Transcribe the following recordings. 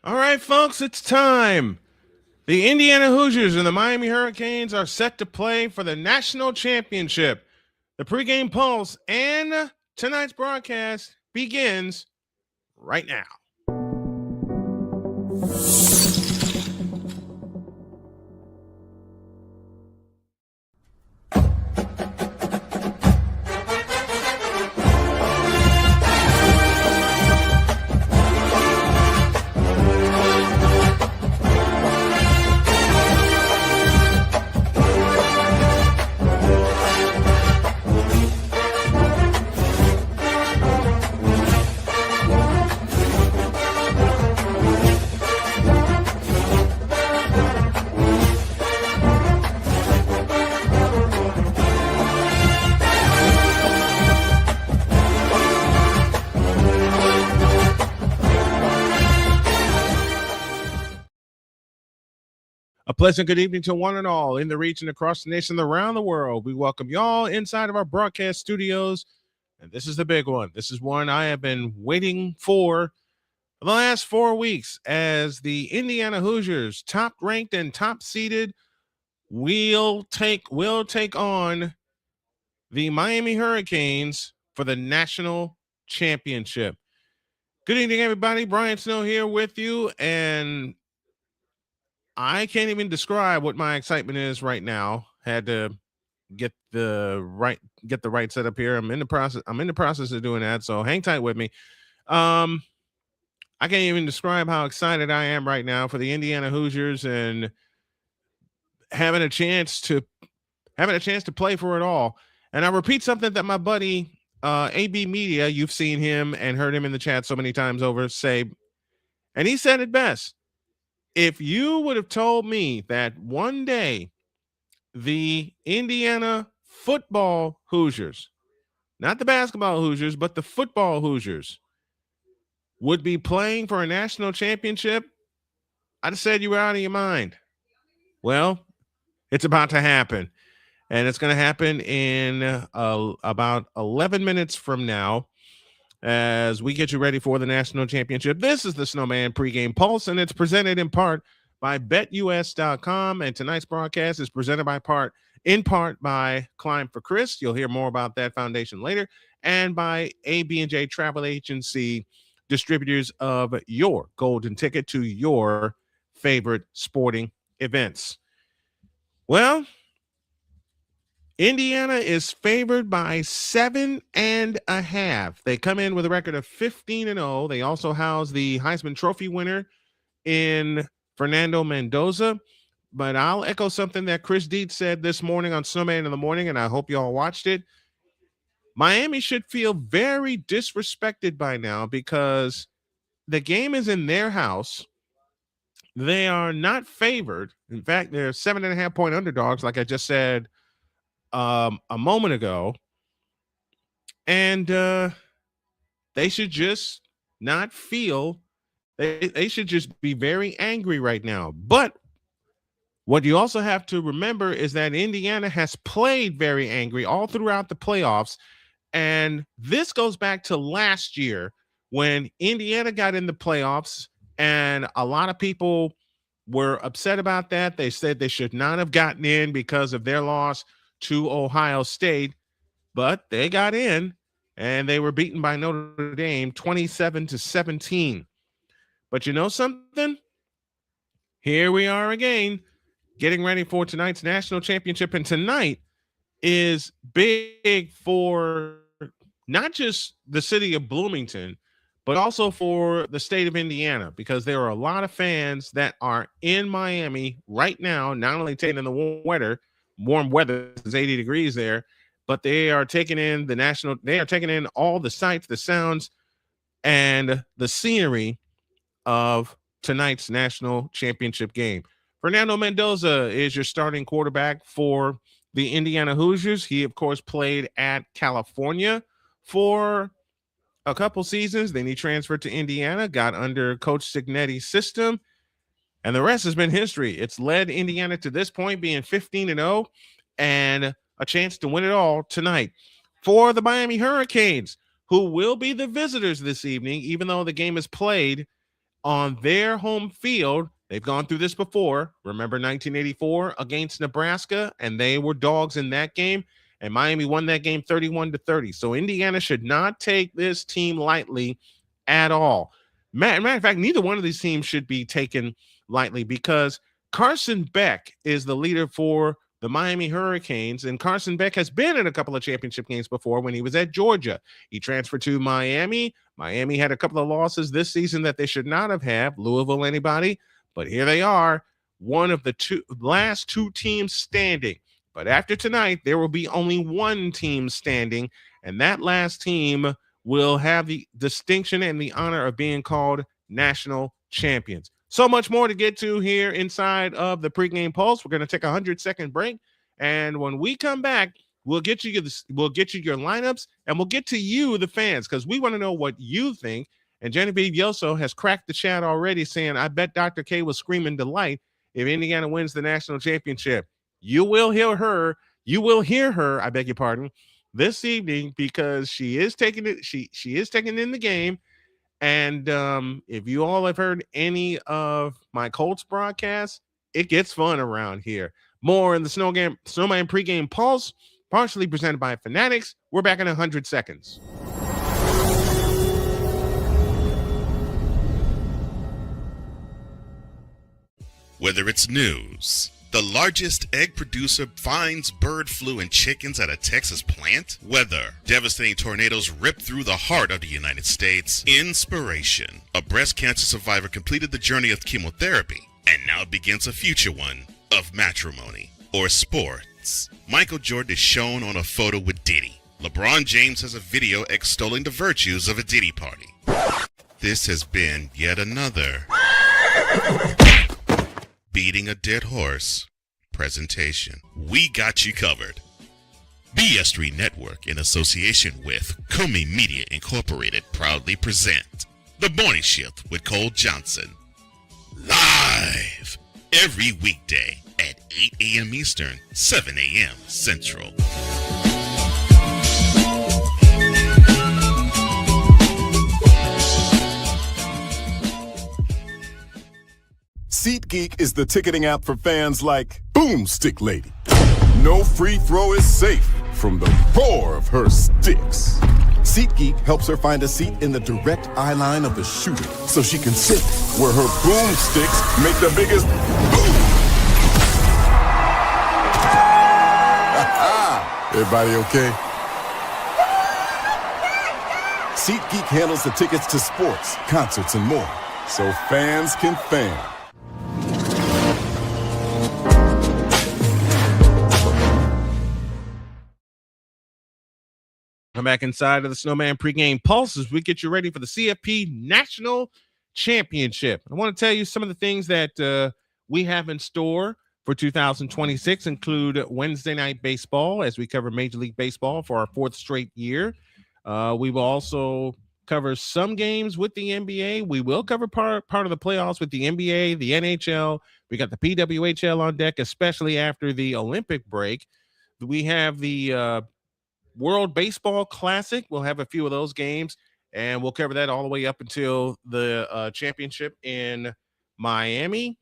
All right, folks, it's time. The Indiana Hoosiers and the Miami Hurricanes are set to play for the national championship. The pregame pulse and tonight's broadcast begins right now. A pleasant good evening to one and all in the region, across the nation, around the world. We welcome y'all inside of our broadcast studios. And this is the big one. This is one I have been waiting for the last 4 weeks, as the Indiana Hoosiers, top ranked and top seeded, will take on the Miami Hurricanes for the national championship. Good evening, everybody. Brian Snow here with you, and I can't even describe what my excitement is right now. Had to get the right setup here. I'm in the process of doing that, so hang tight with me. I can't even describe how excited I am right now for the Indiana Hoosiers and having a chance to play for it all. And I repeat something that my buddy AB Media, you've seen him and heard him in the chat so many times over, say, and he said it best. If you would have told me that one day the Indiana football Hoosiers, not the basketball Hoosiers, but the football Hoosiers, would be playing for a national championship, I'd have said you were out of your mind. Well, it's about to happen. And it's going to happen in about 11 minutes from now as we get you ready for the national championship. This is the Snowman pregame pulse, and it's presented in part by BetUS.com. And tonight's broadcast is presented in part by Climb for Chris. You'll hear more about that foundation later. And by AB&J Travel Agency, distributors of your golden ticket to your favorite sporting events. Well, Indiana is favored by 7.5. They come in with a record of 15-0. They also house the Heisman Trophy winner in Fernando Mendoza. But I'll echo something that Chris Dietz said this morning on Snowman in the Morning, and I hope y'all watched it. Miami should feel very disrespected by now because the game is in their house. They are not favored. In fact, they're 7.5-point underdogs, like I just said a moment ago. And they should just not feel, they should just be very angry right now. But what you also have to remember is that Indiana has played very angry all throughout the playoffs. And this goes back to last year when Indiana got in the playoffs, and a lot of people were upset about that. They said they should not have gotten in because of their loss to Ohio State, but they got in and they were beaten by Notre Dame 27-17. But you know something? Here we are again, getting ready for tonight's national championship. And tonight is big for not just the city of Bloomington, but also for the state of Indiana, because there are a lot of fans that are in Miami right now, not only taking in the warm weather, it's 80 degrees there, but they are taking in all the sights, the sounds, and the scenery of tonight's national championship game. Fernando Mendoza is your starting quarterback for the Indiana Hoosiers. He, of course, played at California for a couple seasons. Then he transferred to Indiana, got under Coach Cignetti's system, and the rest has been history. It's led Indiana to this point, being 15-0 and a chance to win it all tonight. For the Miami Hurricanes, who will be the visitors this evening, even though the game is played on their home field. They've gone through this before. Remember 1984 against Nebraska, and they were dogs in that game, and Miami won that game 31-30. So Indiana should not take this team lightly at all. Matter of fact, neither one of these teams should be taken lightly because Carson Beck is the leader for the Miami Hurricanes, and Carson Beck has been in a couple of championship games before when he was at Georgia. He transferred to Miami. Miami had a couple of losses this season that they should not have had. Louisville, anybody? But here they are, one of the last two teams standing. But after tonight, there will be only one team standing, and that last team will have the distinction and the honor of being called national champions. So much more to get to here inside of the pregame pulse. We're going to take a 100-second break, and when we come back, we'll get you your lineups, and we'll get to you, the fans, because we want to know what you think. And Genevieve Yoso has cracked the chat already, saying, "I bet Dr. K was screaming delight if Indiana wins the national championship." You will hear her. You will hear her. I beg your pardon, this evening because she is taking it. She is taking in the game. And if you all have heard any of my Colts broadcasts, it gets fun around here. More in the Snowman pregame pulse, partially presented by Fanatics. We're back in 100 seconds. Whether it's news, the largest egg producer finds bird flu in chickens at a Texas plant, weather, devastating tornadoes rip through the heart of the United States, inspiration, a breast cancer survivor completed the journey of chemotherapy and now begins a future one of matrimony, or sports. Michael Jordan is shown on a photo with Diddy. LeBron James has a video extolling the virtues of a Diddy party. This has been yet another beating a dead horse presentation. We got you covered. BS3 Network, in association with Comey Media Incorporated, proudly present The Morning Shift with Cole Johnson. Live every weekday at 8 a.m. Eastern, 7 a.m. Central. SeatGeek is the ticketing app for fans like Boomstick Lady. No free throw is safe from the roar of her sticks. SeatGeek helps her find a seat in the direct eye line of the shooter so she can sit where her boomsticks make the biggest boom. Everybody okay? SeatGeek handles the tickets to sports, concerts, and more, so fans can fan. Come back inside of the Snowman pregame pulse as we get you ready for the CFP National Championship. I want to tell you some of the things that we have in store for 2026 include Wednesday Night Baseball as we cover Major League Baseball for our fourth straight year. We will also cover some games with the NBA. We will cover part of the playoffs with the NBA, the NHL. We got the PWHL on deck, especially after the Olympic break. We have the World Baseball Classic. We'll have a few of those games, and we'll cover that all the way up until the championship in Miami.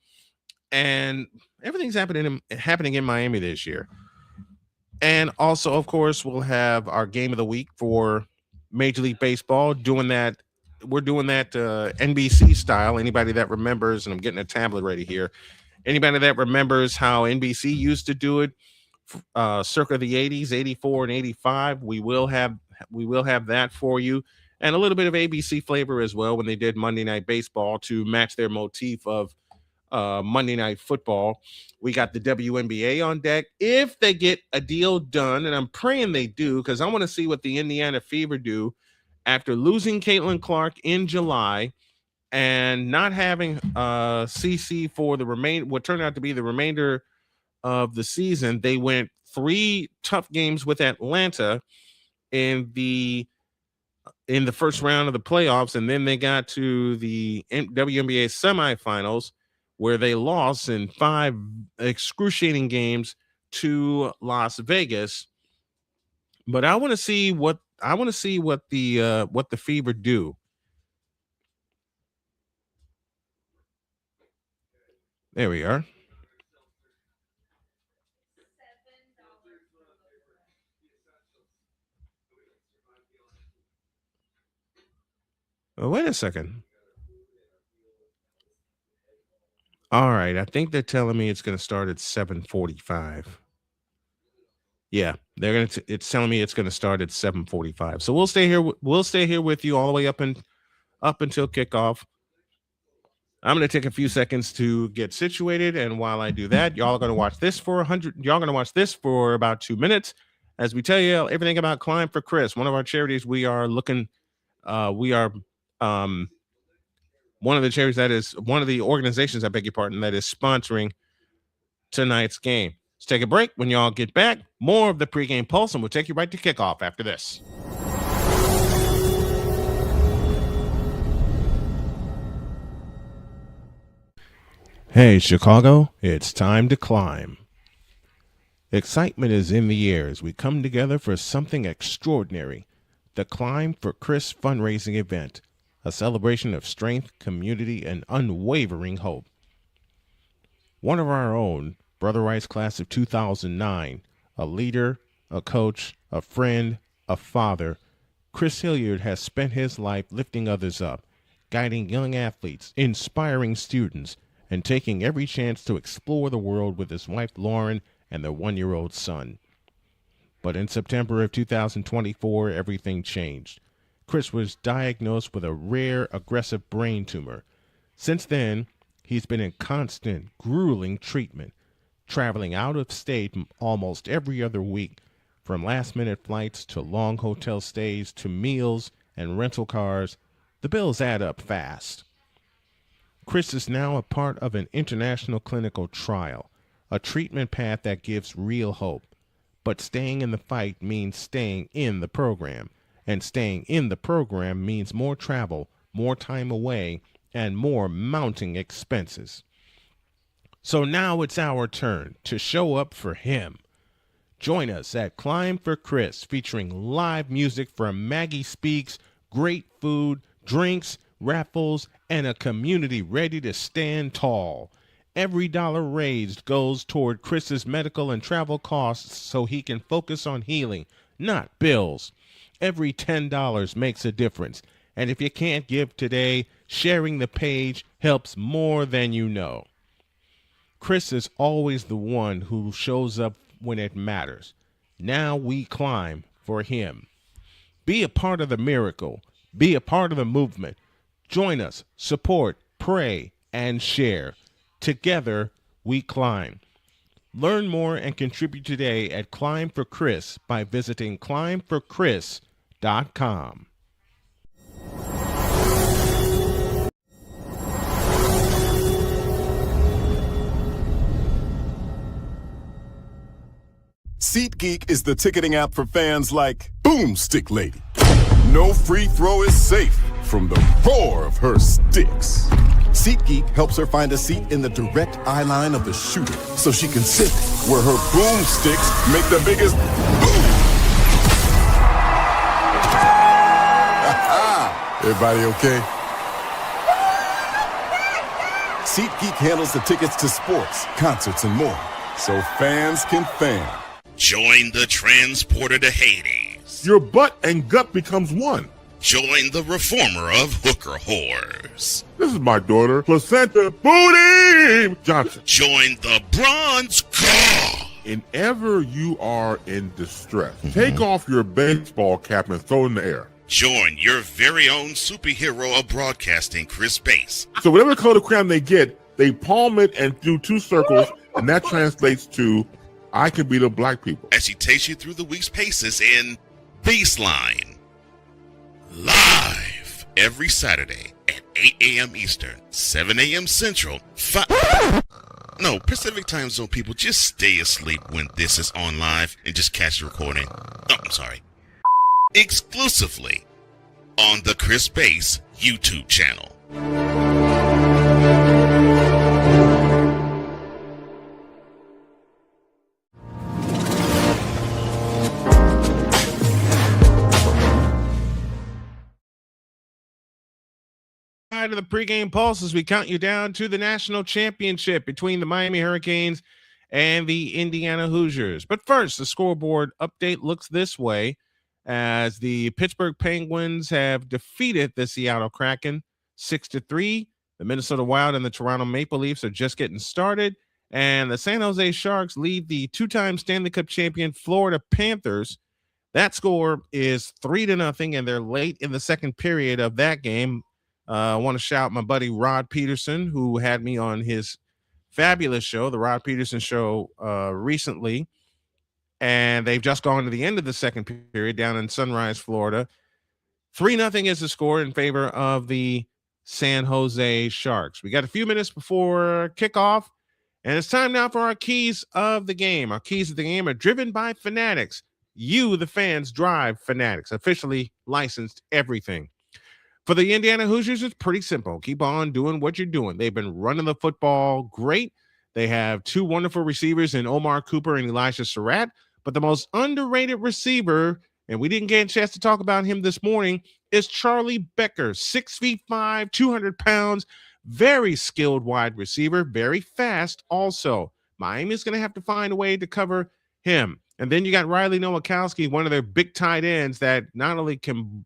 And everything's happening in Miami this year. And also, of course, we'll have our game of the week for Major League Baseball. We're doing that NBC style. Anybody that remembers, and I'm getting a tablet ready here. Anybody that remembers how NBC used to do it, circa the 80s, 84 and 85, we will have that for you, and a little bit of ABC flavor as well when they did Monday Night Baseball to match their motif of Monday Night Football. We got the WNBA on deck if they get a deal done, and I'm praying they do, because I want to see what the Indiana Fever do after losing Caitlin Clark in July and not having CC for what turned out to be the remainder of the season. They went 3 tough games with Atlanta in the first round of the playoffs, and then they got to the WNBA semifinals where they lost in 5 excruciating games to Las Vegas. But I want to see what the Fever do. There we are. Oh, wait a second. All right, I think they're telling me it's going to start at 7:45. Yeah, they're going to. It's telling me it's going to start at 7:45. So we'll stay here. We'll stay here with you all the way up until kickoff. I'm going to take a few seconds to get situated, and while I do that, y'all are going to watch this for 100. Y'all going to watch this for about 2 minutes as we tell you everything about Climb for Chris, one of our charities. We are looking. We are one of the charities that is one of the organizations, I beg your pardon, that is sponsoring tonight's game. Let's take a break. When y'all get back, more of the pregame pulse, and we'll take you right to kickoff after this. Hey, Chicago, it's time to climb. Excitement is in the air as we come together for something extraordinary. The Climb for Chris fundraising event, a celebration of strength, community, and unwavering hope. One of our own, Brother Rice class of 2009, a leader, a coach, a friend, a father, Chris Hilliard has spent his life lifting others up, guiding young athletes, inspiring students, and taking every chance to explore the world with his wife Lauren and their 1-year-old son. But in September of 2024, everything changed. Chris was diagnosed with a rare, aggressive brain tumor. Since then, he's been in constant, grueling treatment, traveling out of state almost every other week, from last-minute flights to long hotel stays to meals and rental cars. The bills add up fast. Chris is now a part of an international clinical trial, a treatment path that gives real hope. But staying in the fight means staying in the program, and staying in the program means more travel, more time away, and more mounting expenses. So now it's our turn to show up for him. Join us at Climb for Chris, featuring live music from Maggie Speaks, great food, drinks, raffles, and a community ready to stand tall. Every dollar raised goes toward Chris's medical and travel costs so he can focus on healing, not bills. Every $10 makes a difference. And if you can't give today, sharing the page helps more than you know. Chris is always the one who shows up when it matters. Now we climb for him. Be a part of the miracle. Be a part of the movement. Join us, support, pray, and share. Together, we climb. Learn more and contribute today at Climb for Chris by visiting climbforchris.com. SeatGeek is the ticketing app for fans like Boomstick Lady. No free throw is safe from the roar of her sticks. SeatGeek helps her find a seat in the direct eye line of the shooter so she can sit where her boomsticks make the biggest boom. Everybody okay? SeatGeek handles the tickets to sports, concerts, and more, so fans can fan. Join the transporter to Hades. Your butt and gut becomes one. Join the reformer of hooker whores. This is my daughter, Placenta Booty Johnson. Join the bronze car. Whenever you are in distress, take off your baseball cap and throw it in the air. Join your very own superhero of broadcasting, Chris Bass. So whatever color crayon they get, they palm it and do 2 circles, and that translates to, I can beat up black people. As she takes you through the week's paces in Baseline. Live every Saturday at 8 a.m. Eastern, 7 a.m. Central, Pacific Time Zone people, just stay asleep when this is on live and just catch the recording. Exclusively on the Chris Bass YouTube channel. of the pregame pulse as we count you down to the national championship between the Miami Hurricanes and the Indiana Hoosiers. But first, the scoreboard update looks this way as the Pittsburgh Penguins have defeated the Seattle Kraken 6-3. The Minnesota Wild and the Toronto Maple Leafs are just getting started, and the San Jose Sharks lead the two-time Stanley Cup champion Florida Panthers. That score is 3-0, and they're late in the second period of that game. I want to shout my buddy Rod Peterson, who had me on his fabulous show, the Rod Peterson Show, recently. And they've just gone to the end of the second period down in Sunrise, Florida. 3-0 is the score in favor of the San Jose Sharks. We got a few minutes before kickoff, and it's time now for our keys of the game. Our keys of the game are driven by Fanatics. You, the fans, drive Fanatics, officially licensed everything. For the Indiana Hoosiers, it's pretty simple. Keep on doing what you're doing. They've been running the football great. They have two wonderful receivers in Omar Cooper and Elijah Surratt. But the most underrated receiver, and we didn't get a chance to talk about him this morning, is Charlie Becker, 6'5", 200 pounds, very skilled wide receiver, very fast also. Miami's going to have to find a way to cover him. And then you got Riley Nowakowski, one of their big tight ends that not only can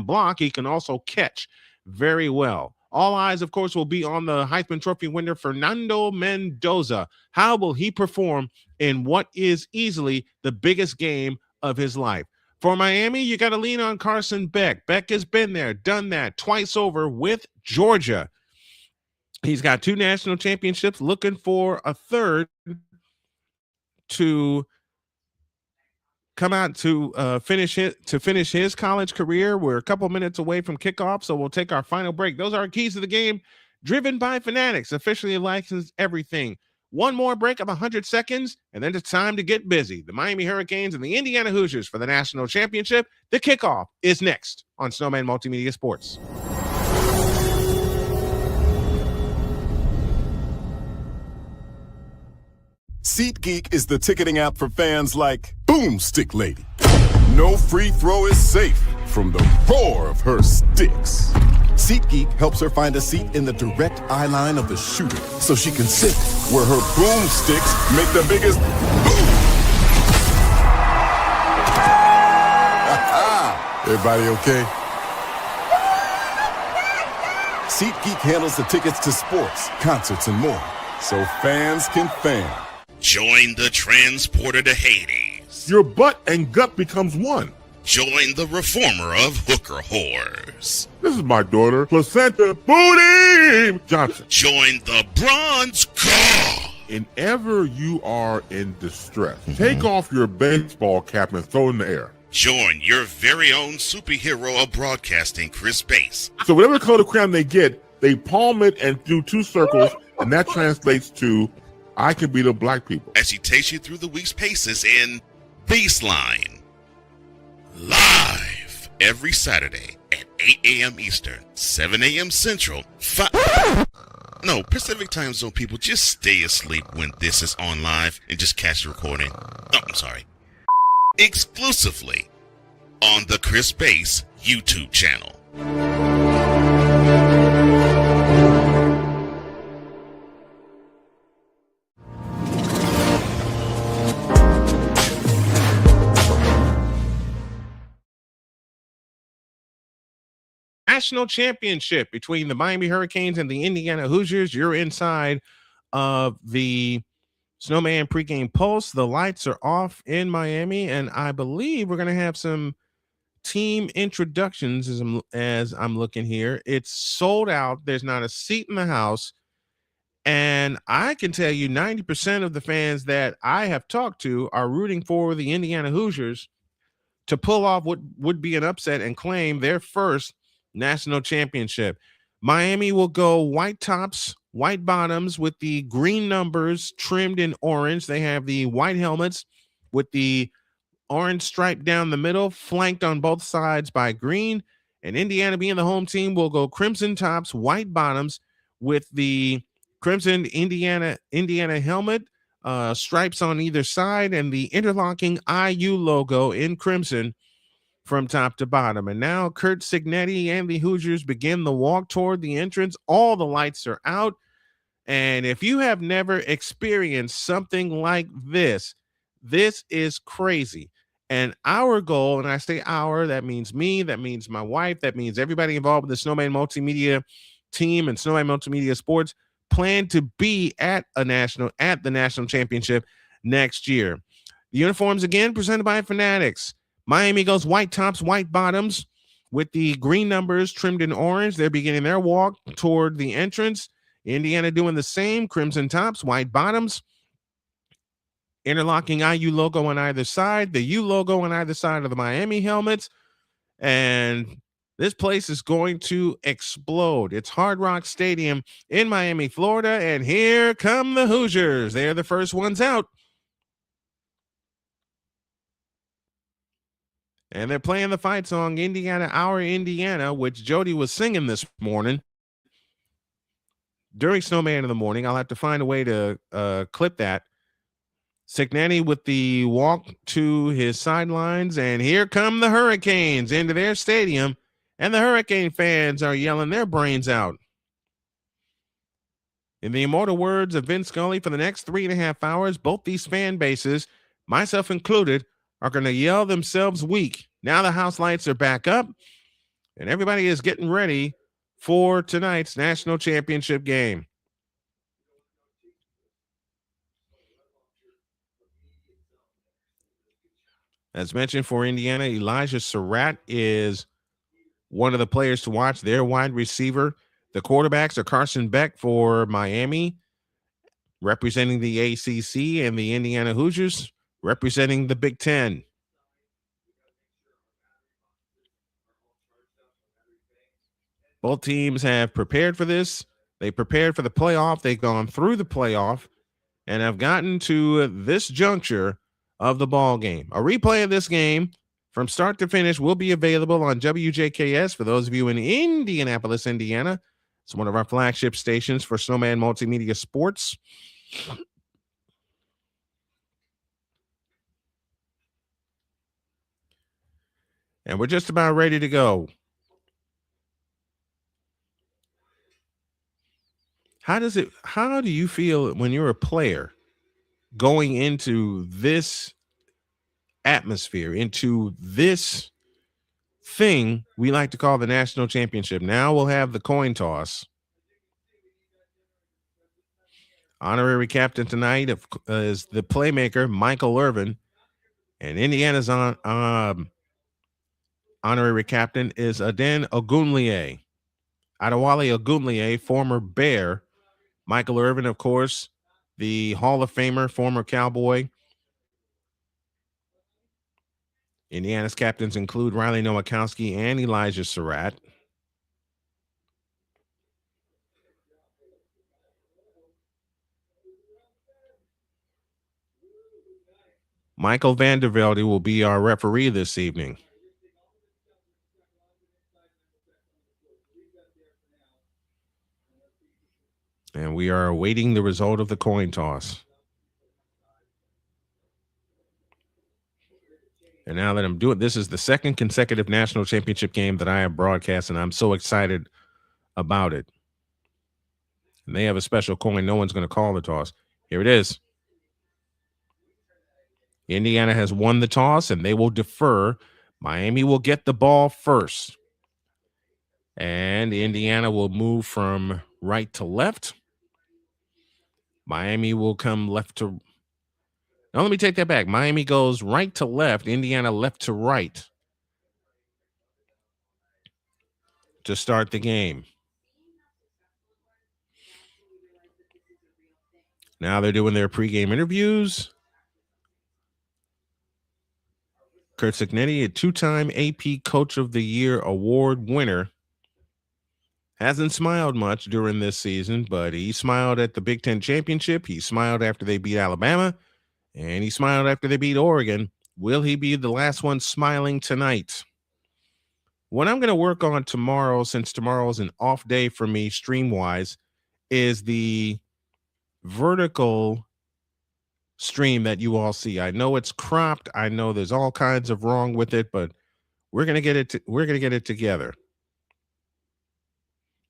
block, he can also catch very well. All eyes, of course, will be on the Heisman Trophy winner, Fernando Mendoza. How will he perform in what is easily the biggest game of his life? For Miami, you got to lean on Carson Beck. Beck has been there, done that twice over with Georgia. He's got 2 national championships, looking for a third to come out to finish his college career. We're a couple minutes away from kickoff, so we'll take our final break. Those are our keys to the game, driven by Fanatics, officially licensed everything. One more break of 100 seconds, and then it's time to get busy. The Miami Hurricanes and the Indiana Hoosiers for the national championship. The kickoff is next on Snowman Multimedia Sports. SeatGeek is the ticketing app for fans like Boomstick Lady. No free throw is safe from the roar of her sticks. SeatGeek helps her find a seat in the direct eye line of the shooter so she can sit where her boomsticks make the biggest boom. Everybody okay? SeatGeek handles the tickets to sports, concerts, and more, so fans can fan. Join the transporter to Hades. Your butt and gut becomes one. Join the reformer of hooker whores. This is my daughter, Placenta Booty Johnson. Join the bronze god. Whenever you are in distress, take off your baseball cap and throw it in the air. Join your very own superhero of broadcasting, Chris Bass. So whatever color crayon they get, they palm it and do 2 circles, and that translates to I can beat up black people. As he takes you through the week's paces in Baseline. Live every Saturday at 8 a.m. Eastern, 7 a.m. Central, Pacific Time Zone people, just stay asleep when this is on live and just catch the recording. Oh, I'm sorry. Exclusively on the Chris Bass YouTube channel. National championship between the Miami Hurricanes and the Indiana Hoosiers. You're inside of the Snowman pregame pulse. The lights are off in Miami, and I believe we're going to have some team introductions as I'm looking here. It's sold out. There's not a seat in the house, and I can tell you 90% of the fans that I have talked to are rooting for the Indiana Hoosiers to pull off what would be an upset and claim their first national championship. Miami will go white tops, white bottoms with the green numbers trimmed in orange. They have the white helmets with the orange stripe down the middle, flanked on both sides by green. And Indiana, being the home team, will go crimson tops, white bottoms with the crimson Indiana helmet, stripes on either side, and the interlocking IU logo in crimson from top to bottom. And now Curt Cignetti and the Hoosiers begin the walk toward the entrance. All the lights are out. And if you have never experienced something like this is crazy. And our goal, and I say our, that means me, that means my wife, that means everybody involved with the Snowman Multimedia team and Snowman Multimedia Sports, plan to be at the national championship next year. The uniforms again presented by Fanatics. Miami goes white tops, white bottoms with the green numbers trimmed in orange. They're beginning their walk toward the entrance. Indiana doing the same, crimson tops, white bottoms. Interlocking IU logo on either side, the U logo on either side of the Miami helmets. And this place is going to explode. It's Hard Rock Stadium in Miami, Florida. And here come the Hoosiers. They're the first ones out. And they're playing the fight song, Indiana, Our Indiana, which Jody was singing this morning during Snowman in the Morning. I'll have to find a way to clip that. Cignetti with the walk to his sidelines, and here come the Hurricanes into their stadium, and the Hurricane fans are yelling their brains out. In the immortal words of Vince Scully, for the next 3.5 hours, both these fan bases, myself included, are going to yell themselves weak. Now the house lights are back up, and everybody is getting ready for tonight's national championship game. As mentioned for Indiana, Elijah Surratt is one of the players to watch, their wide receiver. The quarterbacks are Carson Beck for Miami, representing the ACC, and the Indiana Hoosiers, representing the Big Ten. Both teams have prepared for this. They prepared for the playoff. They've gone through the playoff and have gotten to this juncture of the ball game. A replay of this game from start to finish will be available on WJKS for those of you in Indianapolis, Indiana. It's one of our flagship stations for Snowman Multimedia Sports. And we're just about ready to go. How do you feel when you're a player going into this atmosphere, into this thing we like to call the national championship? Now we'll have the coin toss. Honorary captain tonight is the playmaker, Michael Irvin. And Indiana's honorary captain is Adewale Ogunleye, former Bear. Michael Irvin, of course, the Hall of Famer, former Cowboy. Indiana's captains include Riley Nowakowski and Elijah Surratt. Michael Vandervelde will be our referee this evening. And we are awaiting the result of the coin toss. And now that I'm doing this, is the second consecutive national championship game that I have broadcast, and I'm so excited about it. And they have a special coin. No one's going to call the toss. Here it is. Indiana has won the toss, and they will defer. Miami will get the ball first. And Indiana will move from right to left. Miami will come left to... Now, let me take that back. Miami goes right to left. Indiana left to right to start the game. Now they're doing their pregame interviews. Curt Cignetti, a two-time AP Coach of the Year award winner, hasn't smiled much during this season, but he smiled at the Big Ten Championship. He smiled after they beat Alabama, and he smiled after they beat Oregon. Will he be the last one smiling tonight? What I'm going to work on tomorrow, since tomorrow is an off day for me stream-wise, is the vertical stream that you all see. I know it's cropped. I know there's all kinds of wrong with it, but We're gonna get it. We're gonna get it together.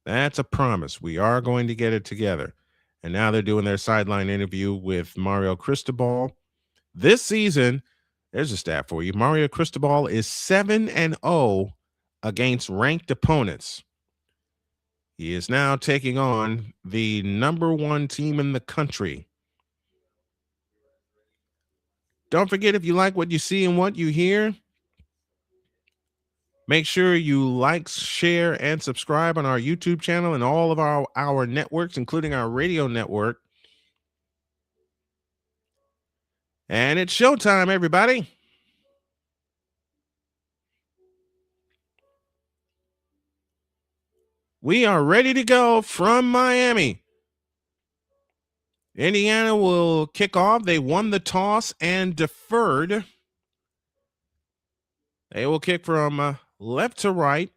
That's a promise. We are going to get it together. And now they're doing their sideline interview with Mario Cristobal. This season, there's a stat for you. Mario Cristobal is 7-0 against ranked opponents. He is now taking on the number 1 team in the country. Don't forget, if you like what you see and what you hear, make sure you like, share, and subscribe on our YouTube channel and all of our networks, including our radio network. And it's showtime, everybody. We are ready to go from Miami. Indiana will kick off. They won the toss and deferred. They will kick from left to right.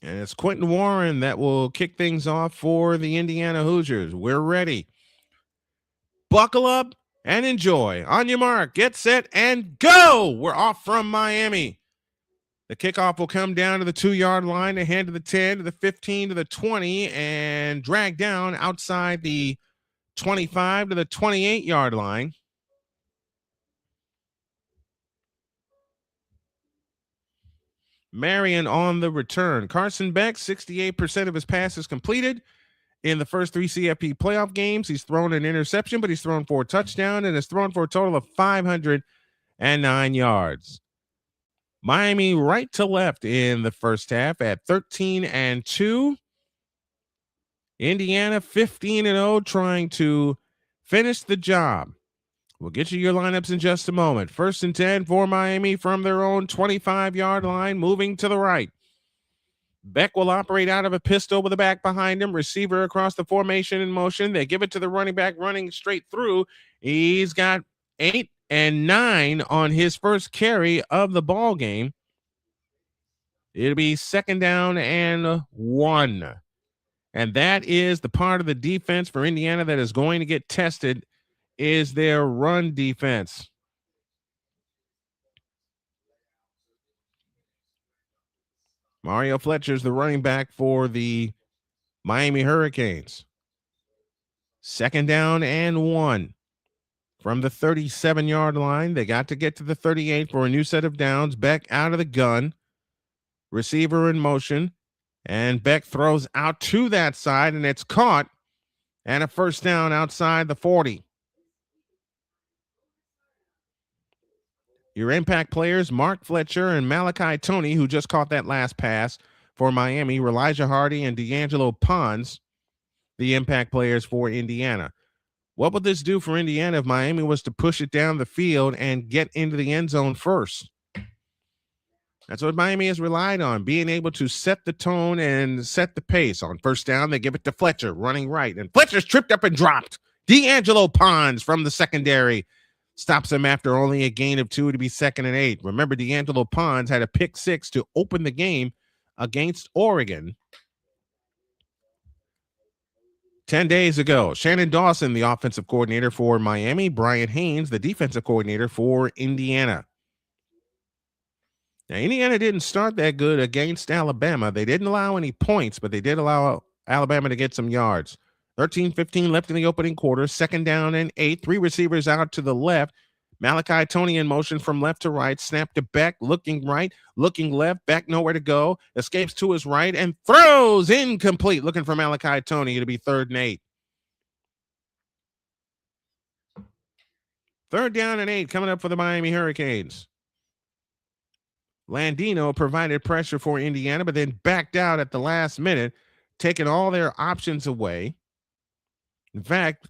And it's Quentin Warren that will kick things off for the Indiana Hoosiers. We're ready. Buckle up and enjoy. On your mark, get set, and go! We're off from Miami. The kickoff will come down to the 2-yard line, to hand to the 10, to the 15, to the 20, and drag down outside the 25 to the 28-yard line. Marion on the return. Carson Beck, 68% of his passes completed in the first 3 CFP playoff games. He's thrown an interception, but he's thrown for a touchdown and has thrown for a total of 509 yards. Miami right to left in the first half at 13-2. Indiana 15-0, trying to finish the job. We'll get you your lineups in just a moment. 1st and 10 for Miami from their own 25-yard line, moving to the right. Beck will operate out of a pistol with the back behind him. Receiver across the formation in motion. They give it to the running back running straight through. He's got 8 and 9 on his first carry of the ball game. It'll be 2nd down and 1. And that is the part of the defense for Indiana that is going to get tested, is their run defense. Mario Fletcher's the running back for the Miami Hurricanes. 2nd down and 1. From the 37-yard line, they got to get to the 38 for a new set of downs. Beck out of the gun. Receiver in motion. And Beck throws out to that side, and it's caught. And a 1st down outside the 40. Your impact players, Mark Fletcher and Malachi Toney, who just caught that last pass for Miami. Elijah Hardy and D'Angelo Pons, the impact players for Indiana. What would this do for Indiana if Miami was to push it down the field and get into the end zone first? That's what Miami has relied on, being able to set the tone and set the pace. On 1st down, they give it to Fletcher, running right. And Fletcher's tripped up and dropped. D'Angelo Pons from the secondary stops him after only a gain of 2 to be 2nd and 8. Remember, D'Angelo Pons had a pick 6 to open the game against Oregon 10 days ago. Shannon Dawson, the offensive coordinator for Miami. Brian Haynes, the defensive coordinator for Indiana. Now, Indiana didn't start that good against Alabama. They didn't allow any points, but they did allow Alabama to get some yards. 13-15 left in the opening quarter. 2nd down and 8. 3 receivers out to the left. Malachi Toney in motion from left to right. Snap to Beck, looking right, looking left. Beck nowhere to go. Escapes to his right and throws incomplete. Looking for Malachi Toney. It'll be 3rd and 8. 3rd down and 8 coming up for the Miami Hurricanes. Landino provided pressure for Indiana, but then backed out at the last minute, taking all their options away. In fact,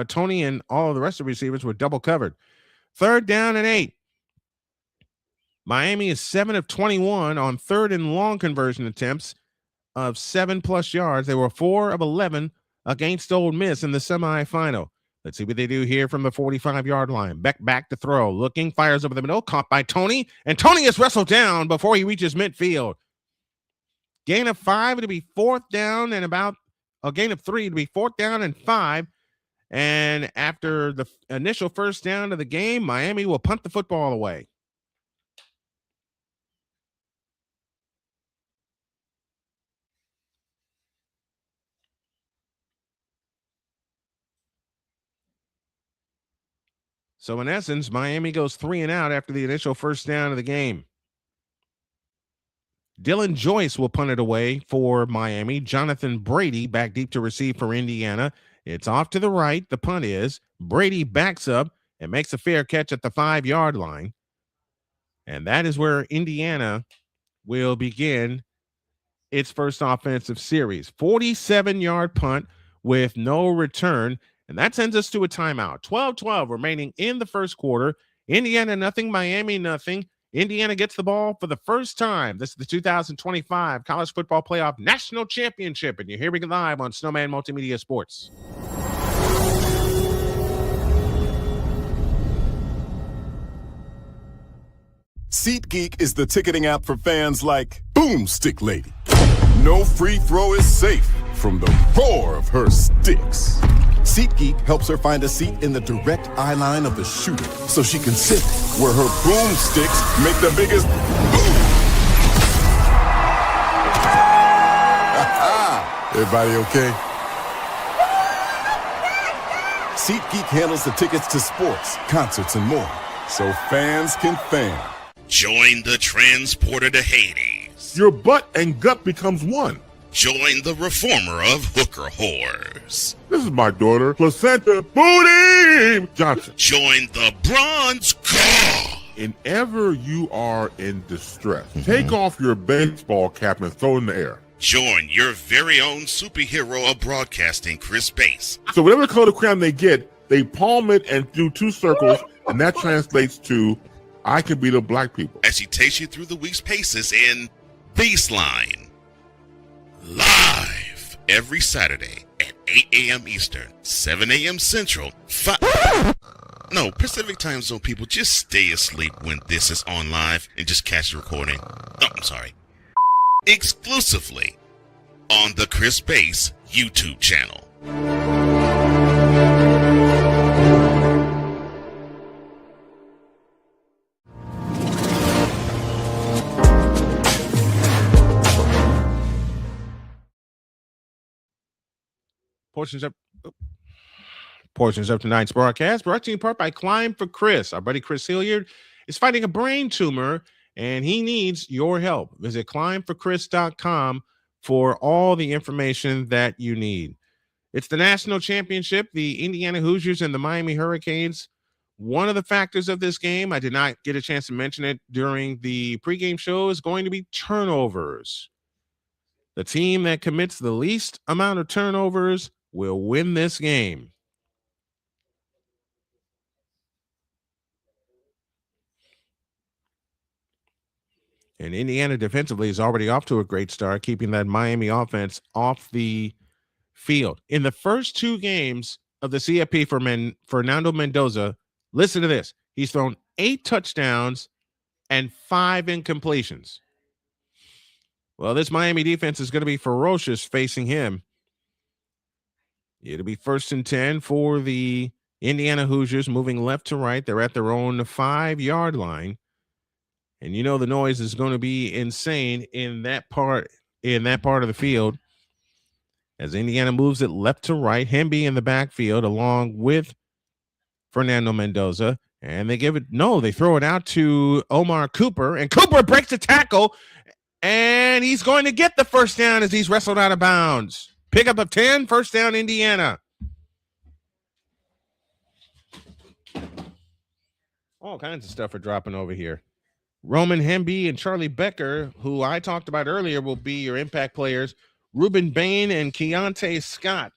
Toney and all of the rest of the receivers were double covered. 3rd down and 8. Miami is 7 of 21 on 3rd and long conversion attempts of 7+ yards. They were 4 of 11 against Ole Miss in the semifinal. Let's see what they do here from the 45-yard line. Beck back to throw. Looking, fires over the middle. Caught by Toney. And Toney is wrestled down before he reaches midfield. Gain of 5 to be 4th down and about a gain of 3 to be 4th down and 5. And after the initial first down of the game, Miami will punt the football away. So in essence, Miami goes 3 and out after the initial first down of the game. Dylan Joyce will punt it away for Miami. Jonathan Brady back deep to receive for Indiana. It's off to the right. The punt is. Brady backs up and makes a fair catch at the 5-yard line. And that is where Indiana will begin its first offensive series. 47-yard punt with no return. And that sends us to a timeout. 12-12 remaining in the first quarter. Indiana nothing, Miami nothing. Indiana gets the ball for the first time. This is the 2025 College Football Playoff National Championship, and you're hearing it live on Snowman Multimedia Sports. SeatGeek is the ticketing app for fans like Boomstick Lady. No free throw is safe from the roar of her sticks. SeatGeek helps her find a seat in the direct eye line of the shooter so she can sit where her boomsticks make the biggest boom. Everybody okay? SeatGeek handles the tickets to sports, concerts, and more, so fans can fan. Join the transporter to Hades. Your butt and gut becomes one. Join the reformer of hooker whores. This is my daughter, Placenta Booty Johnson. Join the bronze claw. Whenever you are in distress, take off your baseball cap and throw it in the air. Join your very own superhero of broadcasting, Chris Bass. So whatever color crayon they get, they palm it and do 2 circles, and that translates to, I can beat up black people. As she takes you through the week's paces in Baseline. Live every Saturday at 8 a.m. Eastern, 7 a.m. Central, Pacific Time Zone people, just stay asleep when this is on live and just catch the recording. Oh, I'm sorry. Exclusively on the Chris Bass YouTube channel. Portions of tonight's broadcast brought to you in part by Climb for Chris. Our buddy Chris Hilliard is fighting a brain tumor, and he needs your help. Visit climbforchris.com for all the information that you need. It's the national championship, the Indiana Hoosiers and the Miami Hurricanes. One of the factors of this game, I did not get a chance to mention it during the pregame show, is going to be turnovers. The team that commits the least amount of turnovers will win this game. And Indiana defensively is already off to a great start, keeping that Miami offense off the field. In the first 2 games of the CFP for Fernando Mendoza, listen to this. He's thrown 8 touchdowns and 5 incompletions. Well, this Miami defense is going to be ferocious facing him. It'll be 1st and 10 for the Indiana Hoosiers, moving left to right. They're at their own 5-yard line. And you know the noise is going to be insane in that part of the field. As Indiana moves it left to right, Hemby in the backfield along with Fernando Mendoza. And they throw it out to Omar Cooper. And Cooper breaks a tackle. And he's going to get the first down as he's wrestled out of bounds. Pickup of 10, first down, Indiana. All kinds of stuff are dropping over here. Roman Hemby and Charlie Becker, who I talked about earlier, will be your impact players. Ruben Bain and Keontae Scott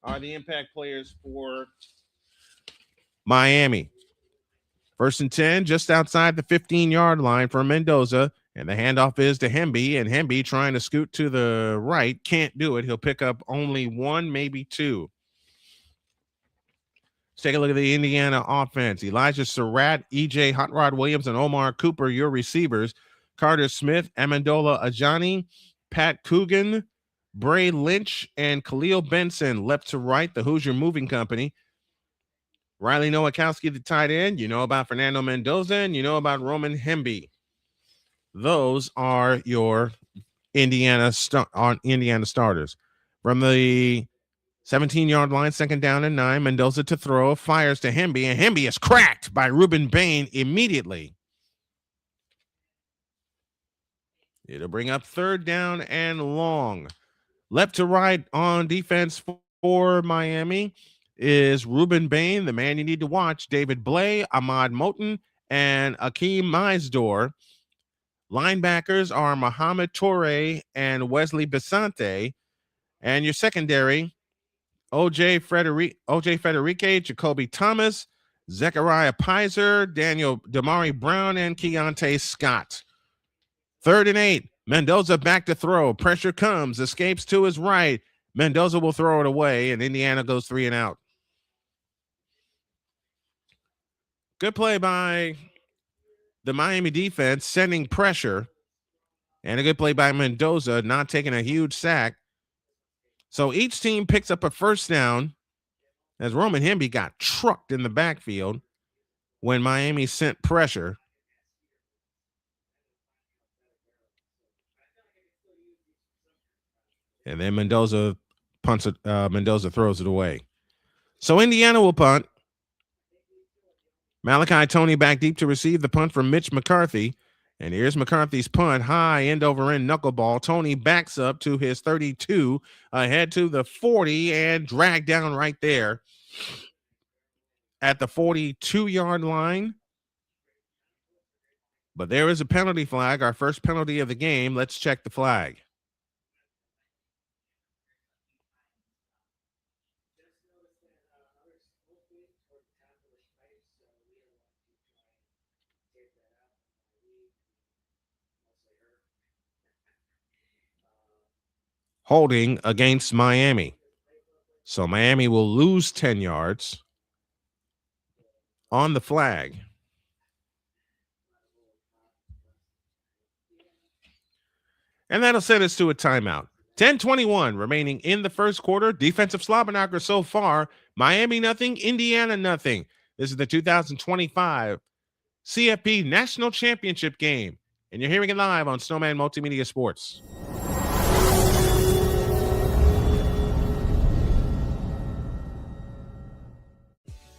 are the impact players for Miami. 1st and 10, just outside the 15-yard line for Mendoza. And the handoff is to Hemby, and Hemby trying to scoot to the right. Can't do it. He'll pick up only 1, maybe 2. Let's take a look at the Indiana offense. Elijah Surratt, EJ Hot Rod Williams, and Omar Cooper, your receivers. Carter Smith, Amendola Ajani, Pat Coogan, Bray Lynch and Khalil Benson left to right, the Hoosier Moving Company. Riley Nowakowski, the tight end. You know about Fernando Mendoza, and you know about Roman Hemby. Those are your Indiana starters. From the 17-yard line, 2nd down and 9, Mendoza to throw, fires to Hemby, and Hemby is cracked by Ruben Bain immediately. It'll bring up 3rd down and long. Left to right on defense for Miami is Ruben Bain, the man you need to watch, David Blay, Ahmad Moten, and Akeem Meisdor. Linebackers are Mohamed Toure and Wesley Bisante. And your secondary, OJ Federique, Jacoby Thomas, Zechariah Pizer, Damari Brown, and Keontae Scott. 3rd and 8. Mendoza back to throw. Pressure comes. Escapes to his right. Mendoza will throw it away, and Indiana goes 3 and out. Good play by the Miami defense, sending pressure. And a good play by Mendoza, not taking a huge sack. So each team picks up a 1st down as Roman Hemby got trucked in the backfield when Miami sent pressure. And then Mendoza throws it away. So Indiana will punt. Malachi Toney back deep to receive the punt from Mitch McCarthy. And here's McCarthy's punt, high end over end knuckleball. Toney backs up to his 32, ahead to the 40, and dragged down right there at the 42-yard line. But there is a penalty flag, our first penalty of the game. Let's check the flag. Holding against Miami. So Miami will lose 10 yards on the flag. And that'll send us to a timeout. 10:21 remaining in the first quarter. Defensive slobberknocker so far. Miami nothing, Indiana nothing. This is the 2025 CFP National Championship game. And you're hearing it live on Snowman Multimedia Sports.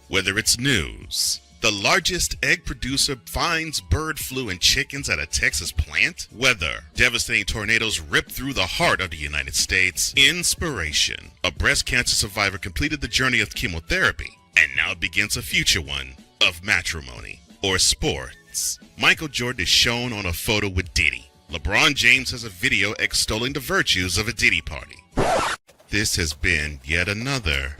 Whether it's news, the largest egg producer finds bird flu in chickens at a Texas plant, weather, devastating tornadoes rip through the heart of the United States, inspiration, a breast cancer survivor completed the journey of chemotherapy, and now begins a future one of matrimony or sports. Michael Jordan is shown on a photo with Diddy. LeBron James has a video extolling the virtues of a Diddy party. This has been yet another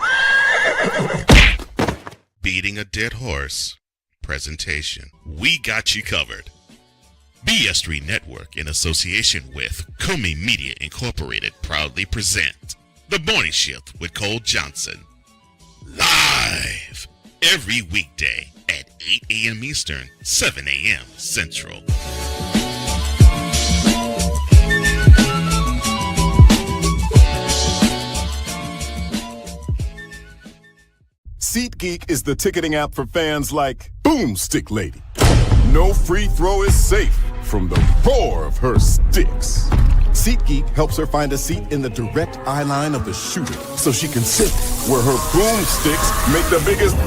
beating a dead horse presentation. We got you covered. BS3 Network, in association with Comey Media Incorporated, proudly present The Morning Shift with Cole Johnson. Live every weekday at 8 a.m. Eastern, 7 a.m. Central. SeatGeek is the ticketing app for fans like Boomstick Lady. No free throw is safe from the roar of her sticks. SeatGeek helps her find a seat in the direct eye line of the shooter so she can sit where her boomsticks make the biggest boom.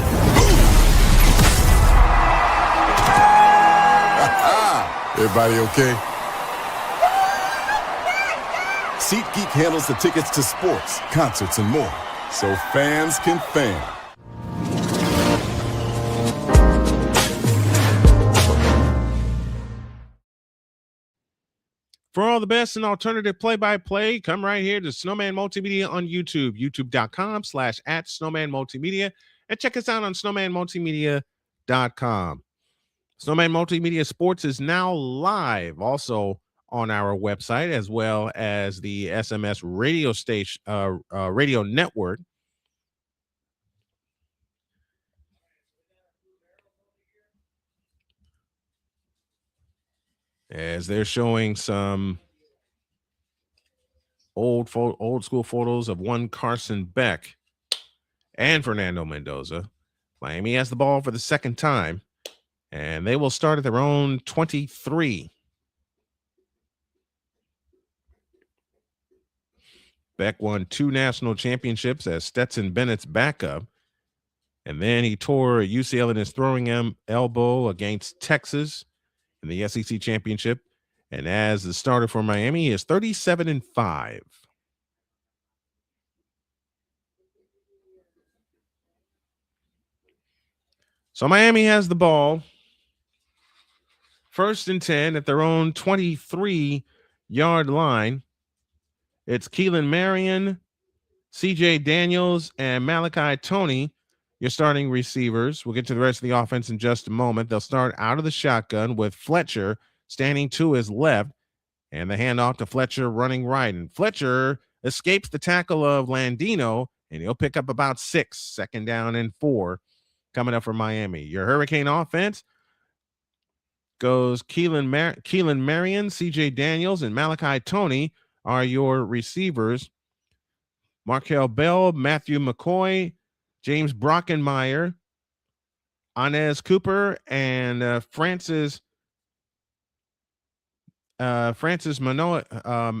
Everybody okay? SeatGeek handles the tickets to sports, concerts, and more, so fans can fan. For all the best and alternative play-by-play, come right here to Snowman Multimedia on YouTube, youtube.com/@Snowman Multimedia, and check us out on snowmanmultimedia.com. Snowman Multimedia Sports is now live also on our website, as well as the SMS radio station, radio network. As they're showing some old school photos of one Carson Beck and Fernando Mendoza. Miami has the ball for the second time, and they will start at their own 23. Beck won 2 national championships as Stetson Bennett's backup, and then he tore a UCL in his throwing elbow against Texas in the SEC championship. And as the starter for Miami, he is 37-5. So Miami has the ball. 1st and 10 at their own 23-yard line. It's Keelan Marion, CJ Daniels, and Malachi Toney, your starting receivers. We'll get to the rest of the offense in just a moment. They'll start out of the shotgun with Fletcher standing to his left, and the handoff to Fletcher running right. And Fletcher escapes the tackle of Landino, and he'll pick up about 6, 2nd down and 4 coming up for Miami. Your Hurricane offense goes Keelan Marion, CJ Daniels, and Malachi Toney are your receivers. Markel Bell, Matthew McCoy, James Brockenmeyer, Inez Cooper, and Francis Managa.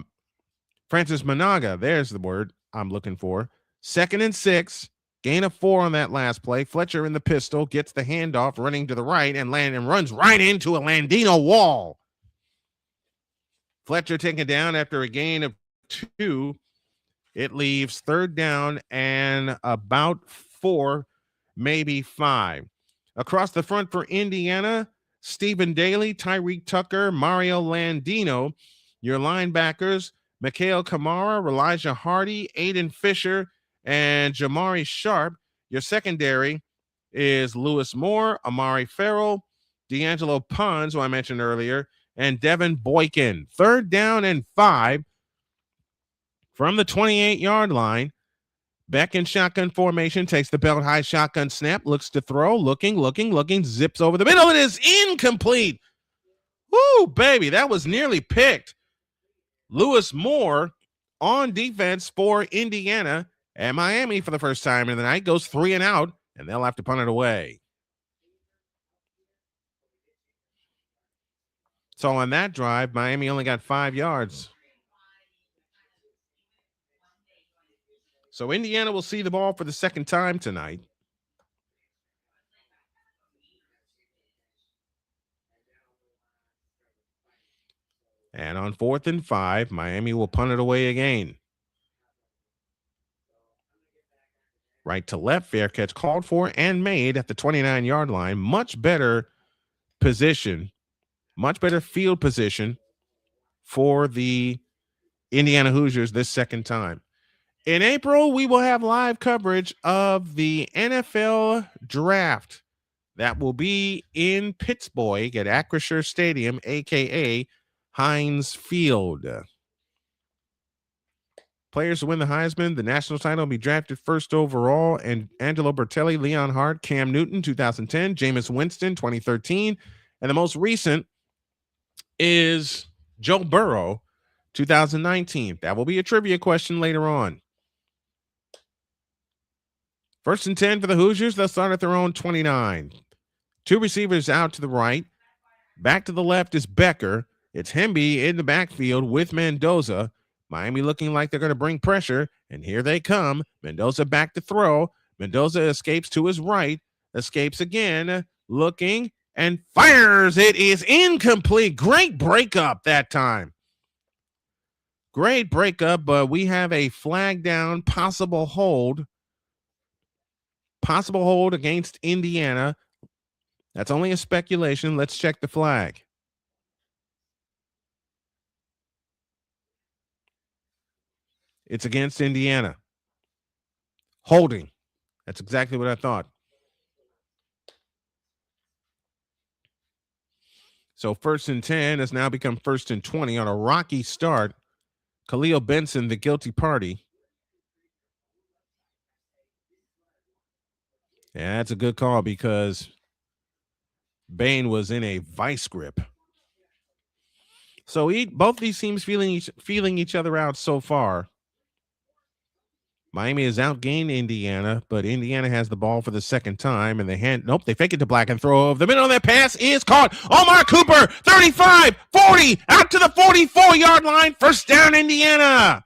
There's the word I'm looking for. 2nd and 6. Gain of 4 on that last play. Fletcher in the pistol gets the handoff, running to the right, and runs right into a Landino wall. Fletcher taken down after a gain of 2. It leaves 3rd down and about 4, maybe 5. Across the front for Indiana, Stephen Daly, Tyreek Tucker, Mario Landino. Your linebackers, Mikhail Kamara, Elijah Hardy, Aiden Fisher, and Jamari Sharp. Your secondary is Lewis Moore, Amari Farrell, D'Angelo Pons, who I mentioned earlier, and Devin Boykin. 3rd down and 5 from the 28-yard line. Beck in shotgun formation, takes the belt high shotgun snap, looks to throw, looking, zips over the middle. It is incomplete. Woo, baby, that was nearly picked. Lewis Moore on defense for Indiana, and Miami for the first time in the night goes 3 and out, and they'll have to punt it away. So on that drive, Miami only got 5 yards. So Indiana will see the ball for the second time tonight. And on 4th and 5, Miami will punt it away again. Right to left, fair catch called for and made at the 29-yard line. Much better position, much better field position for the Indiana Hoosiers this second time. In April, we will have live coverage of the NFL draft. That will be in Pittsburgh at Acrisure Stadium, a.k.a. Heinz Field. Players to win the Heisman, the national title, will be drafted 1st overall, and Angelo Bertelli, Leon Hart, Cam Newton, 2010, Jameis Winston, 2013, and the most recent is Joe Burrow, 2019. That will be a trivia question later on. 1st and 10 for the Hoosiers. They'll start at their own 29. 2 receivers out to the right. Back to the left is Becker. It's Hemby in the backfield with Mendoza. Miami looking like they're going to bring pressure, and here they come. Mendoza back to throw. Mendoza escapes to his right, escapes again, looking, and fires. It is incomplete. Great breakup that time. Great breakup, but we have a flag down, possible hold. Possible hold against Indiana. That's only a speculation. Let's check the flag. It's against Indiana. Holding. That's exactly what I thought. So 1st and 10 has now become 1st and 20 on a rocky start. Khalil Benson, the guilty party. Yeah, that's a good call because Bain was in a vice grip. So both these teams feeling each other out so far. Miami has outgained Indiana, but Indiana has the ball for the second time, and they fake it to Black and throw over the middle. That pass is caught. Omar Cooper, 35, 40, out to the 44-yard line. First down, Indiana.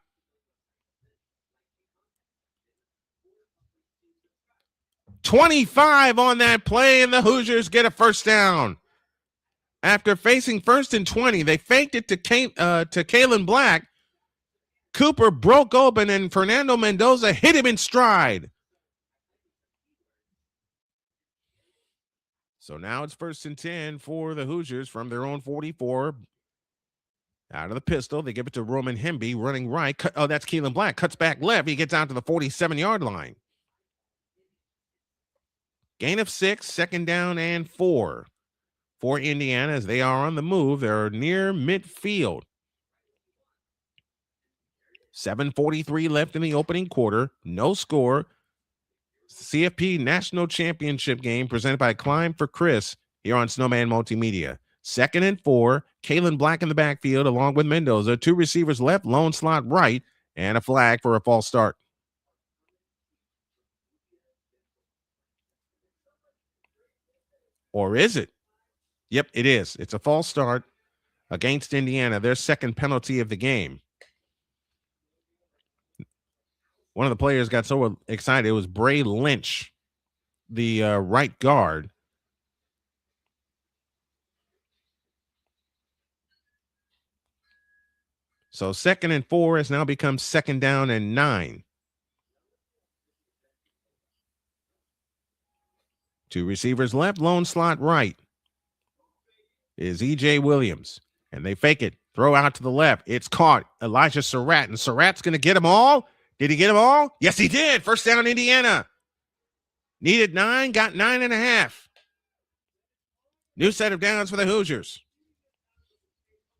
$25 on that play, and the Hoosiers get a first down. After facing 1st and 20, they faked it to Kalen Black. Cooper broke open, and Fernando Mendoza hit him in stride. So now it's 1st and 10 for the Hoosiers from their own 44. Out of the pistol, they give it to Roman Hemby running right. That's Keelan Black. Cuts back left. He gets out to the 47-yard line. Gain of 6, 2nd down and 4 for Indiana as they are on the move. They're near midfield. 7:43 left in the opening quarter. No score. CFP National Championship game presented by Climb for Chris here on Snowman Multimedia. 2nd and 4. Kalen Black in the backfield along with Mendoza. 2 receivers left, lone slot right, and a flag for a false start. Or is it? Yep, it is. It's a false start against Indiana, their second penalty of the game. One of the players got so excited. It was Bray Lynch, the right guard. So 2nd and 4 has now become 2nd down and 9. 2 receivers left, lone slot right is E.J. Williams. And they fake it, throw out to the left. It's caught. Elijah Surratt, and Surratt's going to get them all. Did he get them all? Yes, he did. First down, Indiana. Needed 9, got 9.5. New set of downs for the Hoosiers.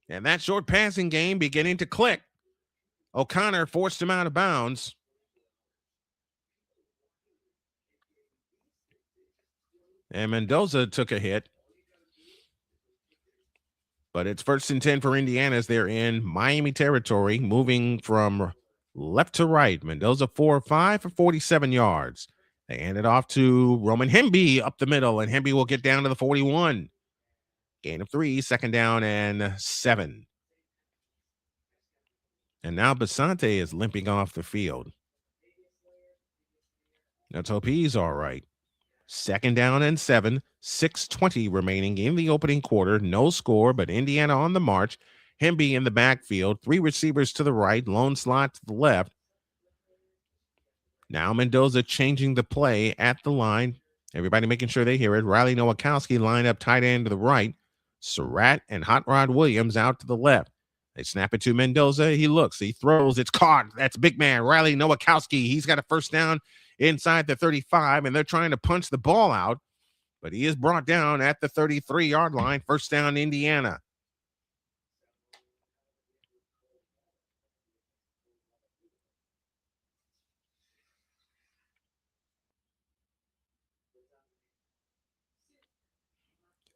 And that short passing game beginning to click. O'Connor forced him out of bounds. And Mendoza took a hit. But it's 1st and 10 for Indiana as they're in Miami territory, moving from left to right. Mendoza 4-5 for 47 yards. They hand it off to Roman Hemby up the middle, and Hemby will get down to the 41. Gain of 3, 2nd down and 7. And now Basante is limping off the field. Now Topi's all right. 2nd down and 7, 6:20 remaining in the opening quarter. No score, but Indiana on the march. Hemby in the backfield, 3 receivers to the right, lone slot to the left. Now Mendoza changing the play at the line. Everybody making sure they hear it. Riley Nowakowski lined up tight end to the right. Surratt and Hot Rod Williams out to the left. They snap it to Mendoza. He looks, he throws, it's caught. That's big man, Riley Nowakowski. He's got a first down inside the 35, and they're trying to punch the ball out, but he is brought down at the 33-yard line. First down, Indiana.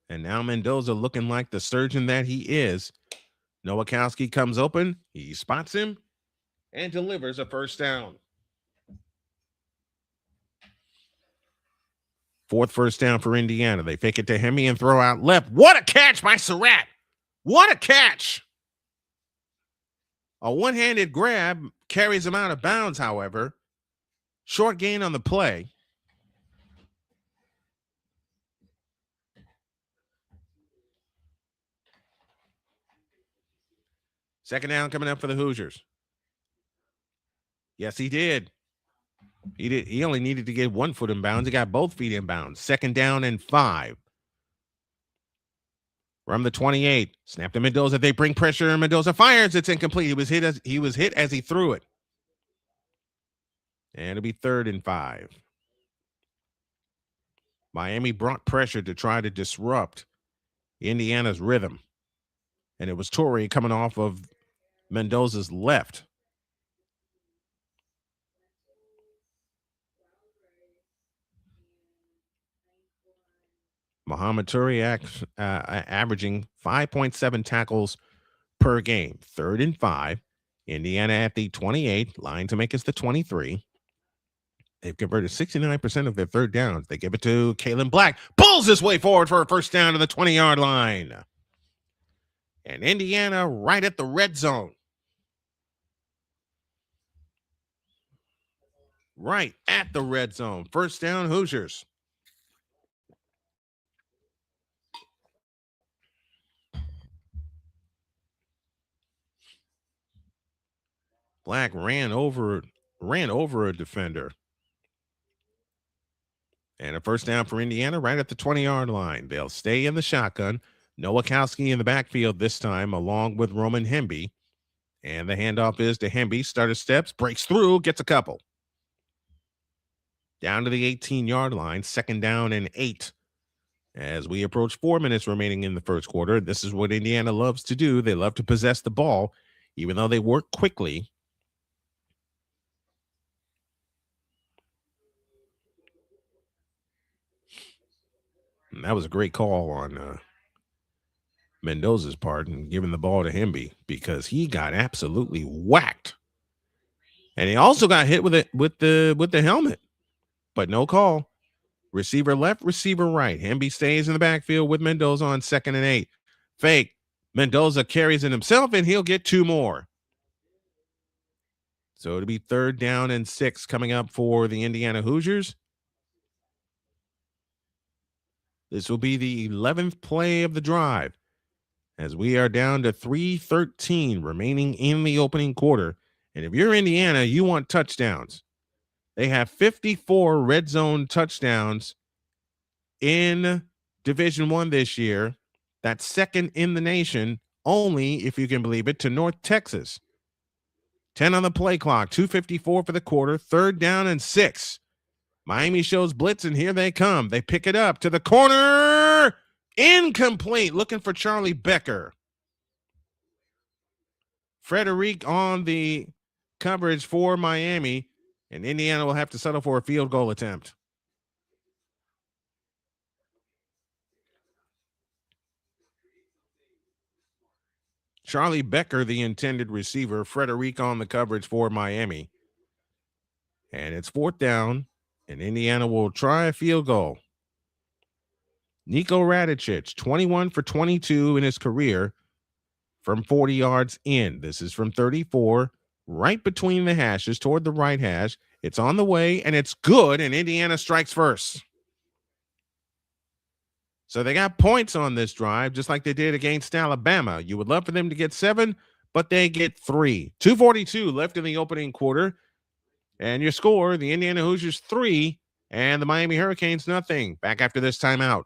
And now Mendoza looking like the surgeon that he is. Nowakowski comes open. He spots him and delivers a first down. 4th first down for Indiana. They fake it to Hemby and throw out left. What a catch by Surratt. What a catch. A one-handed grab carries him out of bounds, however. Short gain on the play. Second down coming up for the Hoosiers. Yes, he did. He only needed to get 1 foot in bounds. He got both feet in bounds. 2nd down and 5. From the 28. Snap to Mendoza. They bring pressure, and Mendoza fires. It's incomplete. He was hit as he threw it. And it'll be 3rd and 5. Miami brought pressure to try to disrupt Indiana's rhythm. And it was Torrey coming off of Mendoza's left. Muhammad Turi averaging 5.7 tackles per game. 3rd and 5. Indiana at the 28, line to make us the 23. They've converted 69% of their third downs. They give it to Kalen Black. Pulls his way forward for a first down to the 20-yard line. And Indiana right at the red zone. Right at the red zone. First down, Hoosiers. Black ran over a defender. And a first down for Indiana right at the 20-yard line. They'll stay in the shotgun. Nowakowski in the backfield this time, along with Roman Hemby. And the handoff is to Hemby. Starter steps, breaks through, gets a couple. Down to the 18-yard line, 2nd down and 8. As we approach 4 minutes remaining in the first quarter, this is what Indiana loves to do. They love to possess the ball, even though they work quickly. And that was a great call on Mendoza's part and giving the ball to Hemby because he got absolutely whacked. And he also got hit with the helmet, but no call. Receiver left, receiver right. Hemby stays in the backfield with Mendoza on 2nd and 8. Fake. Mendoza carries it himself, and he'll get 2 more. So it'll be 3rd down and 6 coming up for the Indiana Hoosiers. This will be the 11th play of the drive as we are down to 3:13 remaining in the opening quarter. And if you're Indiana, you want touchdowns. They have 54 red zone touchdowns in Division I this year. That's 2nd in the nation, only, if you can believe it, to North Texas. 10 on the play clock, 2:54 for the quarter, 3rd down and 6. Miami shows blitz, and here they come. They pick it up to the corner. Incomplete. Looking for Charlie Becker. Frederic on the coverage for Miami, and Indiana will have to settle for a field goal attempt. Charlie Becker, the intended receiver. Frederic on the coverage for Miami. And it's 4th down. And Indiana will try a field goal. Nico Radicic, 21 for 22 in his career from 40 yards in. This is from 34, right between the hashes, toward the right hash. It's on the way, and it's good, and Indiana strikes first. So they got points on this drive, just like they did against Alabama. You would love for them to get 7, but they get 3. 2:42 left in the opening quarter. And your score, the Indiana Hoosiers 3 and the Miami Hurricanes nothing. Back after this timeout.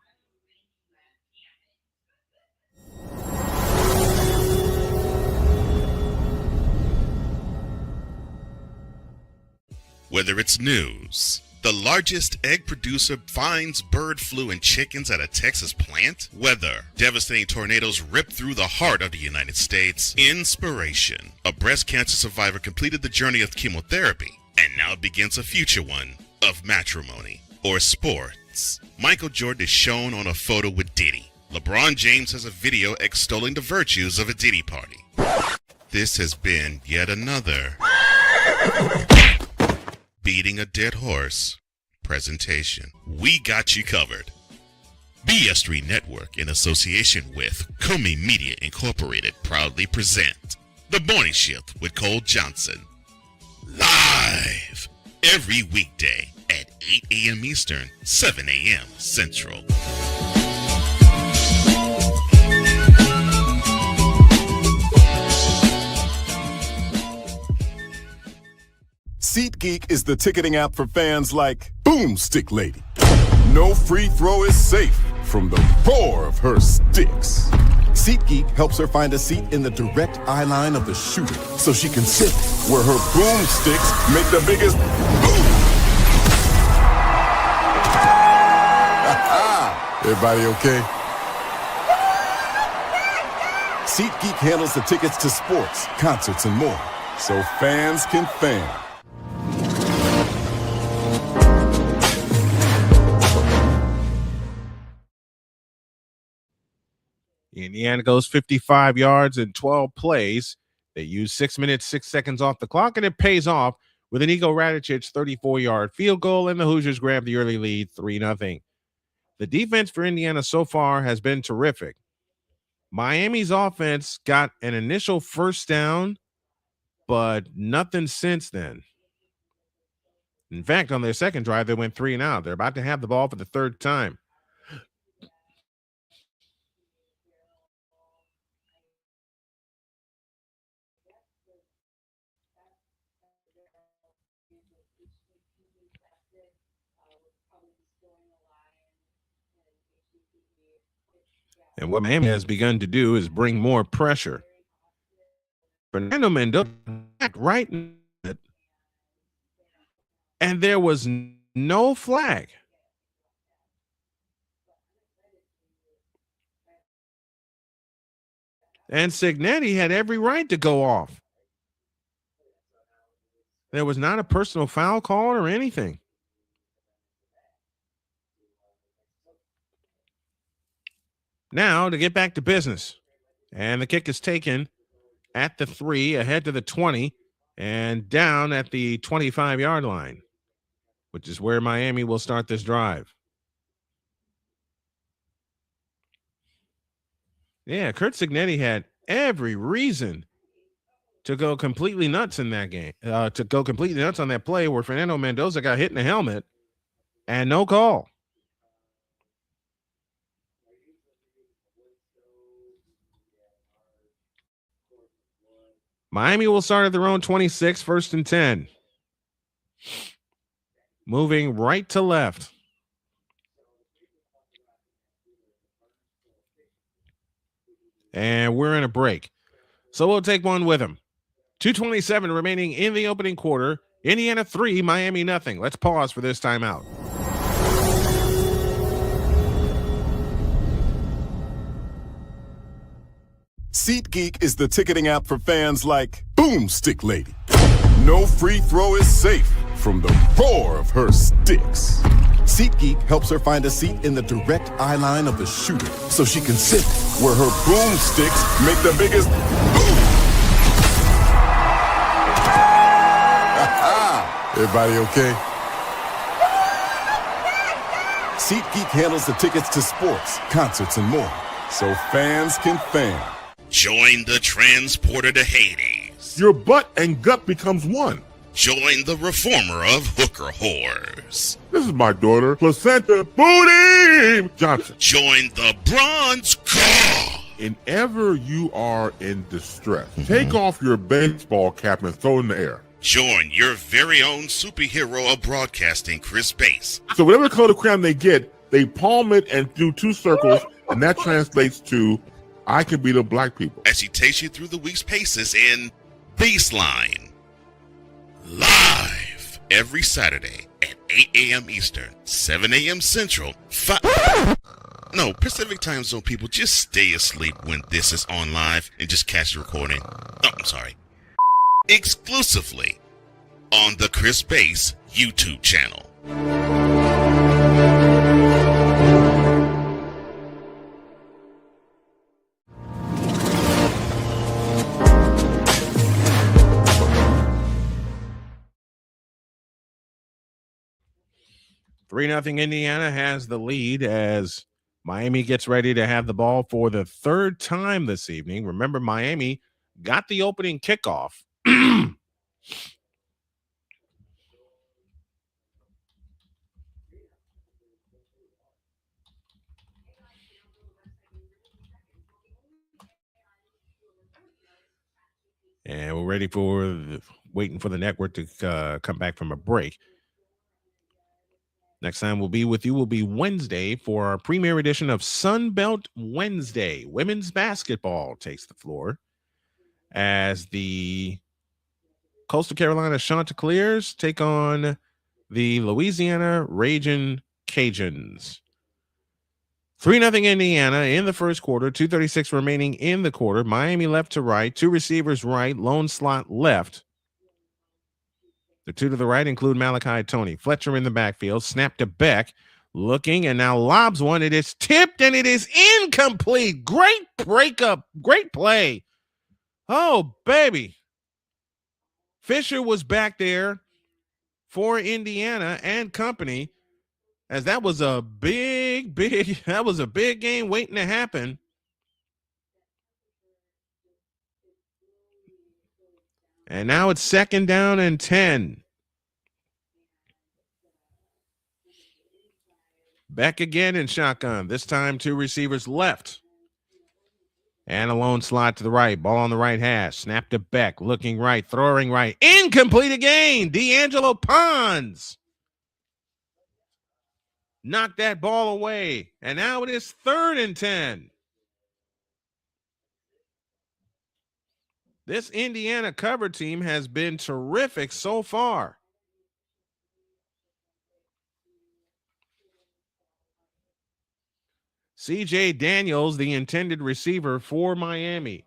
Whether it's news, the largest egg producer finds bird flu in chickens at a Texas plant, weather, devastating tornadoes rip through the heart of the United States, inspiration, a breast cancer survivor completed the journey of chemotherapy, and now begins a future one of matrimony or sports. Michael Jordan is shown on a photo with Diddy. LeBron James has a video extolling the virtues of a Diddy party. This has been yet another beating a dead horse presentation. We got you covered. BS3 Network, in association with Comey Media Incorporated, proudly present The Morning Shift with Cole Johnson. Live every weekday at 8 a.m. Eastern, 7 a.m. Central. SeatGeek is the ticketing app for fans like Boomstick Lady. No free throw is safe from the roar of her sticks. SeatGeek helps her find a seat in the direct eye line of the shooter so she can sit where her boomsticks make the biggest boom. Everybody okay? SeatGeek handles the tickets to sports, concerts, and more, so fans can fan. Indiana goes 55 yards in 12 plays. They use 6 minutes, 6 seconds off the clock, and it pays off with an Niko Radicic 34-yard field goal, and the Hoosiers grab the early lead 3-0. The defense for Indiana so far has been terrific. Miami's offense got an initial first down, but nothing since then. In fact, on their second drive, they went 3 and out. They're about to have the ball for the third time. And what Miami has begun to do is bring more pressure. Fernando Mendoza right in it, and there was no flag. And Cignetti had every right to go off. There was not a personal foul call or anything. Now to get back to business. And the kick is taken at the 3, ahead to the 20, and down at the 25-yard line, which is where Miami will start this drive. Yeah, Curt Cignetti had every reason to go completely nuts in that game, to go completely nuts on that play where Fernando Mendoza got hit in the helmet and no call. Miami will start at their own 26, 1st and 10. Moving right to left. And we're in a break. So we'll take one with him. 2:27 remaining in the opening quarter. Indiana 3, Miami nothing. Let's pause for this timeout. SeatGeek is the ticketing app for fans like Boomstick Lady. No free throw is safe from the roar of her sticks. SeatGeek helps her find a seat in the direct eye line of the shooter so she can sit where her boomsticks make the biggest boom. Everybody okay? SeatGeek handles the tickets to sports, concerts, and more, so fans can fan. Join the transporter to Hades. Your butt and gut becomes one. Join the reformer of hooker whores. This is my daughter, Placenta Booty Johnson. Join the bronze car. Whenever you are in distress, take off your baseball cap and throw it in the air. Join your very own superhero of broadcasting, Chris Bass. So whatever color crayon they get, they palm it and do 2 circles, and that translates to I can beat up black people. As he takes you through the week's paces in Baseline. Live every Saturday at 8 a.m. Eastern, 7 a.m. Central, Pacific time zone people, just stay asleep when this is on live and just catch the recording. Oh, I'm sorry. Exclusively on the Chris Bass YouTube channel. Three 0 Indiana has the lead as Miami gets ready to have the ball for the third time this evening. Remember, Miami got the opening kickoff. And we're ready waiting for the network to come back from a break. Next time we'll be with you will be Wednesday for our premiere edition of Sunbelt Wednesday. Women's basketball takes the floor as the Coastal Carolina Chanticleers take on the Louisiana Ragin' Cajuns. 3-0 Indiana in the first quarter, 2:36 remaining in the quarter. Miami left to right, 2 receivers right, lone slot left. The 2 to the right include Malachi Tony. Fletcher in the backfield, snap to Beck, looking and now lobs one. It is tipped and it is incomplete. Great breakup. Great play. Oh, baby. Fisher was back there for Indiana and company, as that was a big game waiting to happen. And now it's 2nd down and 10. Beck again in shotgun. This time 2 receivers left. And a lone slot to the right. Ball on the right hash. Snap to Beck. Looking right. Throwing right. Incomplete again. D'Angelo Pons knocked that ball away. And now it is 3rd and 10. This Indiana cover team has been terrific so far. C.J. Daniels, the intended receiver for Miami.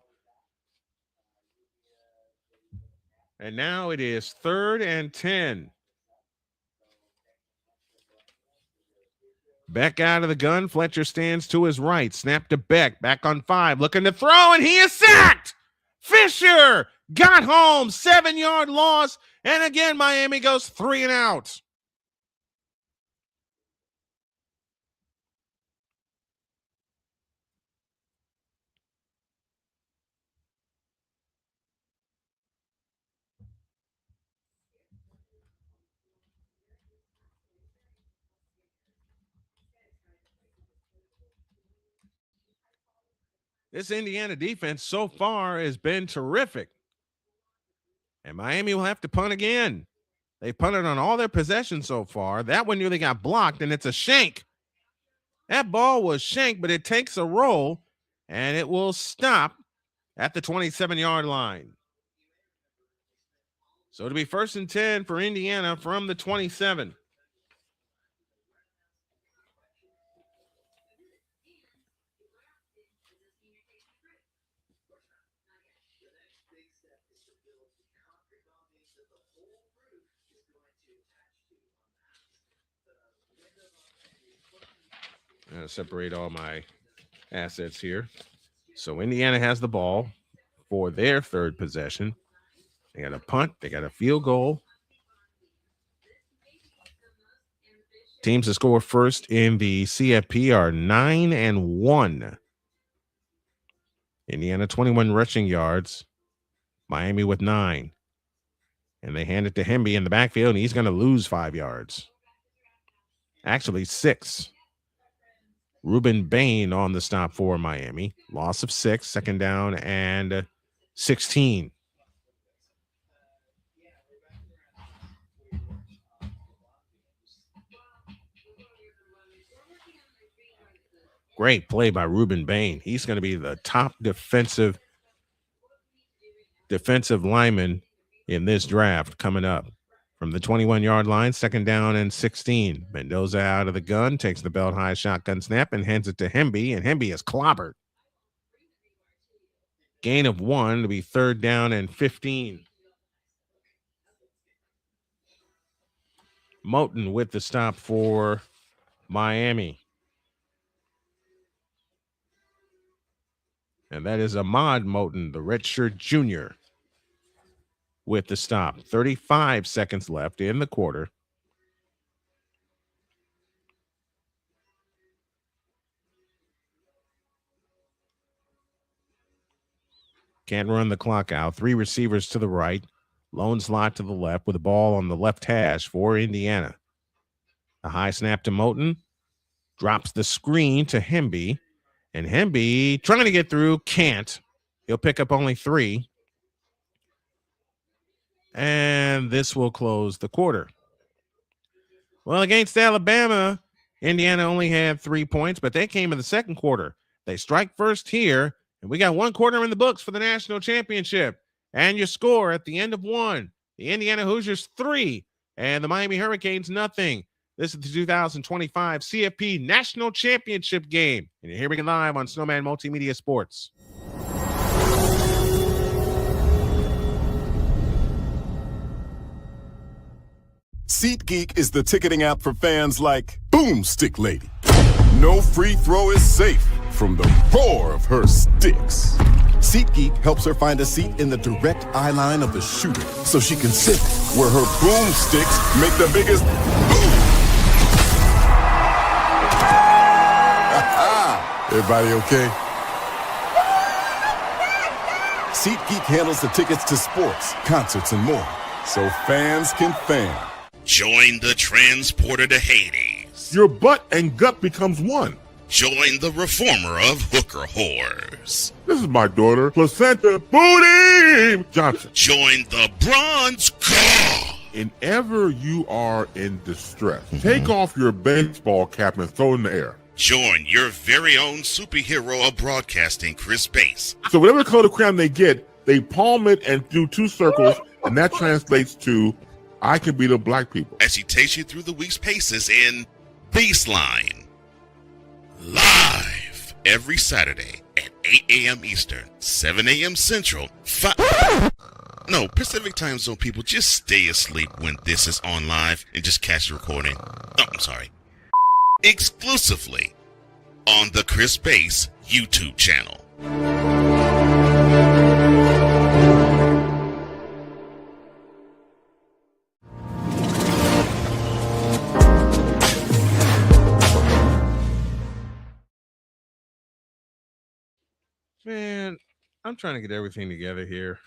And now it is 3rd and 10. Beck out of the gun. Fletcher stands to his right. Snap to Beck. Back on 5. Looking to throw, and he is sacked. Fisher got home. 7-yard loss. And again, Miami goes 3 and out. This Indiana defense so far has been terrific. And Miami will have to punt again. They punted on all their possessions so far. That one nearly got blocked, and it's a shank. That ball was shanked, but it takes a roll, and it will stop at the 27-yard line. So it'll be 1st and 10 for Indiana from the 27. I'm going to separate all my assets here. So Indiana has the ball for their 3rd possession. They got a punt. They got a field goal. Teams that score first in the CFP are 9-1. Indiana 21 rushing yards. Miami with 9. And they hand it to Hemby in the backfield, and he's going to lose 5 yards. Actually, 6. Ruben Bain on the stop for Miami. Loss of 6, 2nd down and 16. Great play by Ruben Bain. He's going to be the top defensive lineman in this draft coming up. From the 21-yard line, 2nd down and 16. Mendoza out of the gun, takes the belt high shotgun snap and hands it to Hemby, and Hemby is clobbered. Gain of 1 to be 3rd down and 15. Moten with the stop for Miami. And that is Ahmad Moten, the redshirt junior, with the stop. 35 seconds left in the quarter. Can't run the clock out. 3 receivers to the right. Lone slot to the left with the ball on the left hash for Indiana. A high snap to Moten. Drops the screen to Hemby. And Hemby trying to get through. Can't. He'll pick up only 3. And this will close the quarter. Well, against Alabama, Indiana only had 3 points, but they came in the second quarter. They strike first here, and we got 1 quarter in the books for the national championship. And your score at the end of 1, the Indiana Hoosiers 3, and the Miami Hurricanes nothing. This is the 2025 CFP National Championship game. And you're hearing it live on Snowman Multimedia Sports. SeatGeek is the ticketing app for fans like, boomstick lady. No free throw is safe from the roar of her sticks. SeatGeek helps her find a seat in the direct eye line of the shooter so she can sit where her boomsticks make the biggest boom. Everybody okay? SeatGeek handles the tickets to sports, concerts, and more, so fans can fan. Join the transporter to Hades. Your butt and gut becomes one. Join the reformer of hooker whores. This is my daughter, Placenta Booty Johnson. Join the bronze car. Whenever you are in distress, take off your baseball cap and throw it in the air. Join your very own superhero of broadcasting, Chris Bass. So whatever color crayon they get, they palm it and do two circles, and that translates to, I can beat up black people. As he takes you through the week's paces in Baseline. Live every Saturday at 8 a.m. Eastern, 7 a.m. Central, Pacific time zone people, just stay asleep when this is on live and just catch the recording. Oh, I'm sorry. Exclusively on the Chris Bass YouTube channel. Man, I'm trying to get everything together here.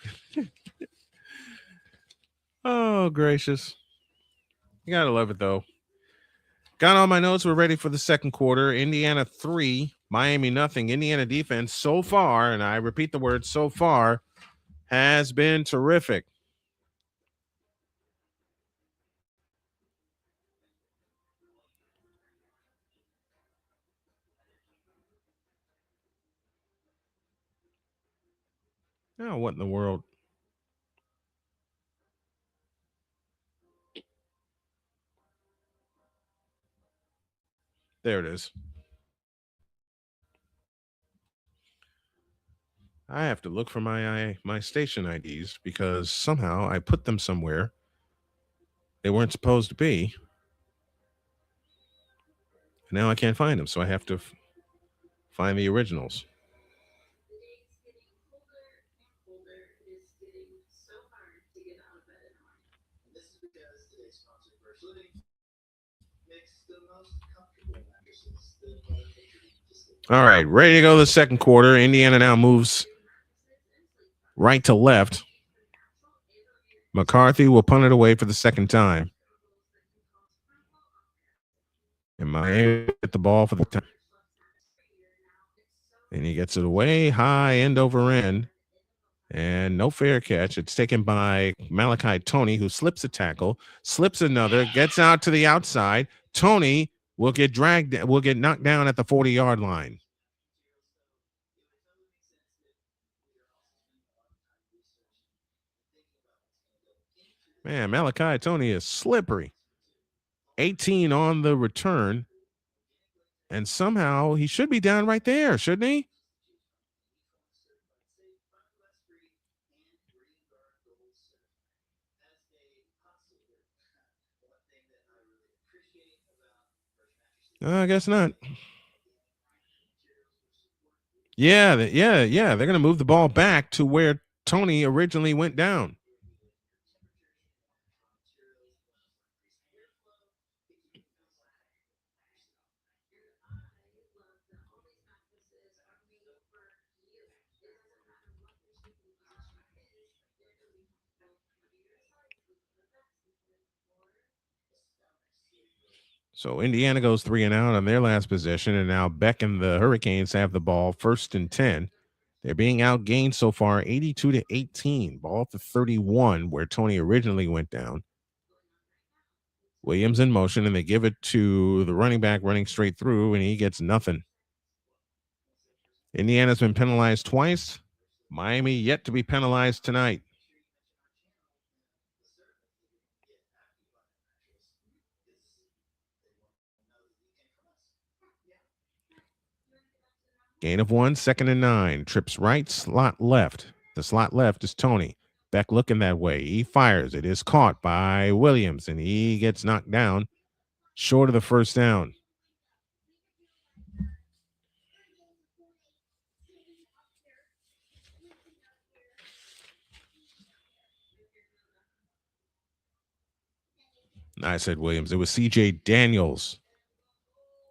Oh, gracious. You gotta love it, though. Got all my notes. We're ready for the second quarter. Indiana 3, Miami nothing. Indiana defense so far, and I repeat the word so far, has been terrific. Oh, what in the world? There it is. I have to look for my station IDs because somehow I put them somewhere they weren't supposed to be. Now I can't find them, so I have to find the originals. All right, ready to go the second quarter. Indiana now moves right to left. McCarthy will punt it away for the second time. And Miami get the ball for the time. And he gets it away high, end over end. And no fair catch. It's taken by Malachi Tony, who slips a tackle, slips another, gets out to the outside. Tony will get knocked down at the 40-yard line. Man, Malachi Tony is slippery. 18 on the return. And somehow he should be down right there, shouldn't he? I guess not. Yeah. They're going to move the ball back to where Tony originally went down. So Indiana goes 3 and out on their last possession, and now Beck and the Hurricanes have the ball 1st and 10. They're being outgained so far 82-18. Ball up to 31, where Tony originally went down. Williams in motion, and they give it to the running back running straight through, and he gets nothing. Indiana's been penalized twice. Miami yet to be penalized tonight. Gain of 1, 2nd and 9. Trips right, slot left. The slot left is Tony. Beck looking that way. He fires. It is caught by Williams, and he gets knocked down short of the first down. I said Williams. It was CJ Daniels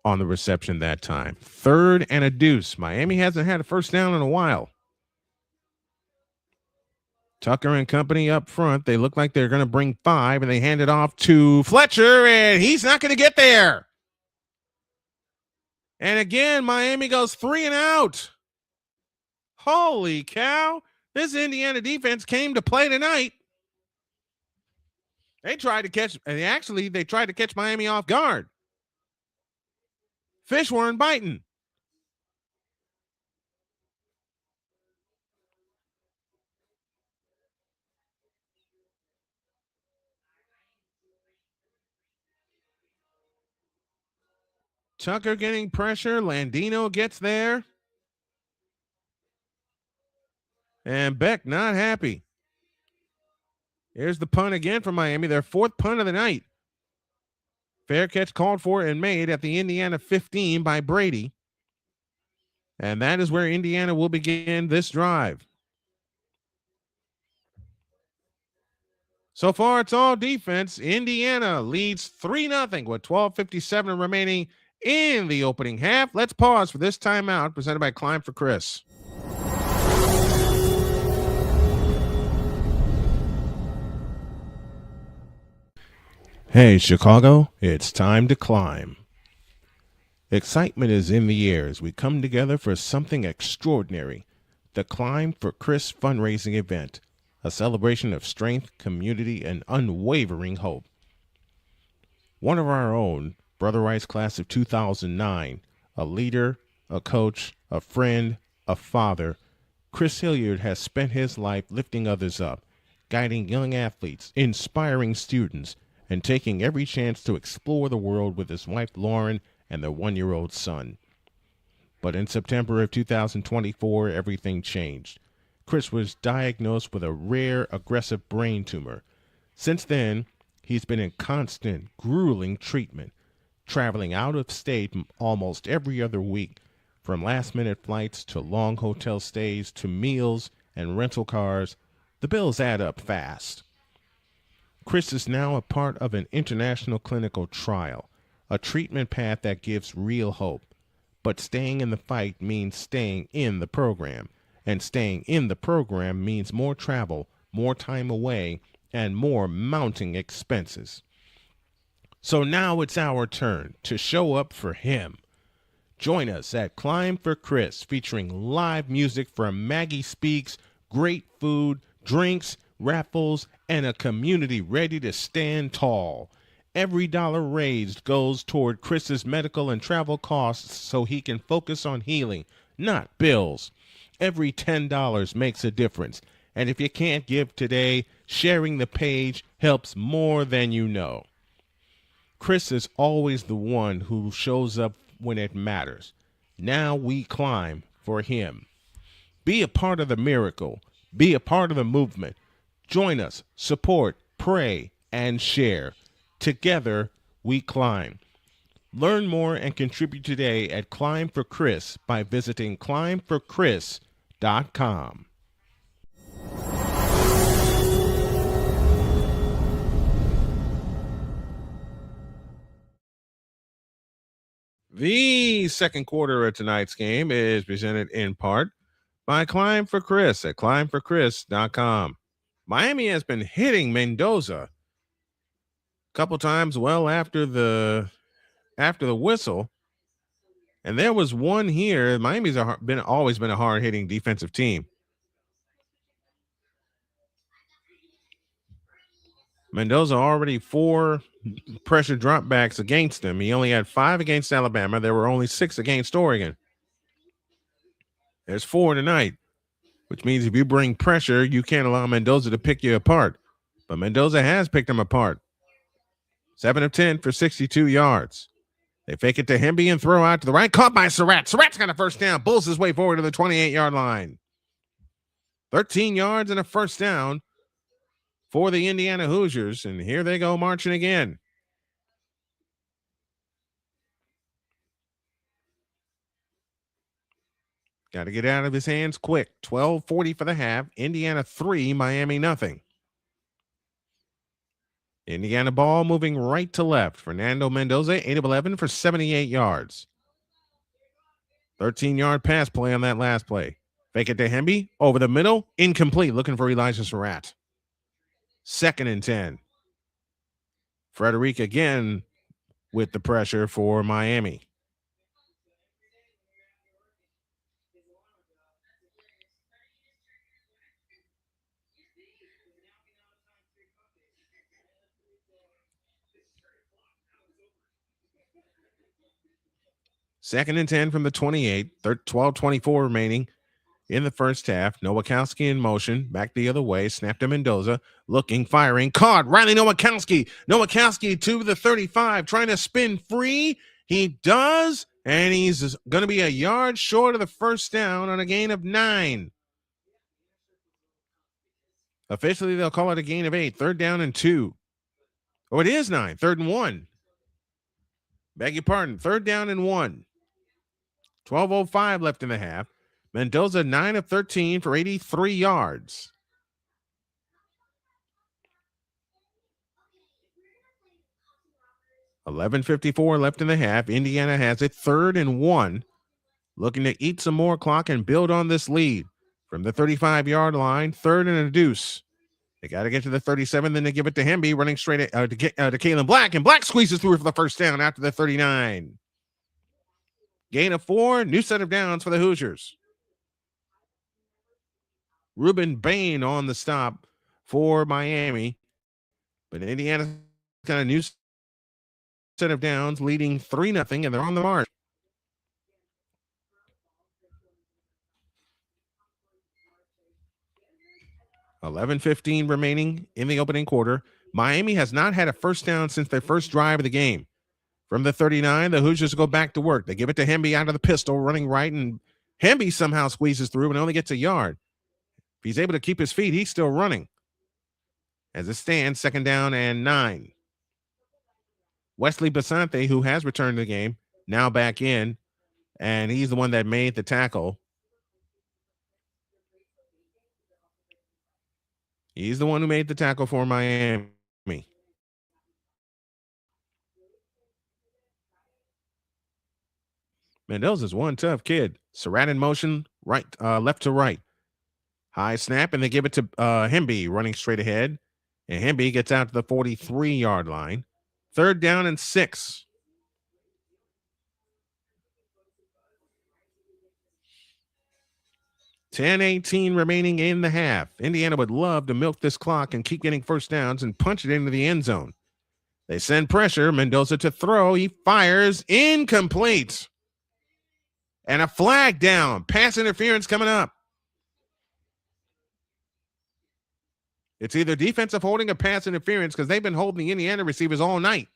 on the reception that time. 3rd and a deuce. Miami hasn't had a first down in a while. Tucker and company up front. They look like they're going to bring 5, and they hand it off to Fletcher, and he's not going to get there. And again, Miami goes 3 and out. Holy cow. This Indiana defense came to play tonight. They tried to catch, and actually, they tried to catch Miami off guard. Fish weren't biting. Tucker getting pressure. Landino gets there. And Beck not happy. Here's the punt again from Miami. Their 4th punt of the night. Fair catch called for and made at the Indiana 15 by Brady. And that is where Indiana will begin this drive. So far, it's all defense. Indiana leads 3-0 with 12:57 remaining in the opening half. Let's pause for this timeout presented by Climb for Chris. Hey, Chicago, it's time to climb. Excitement is in the air as we come together for something extraordinary. The Climb for Chris fundraising event, a celebration of strength, community, and unwavering hope. One of our own, Brother Rice class of 2009, a leader, a coach, a friend, a father, Chris Hilliard has spent his life lifting others up, guiding young athletes, inspiring students, and taking every chance to explore the world with his wife Lauren and their 1-year-old son. But in September of 2024, everything changed. Chris was diagnosed with a rare aggressive brain tumor. Since then, he's been in constant, grueling treatment, traveling out of state almost every other week, from last-minute flights to long hotel stays to meals and rental cars. The bills add up fast. Chris is now a part of an international clinical trial, a treatment path that gives real hope. But staying in the fight means staying in the program, and staying in the program means more travel, more time away, and more mounting expenses. So now it's our turn to show up for him. Join us at Climb for Chris, featuring live music from Maggie Speaks, great food, drinks, raffles, and a community ready to stand tall. Every dollar raised goes toward Chris's medical and travel costs so he can focus on healing, not bills. Every $10 makes a difference. And if you can't give today, sharing the page helps more than you know. Chris is always the one who shows up when it matters. Now we climb for him. Be a part of the miracle. Be a part of the movement. Join us, support, pray, and share. Together, we climb. Learn more and contribute today at Climb for Chris by visiting climbforchris.com. The second quarter of tonight's game is presented in part by Climb for Chris at climbforchris.com. Miami has been hitting Mendoza a couple times well after the whistle. And there was one here. Miami's always been a hard-hitting defensive team. Mendoza already 4 pressure dropbacks against him. He only had 5 against Alabama. There were only 6 against Oregon. There's 4 tonight, which means if you bring pressure, you can't allow Mendoza to pick you apart. But Mendoza has picked him apart. 7 of 10 for 62 yards. They fake it to Hemby and throw out to the right. Caught by Surratt. Surratt's got a first down. Bulls his way forward to the 28-yard line. 13 yards and a first down for the Indiana Hoosiers. And here they go marching again. Got to get out of his hands quick. 12:40 for the half. Indiana 3, Miami nothing. Indiana ball moving right to left. Fernando Mendoza, 8 of 11 for 78 yards. 13-yard pass play on that last play. Fake it to Hemby. Over the middle. Incomplete. Looking for Elijah Surratt. 2nd and 10. Frederic again with the pressure for Miami. Second and 10 from the 28. 12:24 remaining in the first half. Nowakowski in motion. Back the other way. Snap to Mendoza. Looking, firing. Caught. Riley Nowakowski. Nowakowski to the 35. Trying to spin free. He does. And he's going to be a yard short of the first down on a gain of 9. Officially, they'll call it a gain of 8. 3rd down and 2. Oh, it is 9. 3rd and 1. Beg your pardon. 3rd down and 1. 12:05 left in the half. Mendoza 9 of 13 for 83 yards. $11:54 left in the half. Indiana has it 3rd and 1. Looking to eat some more clock and build on this lead. From the 35-yard line, 3rd and a deuce. They got to get to the 37, then they give it to Hemby, running straight to Kalen Black, and Black squeezes through for the first down after the 39. Gain of 4, new set of downs for the Hoosiers. Ruben Bain on the stop for Miami, but Indiana's got a new set of downs, leading 3-0, and they're on the march. $11:15 remaining in the opening quarter. Miami has not had a first down since their first drive of the game. From the 39, the Hoosiers go back to work. They give it to Hemby out of the pistol, running right, and Hemby somehow squeezes through and only gets a yard. If he's able to keep his feet, he's still running. As it stands, 2nd down and 9. Wesley Basante, who has returned to the game, now back in, and he's the one that made the tackle. He's the one who made the tackle for Miami. Mendoza's one tough kid. Surratt in motion, right, left to right. High snap, and they give it to Hemby, running straight ahead. And Hemby gets out to the 43-yard line. 3rd down and 6. $10:18 remaining in the half. Indiana would love to milk this clock and keep getting first downs and punch it into the end zone. They send pressure. Mendoza to throw. He fires. Incomplete. And a flag down. Pass interference coming up. It's either defensive holding or pass interference because they've been holding the Indiana receivers all night.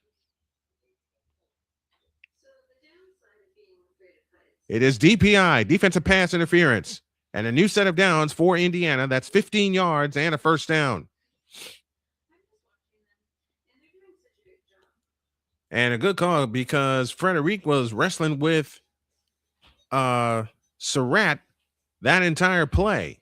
It is DPI, defensive pass interference, and a new set of downs for Indiana. That's 15 yards and a first down. And a good call because Frederic was wrestling with Surratt that entire play.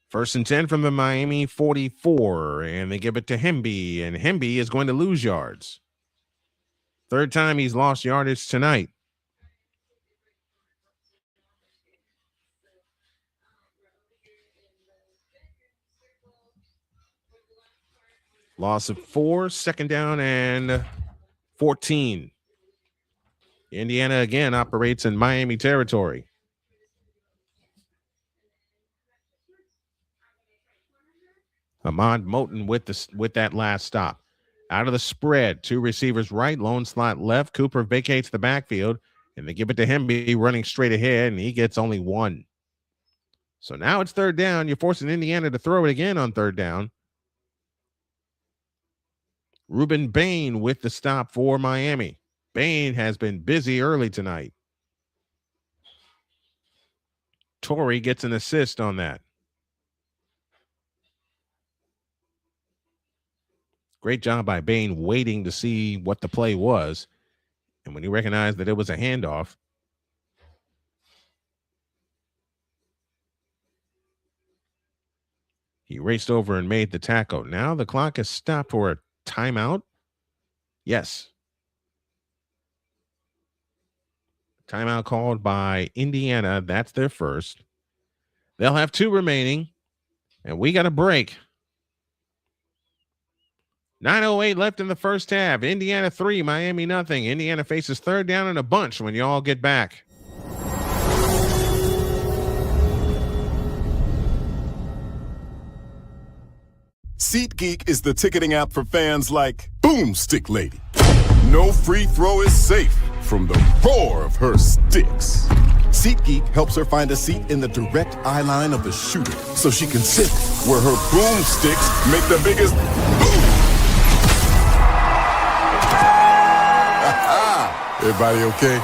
First and 10 from the Miami 44, and they give it to Hemby, and Hemby is going to lose yards. 3rd time he's lost yardage tonight. Loss of 4, 2nd down and 14. Indiana again operates in Miami territory. Ahmad Moten with that last stop. Out of the spread, 2 receivers right, lone slot left. Cooper vacates the backfield, and they give it to Hemby running straight ahead, and he gets only 1. So now it's 3rd down. You're forcing Indiana to throw it again on 3rd down. Ruben Bain with the stop for Miami. Bain has been busy early tonight. Torrey gets an assist on that. Great job by Bain waiting to see what the play was. And when he recognized that it was a handoff, he raced over and made the tackle. Now the clock is stopped for a timeout. Yes. Timeout called by Indiana. That's their first. They'll have 2 remaining, and we got a break. 9:08 left in the first half. Indiana 3, Miami nothing. Indiana faces third down and a bunch when you all get back. SeatGeek is the ticketing app for fans like Boomstick Lady. No free throw is safe from the roar of her sticks. SeatGeek helps her find a seat in the direct eye line of the shooter so she can sit where her boomsticks make the biggest boom. Everybody okay?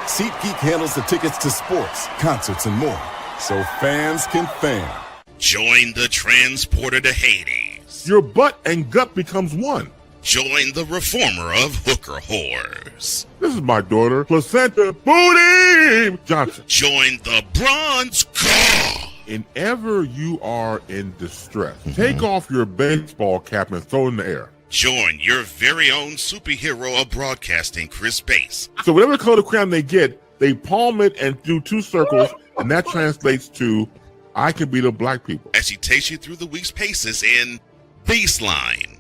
SeatGeek handles the tickets to sports, concerts, and more, so fans can fan. Join the transporter to Hades. Your butt and gut becomes one. Join the reformer of hooker whores. This is my daughter, Placenta Booty Johnson. Join the bronze car. Whenever you are in distress, take off your baseball cap and throw it in the air. Join your very own superhero of broadcasting, Chris Bass. So whatever color crayon they get, they palm it and do 2 circles, and that translates to I can beat up black people. As she takes you through the week's paces in Baseline.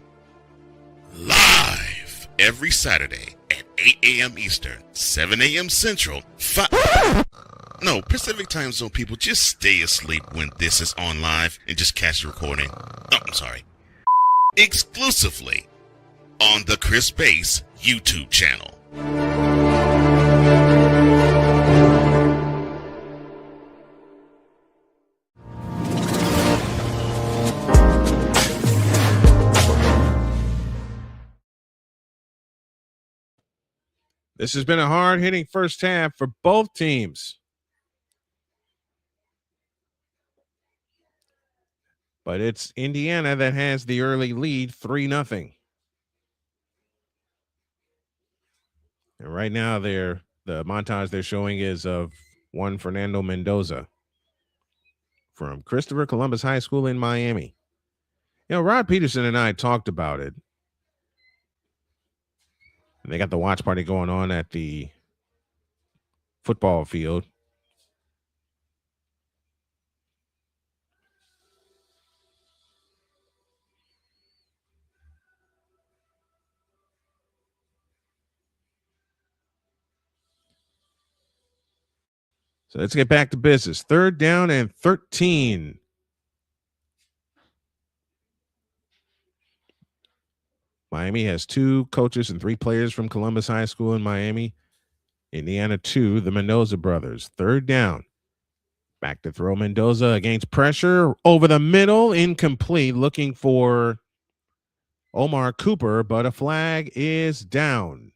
Live every Saturday at 8 a.m. Eastern, 7 a.m. Central, Pacific time zone people, just stay asleep when this is on live and just catch the recording. Oh, I'm sorry. Exclusively on the Chris Bass YouTube channel. This has been a hard-hitting first half for both teams. But it's Indiana that has the early lead, 3-0. And right now, the montage they're showing is of one Fernando Mendoza from Christopher Columbus High School in Miami. You know, Rod Peterson and I talked about it. And they got the watch party going on at the football field. So let's get back to business. 3rd down and 13. Miami has 2 coaches and 3 players from Columbus High School in Miami. Indiana 2, the Mendoza brothers. 3rd down. Back to throw Mendoza against pressure. Over the middle, incomplete. Looking for Omar Cooper, but a flag is down.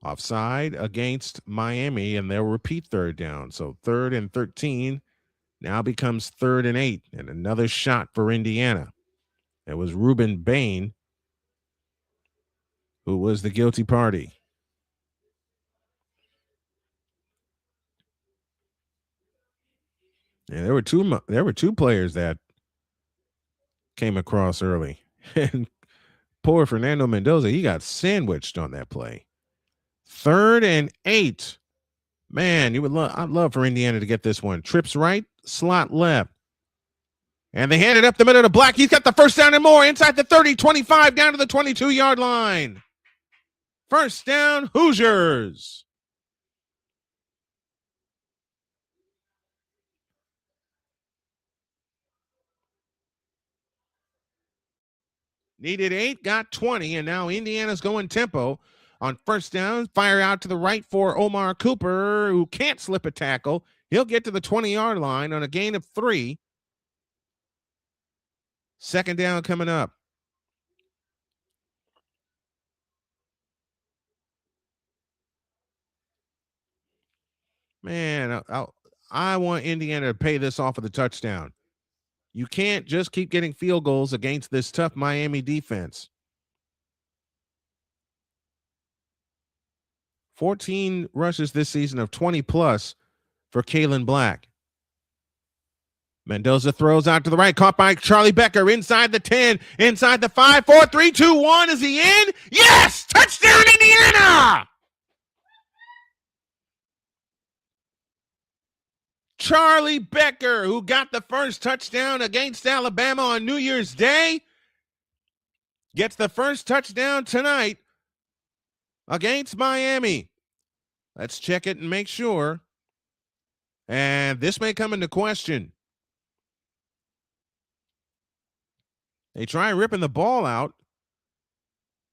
Offside against Miami, and they'll repeat 3rd down. So 3rd and 13 now becomes 3rd and 8, and another shot for Indiana. It was Ruben Bain who was the guilty party. And there were two players that came across early, and poor Fernando Mendoza, he got sandwiched on that play. 3rd and 8. Man, I'd love for Indiana to get this one. Trips right, slot left. And they hand it up the middle to Black. He's got the first down and more inside the 30, 25, down to the 22-yard line. First down, Hoosiers. Needed 8, got 20, and now Indiana's going tempo. On first down, fire out to the right for Omar Cooper, who can't slip a tackle. He'll get to the 20-yard line on a gain of 3. 2nd down coming up. Man, I want Indiana to pay this off with a touchdown. You can't just keep getting field goals against this tough Miami defense. 14 rushes this season of 20-plus for Kalen Black. Mendoza throws out to the right, caught by Charlie Becker inside the 10, inside the 5, 4, 3, 2, 1. Is he in? Yes! Touchdown, Indiana! Charlie Becker, who got the first touchdown against Alabama on New Year's Day, gets the first touchdown tonight against Miami. Let's check it and make sure. And this may come into question. They try ripping the ball out.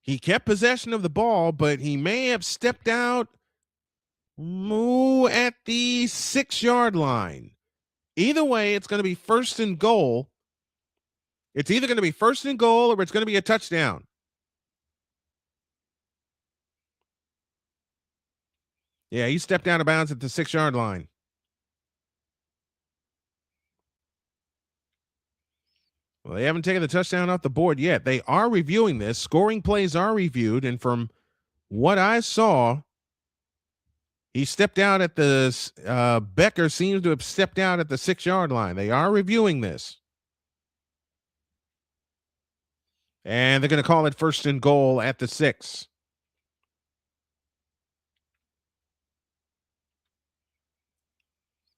He kept possession of the ball, but he may have stepped out at the 6-yard line. Either way, it's going to be first and goal. It's either going to be first and goal or it's going to be a touchdown. Yeah, he stepped out of bounds at the 6-yard line. Well, they haven't taken the touchdown off the board yet. They are reviewing this. Scoring plays are reviewed, and from what I saw, he stepped out at the Becker seems to have stepped out at the 6-yard line. They are reviewing this. And they're going to call it first and goal at the 6.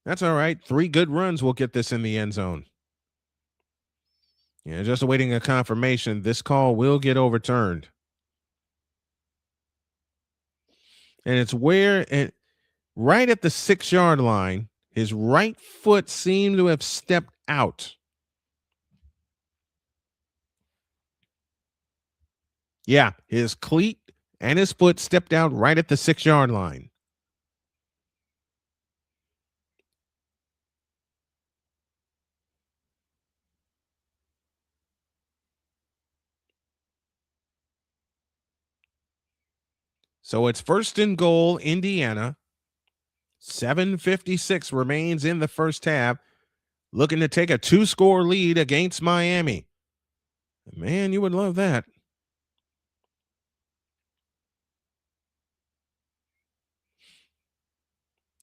That's all right. 3 good runs will get this in the end zone. Yeah, just awaiting a confirmation. This call will get overturned. And it's right at the 6-yard line, his right foot seemed to have stepped out. Yeah, his cleat and his foot stepped out right at the 6-yard line. So it's first and goal, Indiana. 7:56 remains in the first half. Looking to take a 2-score lead against Miami. Man, you would love that.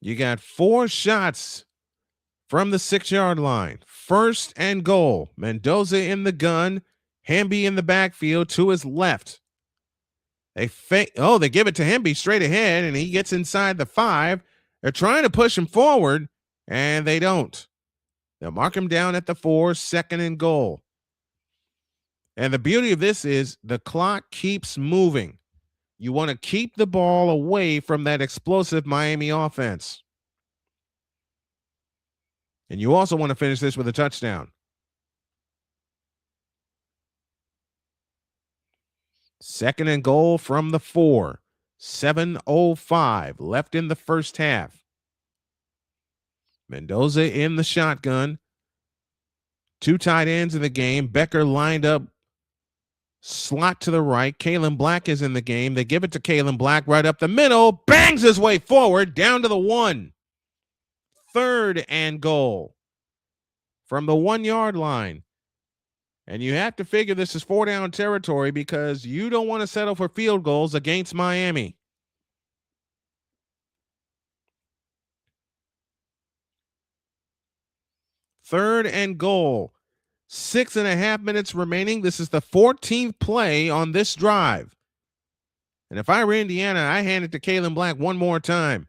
You got 4 shots from the 6-yard line. First and goal. Mendoza in the gun. Hamby in the backfield to his left. They give it to Hamby straight ahead, and he gets inside the 5. They're trying to push him forward, and they don't. They'll mark him down at the 4, second and goal. And the beauty of this is the clock keeps moving. You want to keep the ball away from that explosive Miami offense. And you also want to finish this with a touchdown. Second and goal from the 4. 7:05 left in the first half. Mendoza in the shotgun. 2 tight ends in the game. Becker lined up slot to the right. Kalen Black is in the game. They give it to Kalen Black right up the middle. Bangs his way forward down to the 1. Third and goal from the 1-yard line. And you have to figure this is 4-down territory because you don't want to settle for field goals against Miami. Third and goal. 6.5 minutes remaining. This is the 14th play on this drive. And if I were Indiana, I hand it to Kalen Black one more time.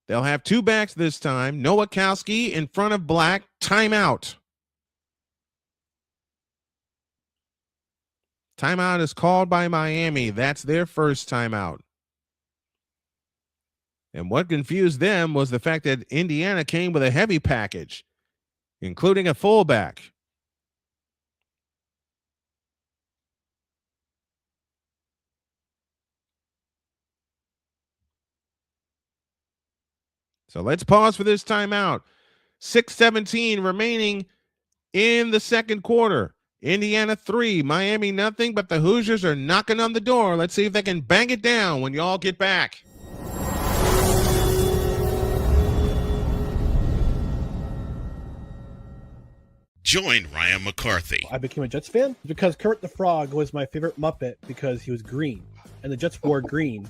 They'll have 2 backs this time. Nowakowski in front of Black. Timeout. Timeout is called by Miami. That's their first timeout. And what confused them was the fact that Indiana came with a heavy package, including a fullback. So let's pause for this timeout. 6:17 remaining in the second quarter. Indiana 3, Miami nothing, but the Hoosiers are knocking on the door. Let's see if they can bang it down when y'all get back. Join Ryan McCarthy I became a Jets fan because Kurt the Frog was my favorite Muppet because he was green, and the Jets wore green.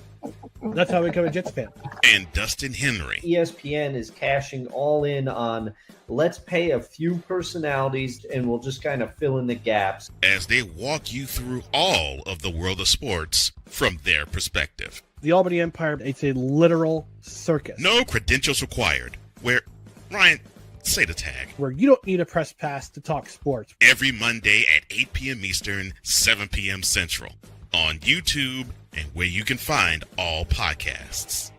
That's how I became a Jets fan. and Dustin Henry ESPN is cashing all in on let's pay a few personalities and we'll just kind of fill in the gaps as they walk you through all of the world of sports from their perspective. The Albany Empire, it's a literal circus. No credentials required. Where, Ryan, say the tag. Where you don't need a press pass to talk sports. Every Monday at 8 p.m. Eastern, 7 p.m. Central. On YouTube and where you can find all podcasts.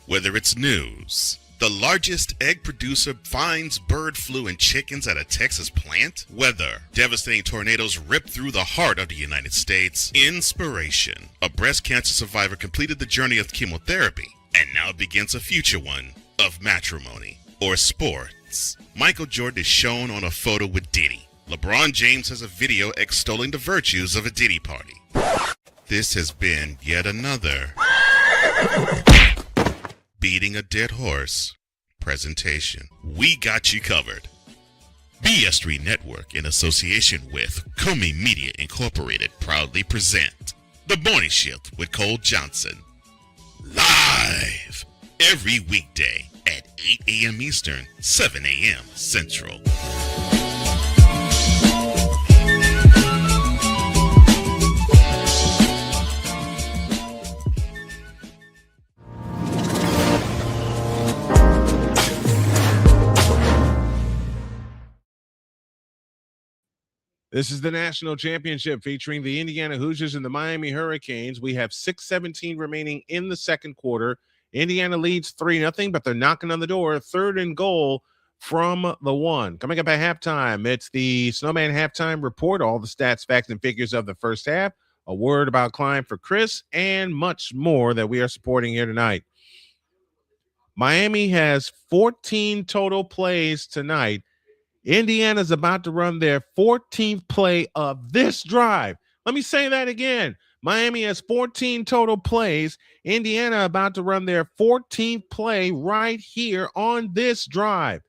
Whether it's news, the largest egg producer finds bird flu in chickens at a Texas plant, weather, devastating tornadoes rip through the heart of the United States, inspiration, a breast cancer survivor completed the journey of chemotherapy, and now begins a future one of matrimony or sports. Michael Jordan is shown on a photo with Diddy. LeBron James has a video extolling the virtues of a Diddy party. This has been yet another beating a dead horse presentation. We got you covered. BS3 Network, in association with Comey Media Incorporated, proudly present The Morning Shift with Cole Johnson. Live every weekday at 8 a.m. Eastern, 7 a.m. Central. This is the national championship featuring the Indiana Hoosiers and the Miami Hurricanes. We have 6:17 remaining in the second quarter. Indiana leads 3-0, but they're knocking on the door. 3rd and goal from the 1. Coming up at halftime, it's the Snowman halftime report, all the stats, facts, and figures of the first half, a word about Klein for Chris, and much more that we are supporting here tonight. Miami has 14 total plays tonight. Indiana's about to run their 14th play of this drive. Let me say that again. Miami has 14 total plays. Indiana about to run their 14th play right here on this drive.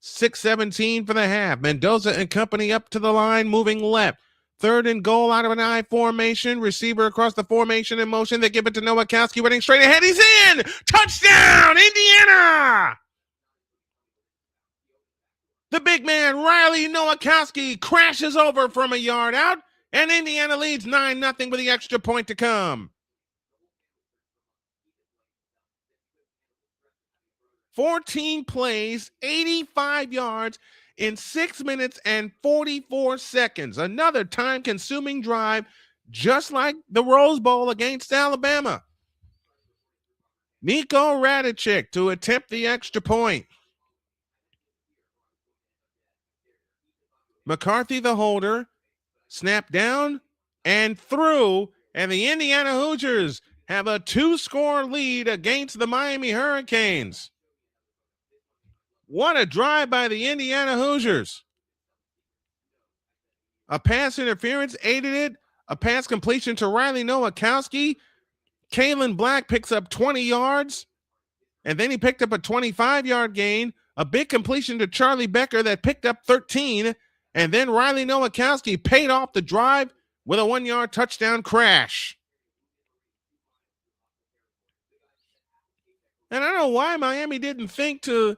6:17 for the half. Mendoza and company up to the line, moving left. 3rd and goal out of an I formation. Receiver across the formation in motion. They give it to Nowakowski, running straight ahead. He's in! Touchdown, Indiana! The big man, Riley Nowakowski, crashes over from a yard out, and Indiana leads 9-0 with the extra point to come. 14 plays, 85 yards in 6 minutes and 44 seconds. Another time-consuming drive, just like the Rose Bowl against Alabama. Niko Radicek to attempt the extra point. McCarthy, the holder, snap down and through, and the Indiana Hoosiers have a 2-score lead against the Miami Hurricanes. What a drive by the Indiana Hoosiers. A pass interference aided it, a pass completion to Riley Nowakowski. Kalen Black picks up 20 yards, and then he picked up a 25-yard gain, a big completion to Charlie Becker that picked up 13, and then Riley Nowakowski paid off the drive with a 1-yard touchdown crash. And I don't know why Miami didn't think to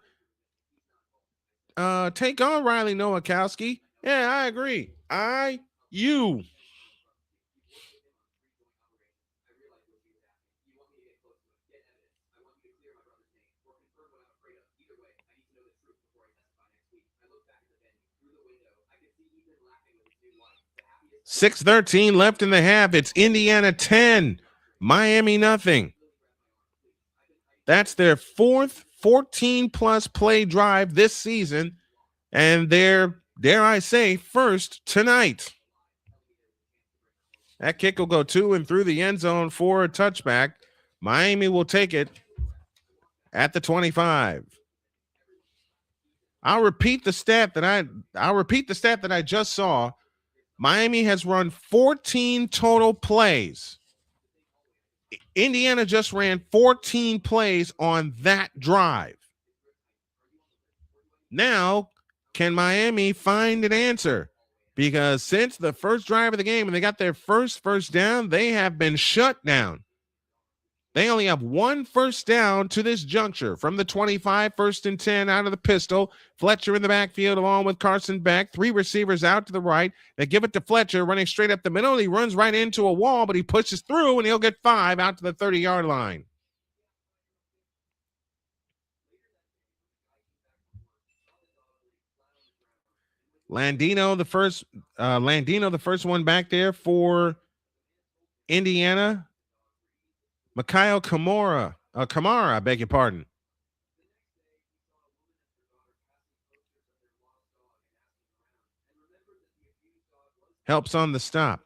take on Riley Nowakowski. Yeah, I agree. You. .6:13 left in the half. It's Indiana 10, Miami nothing. That's their 4th 14-plus play drive this season, and their, dare I say, first tonight. That kick will go to and through the end zone for a touchback. Miami will take it at the 25. I'll repeat the stat that I just saw. Miami has run 14 total plays. Indiana just ran 14 plays on that drive. Now, can Miami find an answer? Because since the first drive of the game and they got their first down, they have been shut down. They only have one first down to this juncture from the 25, 1st and 10 out of the pistol. Fletcher in the backfield along with Carson Beck. 3 receivers out to the right. They give it to Fletcher running straight up the middle. He runs right into a wall, but he pushes through and he'll get 5 out to the 30-yard line. Landino, the first one back there for Indiana. Mikhail Kamara, I beg your pardon. Helps on the stop.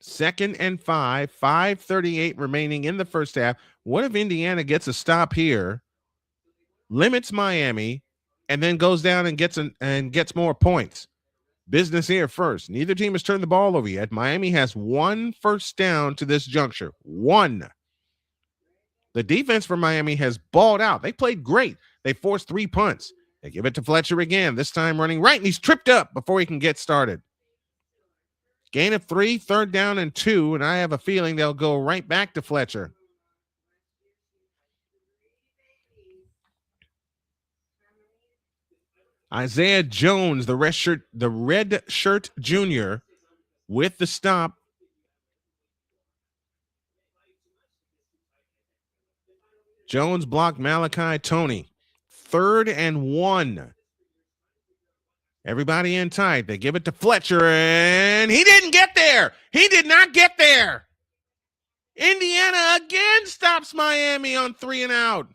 2nd and 5, 5:38 remaining in the first half. What if Indiana gets a stop here, limits Miami, and then goes down and gets more points? Business here first. Neither team has turned the ball over yet. Miami has 1 first down to this juncture. 1. The defense for Miami has balled out. They played great. They forced 3 punts. They give it to Fletcher again, this time running right, and he's tripped up before he can get started. Gain of 3, 3rd down and 2, and I have a feeling they'll go right back to Fletcher. Isaiah Jones, the red shirt junior, with the stop. Jones blocked Malachi Tony. 3rd and 1. Everybody in tight. They give it to Fletcher, and he didn't get there. He did not get there. Indiana again stops Miami on 3 and out.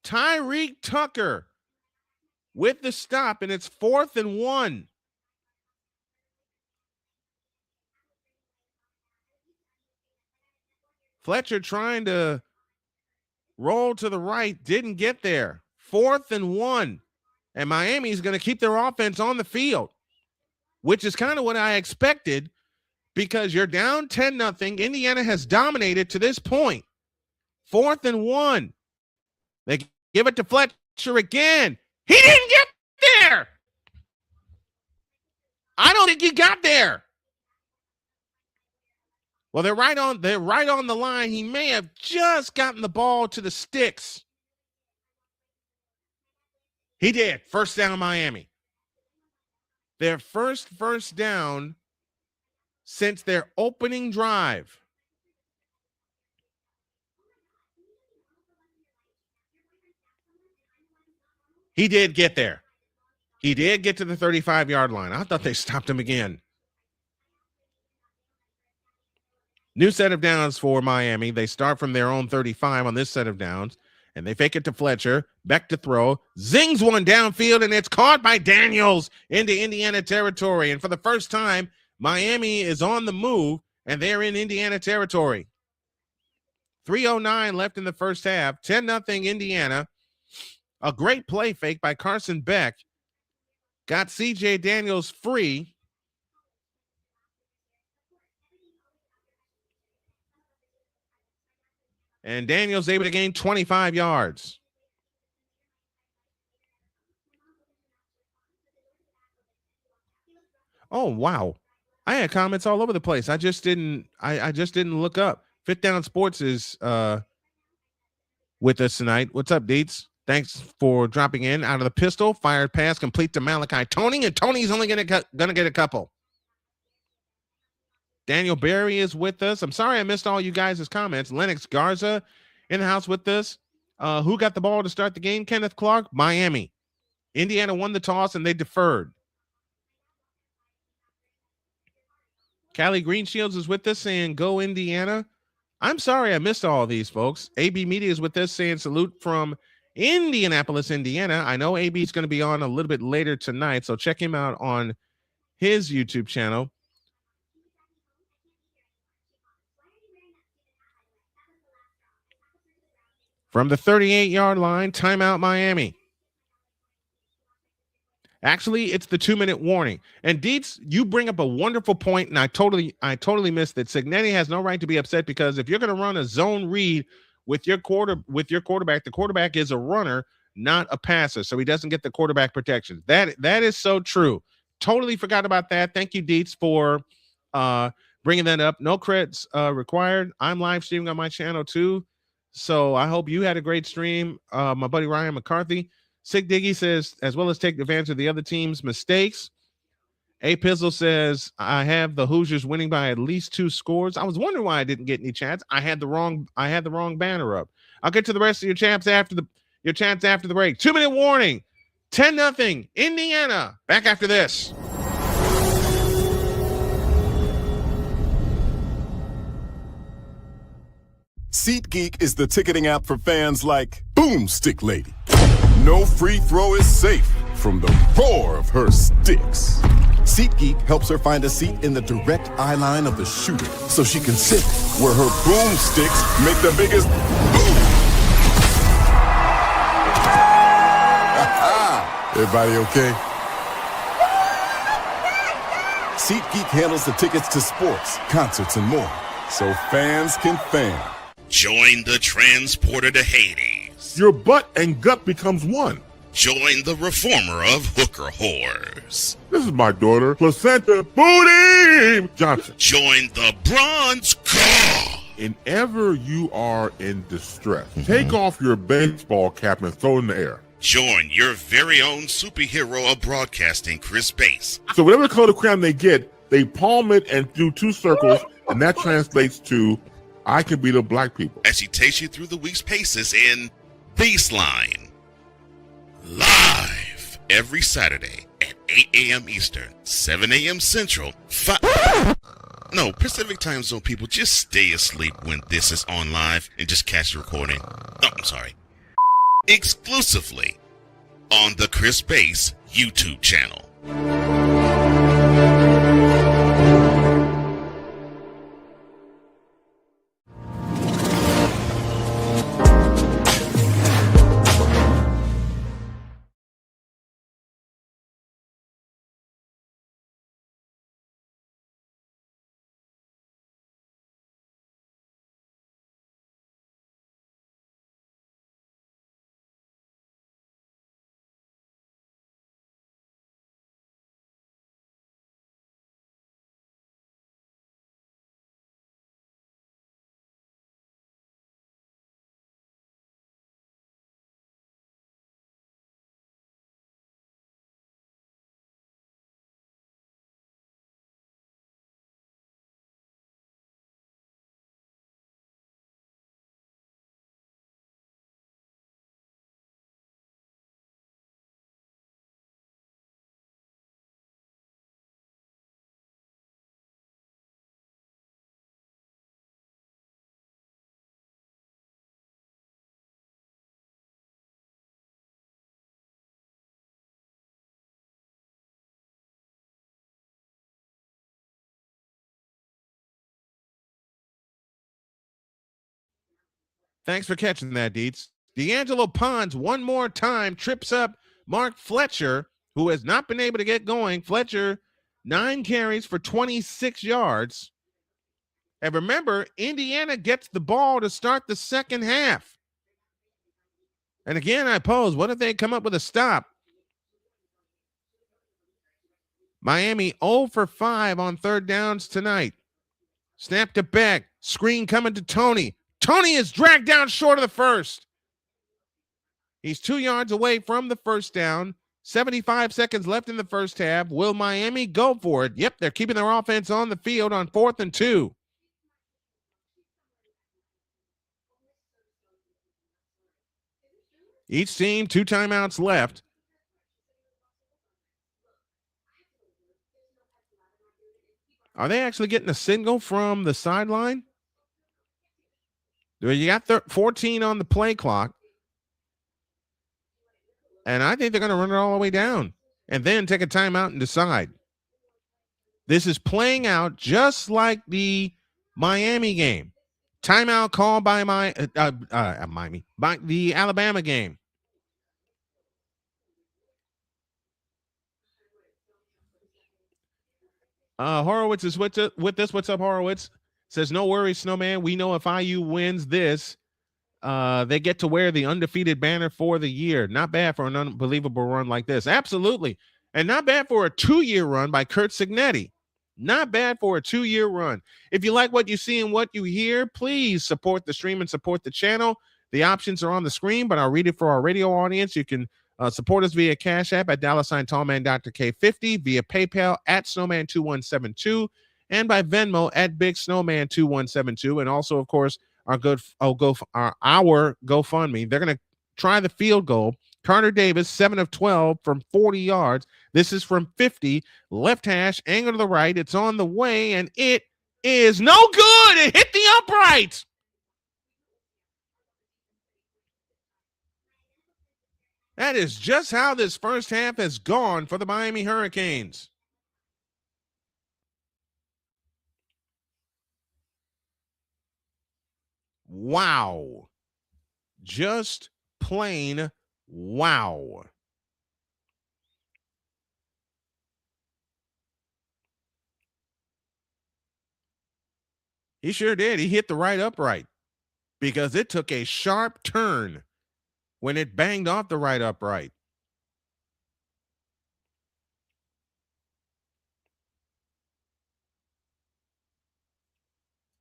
Tyreek Tucker with the stop, and it's 4th and 1. Fletcher trying to roll to the right, didn't get there. 4th and 1. And Miami's going to keep their offense on the field, which is kind of what I expected because you're down 10-0. Indiana has dominated to this point. 4th and 1. They give it to Fletcher again. He didn't get there. I don't think he got there. Well, they're right on the line. He may have just gotten the ball to the sticks. He did. First down, Miami. Their first down since their opening drive. He did get there. He did get to the 35-yard line. I thought they stopped him again. New set of downs for Miami. They start from their own 35 on this set of downs, and they fake it to Fletcher. Beck to throw. Zings one downfield, and it's caught by Daniels into Indiana territory. And for the first time, Miami is on the move, and they're in Indiana territory. 3:09 left in the first half. 10-0 Indiana. A great play fake by Carson Beck. Got C.J. Daniels free. And Daniels able to gain 25 yards. Oh, wow. I had comments all over the place. I just didn't look up. Fifth Down Sports is with us tonight. What's up, Deets? Thanks for dropping in. Out of the pistol, fired pass complete to Malachi Tony, and Tony's only gonna get a couple. Daniel Berry is with us. I'm sorry I missed all you guys' comments. Lennox Garza in the house with us. Who got the ball to start the game? Kenneth Clark, Miami. Indiana won the toss, and they deferred. Callie Greenshields is with us saying, go Indiana. I'm sorry I missed all of these, folks. AB Media is with us saying salute from Indianapolis, Indiana. I know AB is going to be on a little bit later tonight, so check him out on his YouTube channel. From the 38-yard line, timeout Miami. Actually, it's the 2-minute warning. And Dietz, you bring up a wonderful point, and I totally missed that. Signetti has no right to be upset, because if you're going to run a zone read with your quarterback, the quarterback is a runner, not a passer, so he doesn't get the quarterback protection. That is so true. Totally forgot about that. Thank you, Dietz, for bringing that up. No creds required. I'm live streaming on my channel too, so I hope you had a great stream. My buddy Ryan McCarthy. Sick Diggy says, as well as take advantage of the other team's mistakes. A Pizzle says, I have the Hoosiers winning by at least 2 scores. I was wondering why I didn't get any chats. I had the wrong banner up. I'll get to the rest of your chats after the break. 2-minute warning. 10-0 Indiana. Back after this. SeatGeek is the ticketing app for fans like Boomstick Lady. No free throw is safe from the roar of her sticks. SeatGeek helps her find a seat in the direct eye line of the shooter, so she can sit where her boomsticks make the biggest boom. Everybody okay? SeatGeek handles the tickets to sports, concerts, and more, so fans can fan. Join the transporter to Hades. Your butt and gut becomes one. Join the reformer of hooker whores. This is my daughter, Placenta Booty Johnson. Join the bronze car. Whenever you are in distress, take off your baseball cap and throw it in the air. Join your very own superhero of broadcasting, Chris Bass. So whatever color crayon they get, they palm it and do 2 circles, and that translates to, I can beat up black people. As he takes you through the week's paces in Baseline. Live every Saturday at 8 a.m. Eastern, 7 a.m. Central, Pacific time zone people, just stay asleep when this is on live and just catch the recording. Oh, I'm sorry. Exclusively on the Chris Bass YouTube channel. Thanks for catching that, Dietz. D'Angelo Pons one more time trips up Mark Fletcher, who has not been able to get going. Fletcher, 9 carries for 26 yards. And remember, Indiana gets the ball to start the second half. And again, I pose, what if they come up with a stop? Miami 0 for 5 on 3rd downs tonight. Snap to Beck. Screen coming to Tony. Tony is dragged down short of the first. He's 2 yards away from the first down. 75 seconds left in the first half. Will Miami go for it? Yep, they're keeping their offense on the field on 4th and 2. Each team, 2 timeouts left. Are they actually getting a signal from the sideline? You got 14 on the play clock. And I think they're going to run it all the way down and then take a timeout and decide. This is playing out just like the Miami game. Timeout called by by the Alabama game. Horowitz is with this. What's up, Horowitz? Says, no worries, Snowman. We know if IU wins this, they get to wear the undefeated banner for the year. Not bad for an unbelievable run like this. Absolutely. And not bad for a 2-year run by Kurt Signetti. Not bad for a 2-year run. If you like what you see and what you hear, please support the stream and support the channel. The options are on the screen, but I'll read it for our radio audience. You can support us via Cash App at $Tallman Dr. K50, via PayPal at Snowman2172, and by Venmo at Big Snowman 2172. And also, of course, our GoFundMe. They're going to try the field goal. Carter Davis, 7 of 12 from 40 yards. This is from 50. Left hash, angle to the right. It's on the way, and it is no good. It hit the upright. That is just how this first half has gone for the Miami Hurricanes. Wow. Just plain wow. He sure did. He hit the right upright because it took a sharp turn when it banged off the right upright.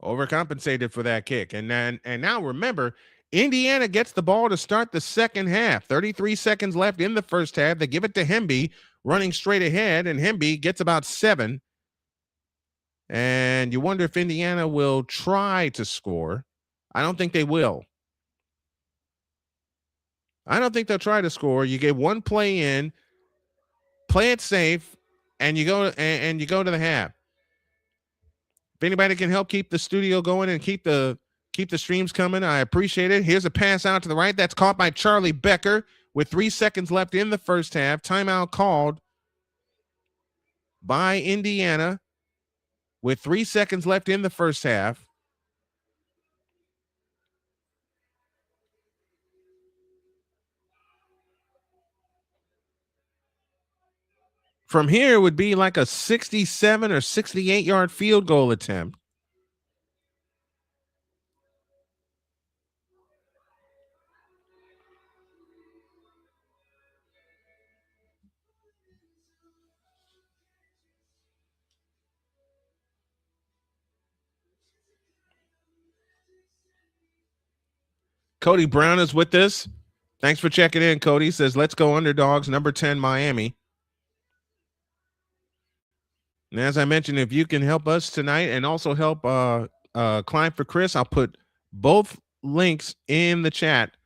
Overcompensated for that kick. And now remember, Indiana gets the ball to start the second half. 33 seconds left in the first half. They give it to Hemby running straight ahead, and Hemby gets about 7. And you wonder if Indiana will try to score. I don't think they will. I don't think they'll try to score. You get one play in, play it safe, and you go to the half. If anybody can help keep the studio going and keep the streams coming, I appreciate it. Here's a pass out to the right. That's caught by Charlie Becker with 3 seconds left in the first half. Timeout called by Indiana with 3 seconds left in the first half. From here, it would be like a 67 or 68-yard field goal attempt. Cody Brown is with us. Thanks for checking in, Cody. Says, let's go underdogs, number 10, Miami. And as I mentioned, if you can help us tonight and also help Climb for Chris, I'll put both links in the chat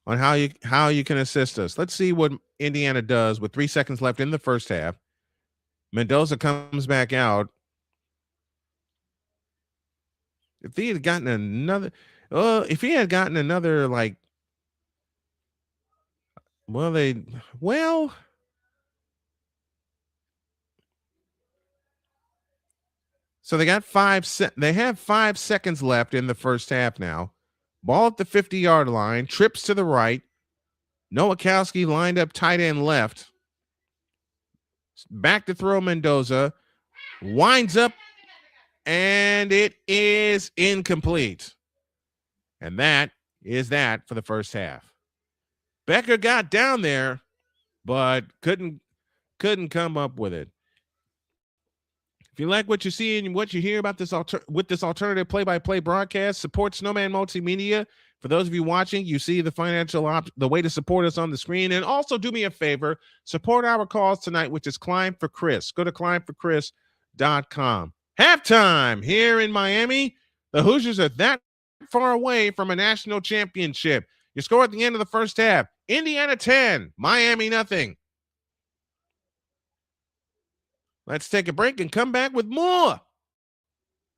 on how you can assist us. Let's see what Indiana does with 3 seconds left in the first half. Mendoza comes back out. If he had gotten another, like, so they got they have 5 seconds left in the first half now. Ball at the 50-yard line, trips to the right. Nowakowski lined up tight end left. Back to throw Mendoza. Winds up, and it is incomplete. And that is that for the first half. Becker got down there, but couldn't come up with it. If you like what you see and what you hear about this alternative play-by-play broadcast, support Snowman Multimedia. For those of you watching, you see the the way to support us on the screen. And also do me a favor, support our cause tonight, which is Climb for Chris. Go to climbforchris.com. Halftime here in Miami. The Hoosiers are that far away from a national championship. You score at the end of the first half. Indiana 10, Miami nothing. Let's take a break and come back with more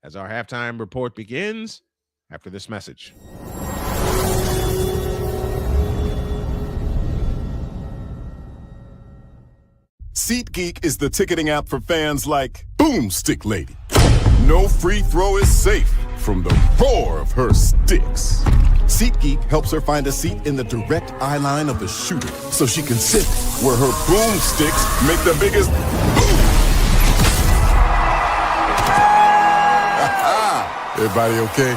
as our halftime report begins after this message. SeatGeek is the ticketing app for fans like Boomstick Lady. No free throw is safe from the roar of her sticks. SeatGeek helps her find a seat in the direct eye line of the shooter so she can sit where her boomsticks make the biggest boom. Everybody okay?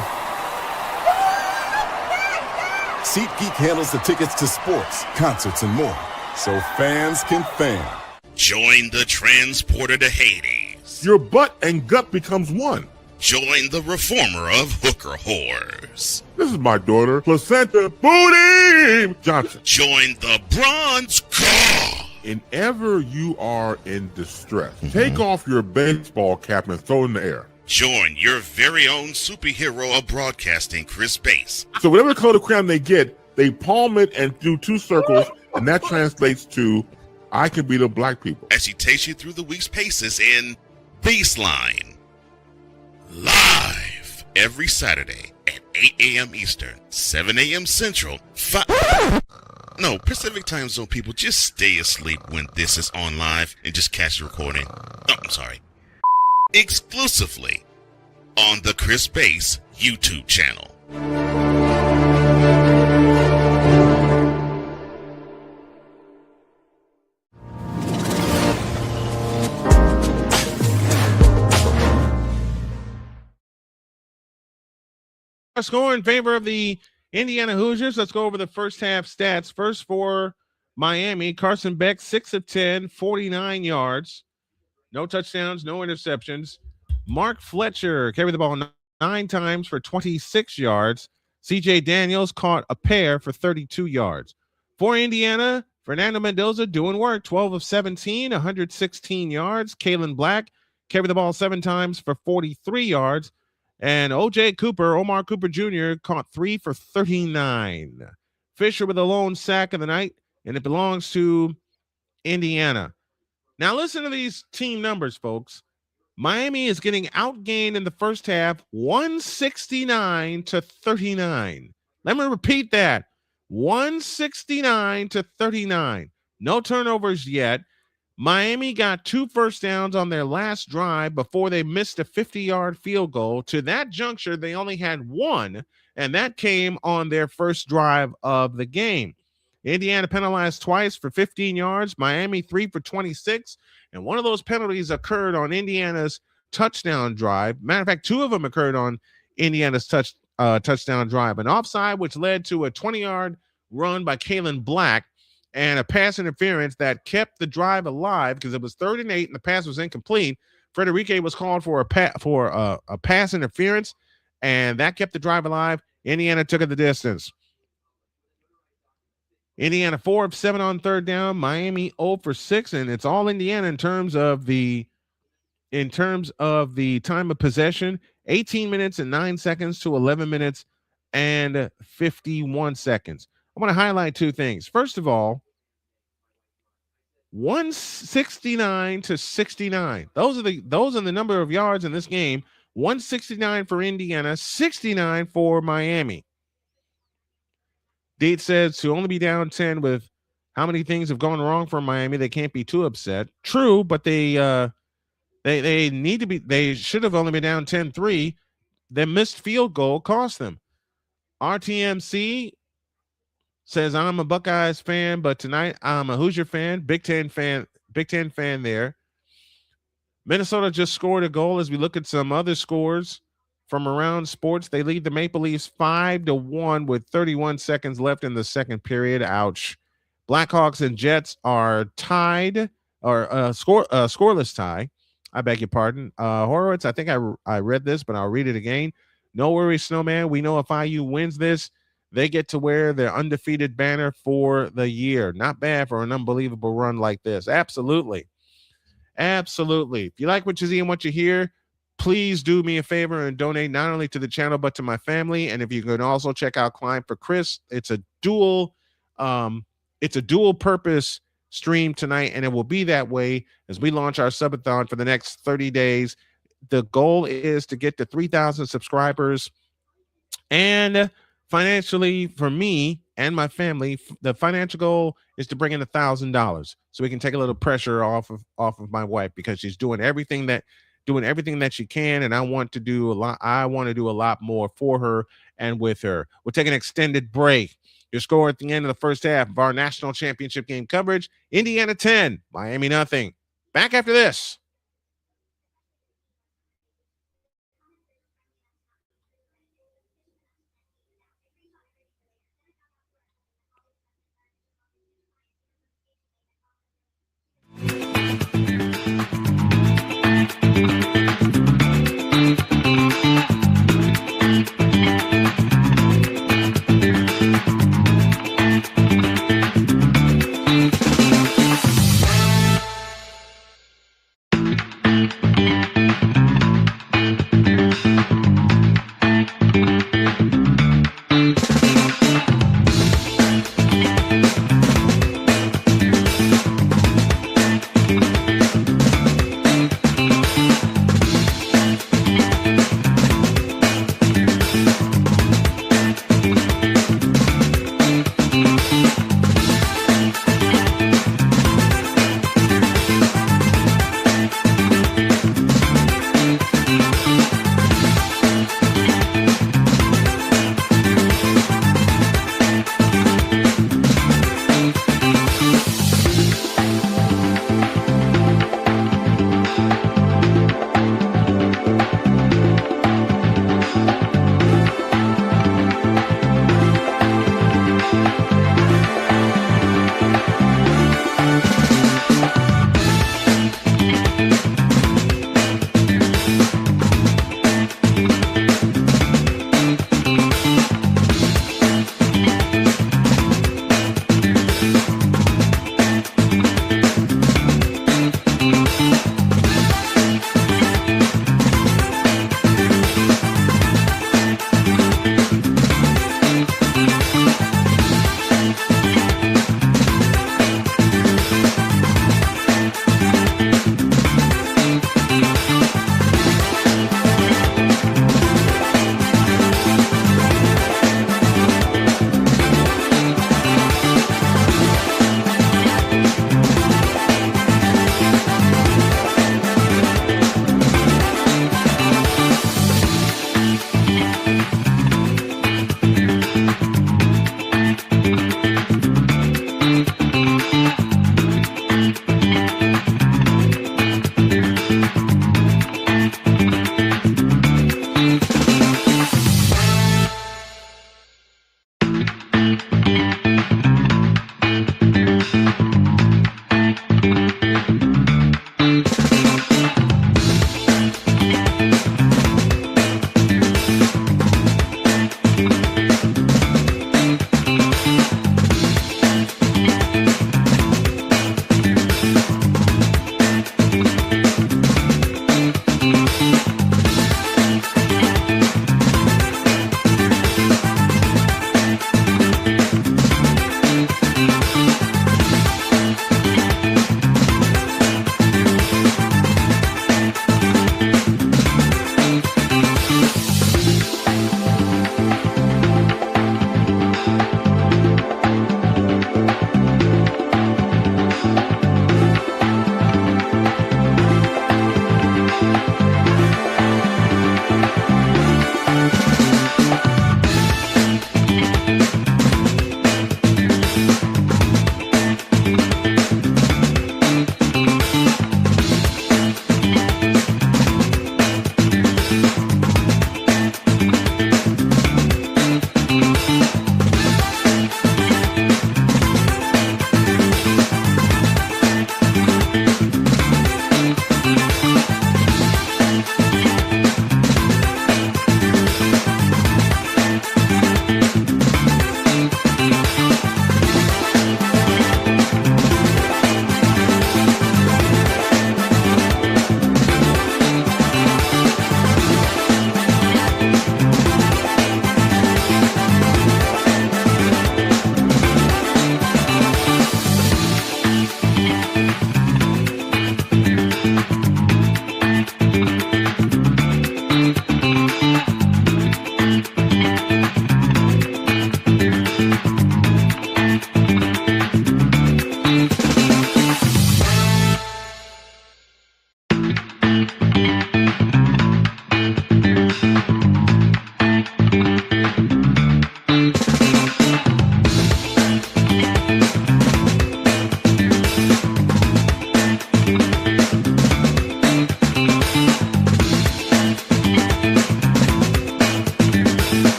SeatGeek handles the tickets to sports, concerts, and more, so fans can fan. Join the transporter to Hades. Your butt and gut becomes one. Join the reformer of hooker whores. This is my daughter, Placenta Booty Johnson. Join the bronze car. Whenever you are in distress, take off your baseball cap and throw it in the air. Join your very own superhero of broadcasting, Chris Bass. So whatever color crayon they get, they palm it and do two circles, and that translates to, I can beat up black people. As he takes you through the week's paces in Baseline. Live every Saturday at 8 a.m. Eastern, 7 a.m. Central, Pacific Time Zone people, just stay asleep when this is on live and just catch the recording. Oh, I'm sorry. Exclusively on the Chris Bass YouTube channel. Score in favor of the Indiana Hoosiers. Let's go over the first half stats. First for Miami, Carson Beck, 6 of 10, 49 yards. No touchdowns, no interceptions. Mark Fletcher carried the ball 9 times for 26 yards. CJ Daniels caught a pair for 32 yards. For Indiana, Fernando Mendoza doing work, 12 of 17, 116 yards. Kalen Black carried the ball 7 times for 43 yards. And Omar Cooper Jr. caught 3 for 39. Fisher with a lone sack of the night, and it belongs to Indiana. Now listen to these team numbers, folks. Miami is getting outgained in the first half, 169 to 39. Let me repeat that. 169 to 39. No turnovers yet. Miami got 2 first downs on their last drive before they missed a 50-yard field goal. To that juncture, they only had 1, and that came on their first drive of the game. Indiana penalized twice for 15 yards, Miami 3 for 26, and one of those penalties occurred on Indiana's touchdown drive. Matter of fact, 2 of them occurred on Indiana's touchdown drive. An offside, which led to a 20-yard run by Kalen Black, and a pass interference that kept the drive alive because it was 3rd and 8 and the pass was incomplete. Frederique was called for a pass interference, and that kept the drive alive. Indiana took it the distance. Indiana 4 of 7 on 3rd down. Miami 0 for 6, and it's all Indiana in terms of the time of possession. 18 minutes and 9 seconds to 11 minutes and 51 seconds. I want to highlight 2 things. First of all, 169 to 69. Those are the number of yards in this game. 169 for Indiana, 69 for Miami. Date says to only be down 10 with how many things have gone wrong for Miami, they can't be too upset. True, but they need to be. They should have only been down 10-3. Their missed field goal cost them. RTMC says, I'm a Buckeyes fan, but tonight I'm a Hoosier fan, Big Ten fan there. Minnesota just scored a goal. As we look at some other scores from around sports, they lead the Maple Leafs 5-1 with 31 seconds left in the second period. Ouch. Blackhawks and Jets are tied, or scoreless tie. I beg your pardon. Horowitz, I think I read this, but I'll read it again. No worries, Snowman. We know if IU wins this, they get to wear their undefeated banner for the year. Not bad for an unbelievable run like this. Absolutely. Absolutely. If you like what you see and what you hear, please do me a favor and donate not only to the channel, but to my family. And if you can also check out Climb for Chris, it's a dual purpose stream tonight, and it will be that way as we launch our subathon for the next 30 days. The goal is to get to 3,000 subscribers, and financially, for me and my family, the financial goal is to bring in $1,000 so we can take a little pressure off of my wife, because she's doing everything that she can, and I want to do a lot. I want to do a lot more for her and with her. We'll take an extended break. Your score at the end of the first half of our national championship game coverage: Indiana 10, Miami nothing. Back after this.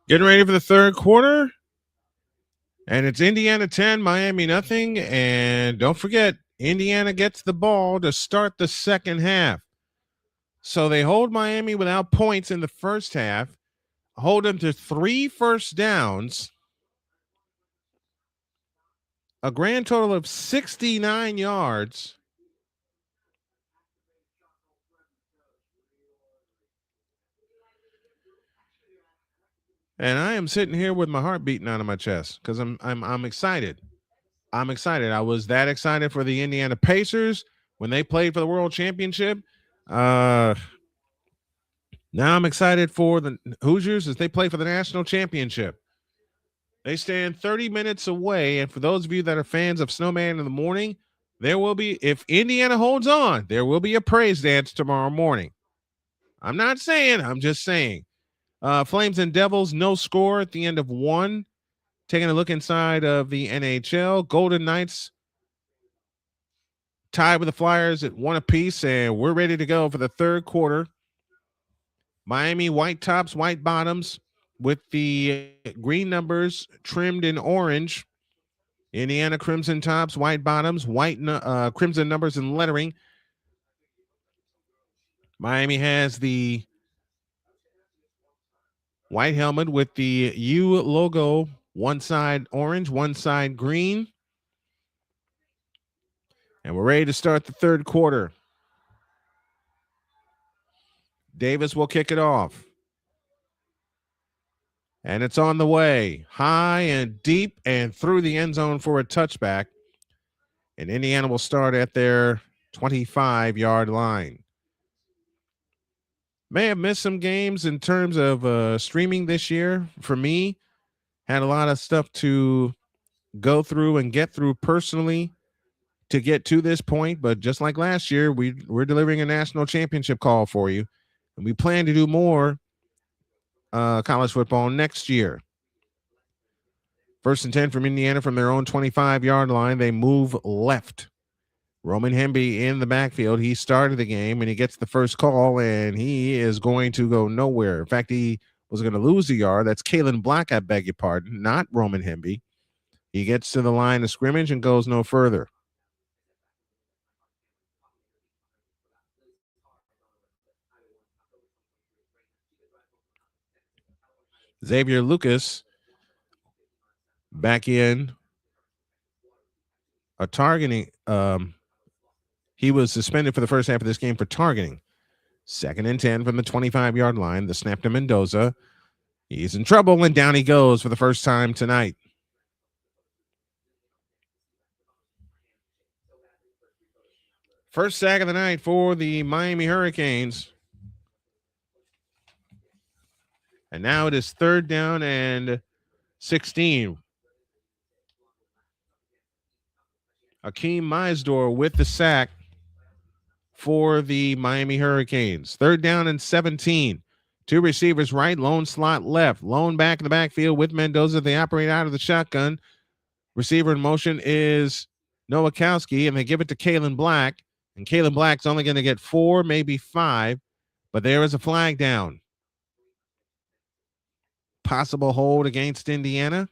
Getting ready for the third quarter. And it's Indiana 10, Miami nothing. And don't forget, Indiana gets the ball to start the second half. So they hold Miami without points in the first half, hold them to 3 first downs, a grand total of 69 yards. And I am sitting here with my heart beating out of my chest because I'm excited. I'm excited. I was that excited for the Indiana Pacers when they played for the World Championship. Now I'm excited for the Hoosiers as they play for the National Championship. They stand 30 minutes away. And for those of you that are fans of Snowman in the morning, there will be, if Indiana holds on, there will be a praise dance tomorrow morning. I'm not saying, I'm just saying. Flames and Devils, no score at the end of one. Taking a look inside of the NHL, Golden Knights tied with the Flyers at 1 apiece, and we're ready to go for the third quarter. Miami white tops, white bottoms with the green numbers trimmed in orange. Indiana crimson tops, white bottoms, white crimson numbers and lettering. Miami has the white helmet with the U logo, one side orange, one side green. And we're ready to start the third quarter. Davis will kick it off. And it's on the way. High and deep and through the end zone for a touchback. And Indiana will start at their 25-yard line. May have missed some games in terms of streaming this year. For me, had a lot of stuff to go through and get through personally to get to this point. But just like last year, we're delivering a national championship call for you. And we plan to do more college football next year. First and 10 from Indiana from their own 25-yard line. They move left. Roman Hemby in the backfield. He started the game and he gets the first call and he is going to go nowhere. In fact, he was going to lose a yard. That's Kalen Black, I beg your pardon, not Roman Hemby. He gets to the line of scrimmage and goes no further. Xavier Lucas back in a targeting. He was suspended for the first half of this game for targeting. Second and 10 from the 25-yard line. The snap to Mendoza. He's in trouble, and down he goes for the first time tonight. First sack of the night for the Miami Hurricanes. And now it is third down and 16. Akeem Meisdor with the sack for the Miami Hurricanes. Third down and 17. Two receivers right, lone slot left. Lone back in the backfield with Mendoza. They operate out of the shotgun. Receiver in motion is Nowakowski, and they give it to Kalen Black. And Kalen Black's only going to get 4, maybe 5. But there is a flag down. Possible hold against Indiana.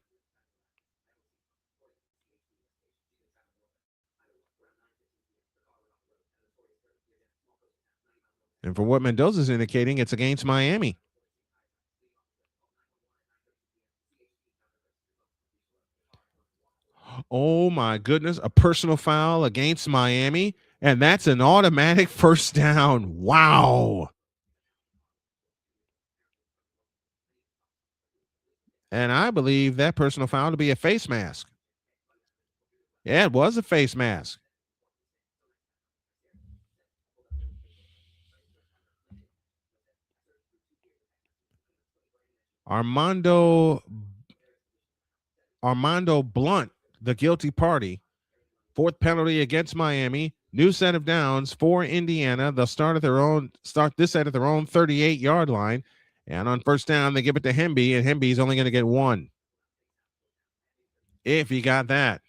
And for what Mendoza's indicating, it's against Miami. Oh, my goodness. A personal foul against Miami. And that's an automatic first down. Wow. And I believe that personal foul to be a face mask. Yeah, it was a face mask. Armando Blunt, the guilty party. Fourth penalty against Miami. New set of downs for Indiana. They'll start this set at their own 38-yard line. And on first down, they give it to Hemby, and Hemby's only going to get 1. If he got that.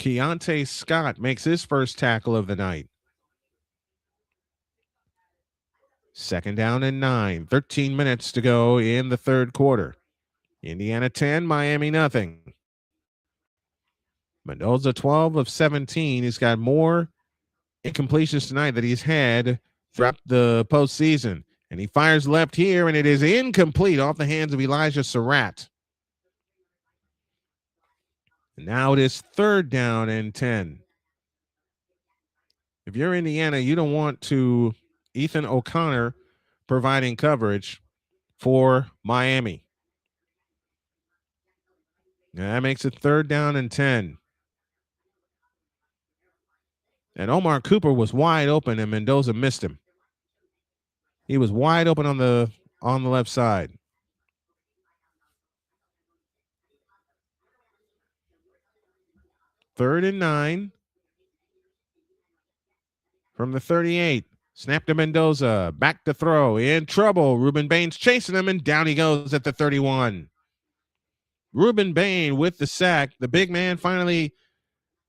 Keontae Scott makes his first tackle of the night. 2nd down and 9. 13 minutes to go in the third quarter. Indiana 10, Miami nothing. Mendoza 12 of 17. He's got more incompletions tonight that he's had throughout the postseason. And he fires left here, and it is incomplete off the hands of Elijah Surratt. And now it is 3rd down and 10. If you're Indiana, you don't want to Ethan O'Connor providing coverage for Miami. And that makes it 3rd down and 10. And Omar Cooper was wide open, and Mendoza missed him. He was wide open on the left side. 3rd and 9 from the 38. Snap to Mendoza. Back to throw. In trouble. Ruben Baines chasing him, and down he goes at the 31. Ruben Bain with the sack. The big man finally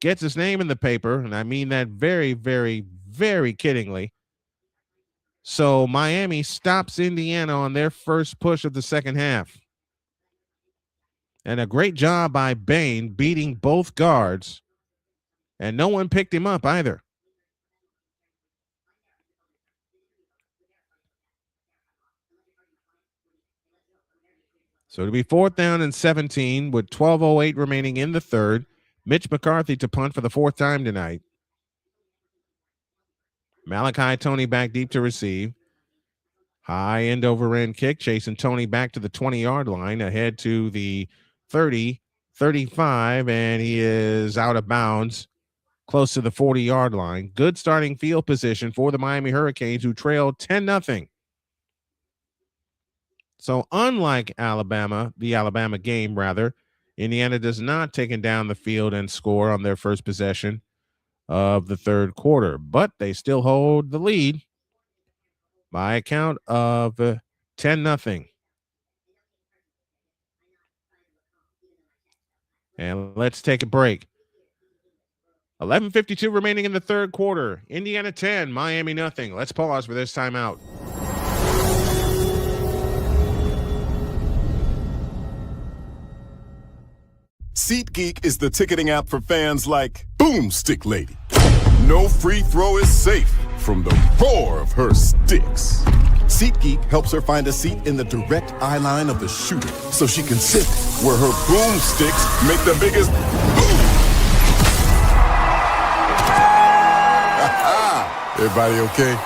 gets his name in the paper, and I mean that very, very, very kiddingly. So Miami stops Indiana on their first push of the second half. And a great job by Bain beating both guards, and no one picked him up either. So it'll be 4th down and 17 with 12:08 remaining in the third. Mitch McCarthy to punt for the 4th time tonight. Malachi Tony back deep to receive. High end over end kick, chasing Tony back to the 20-yard line, ahead to the 30, 35, and he is out of bounds close to the 40-yard line. Good starting field position for the Miami Hurricanes, who trailed 10-0. So unlike the Alabama game, Indiana does not take down the field and score on their first possession of the third quarter, but they still hold the lead by a count of 10-0. And let's take a break. 11:52 remaining in the third quarter. Indiana 10, Miami nothing. Let's pause for this timeout. SeatGeek is the ticketing app for fans like Boomstick Lady. No free throw is safe from the roar of her sticks. SeatGeek helps her find a seat in the direct eye line of the shooter so she can sit where her boomsticks make the biggest boom. Everybody okay?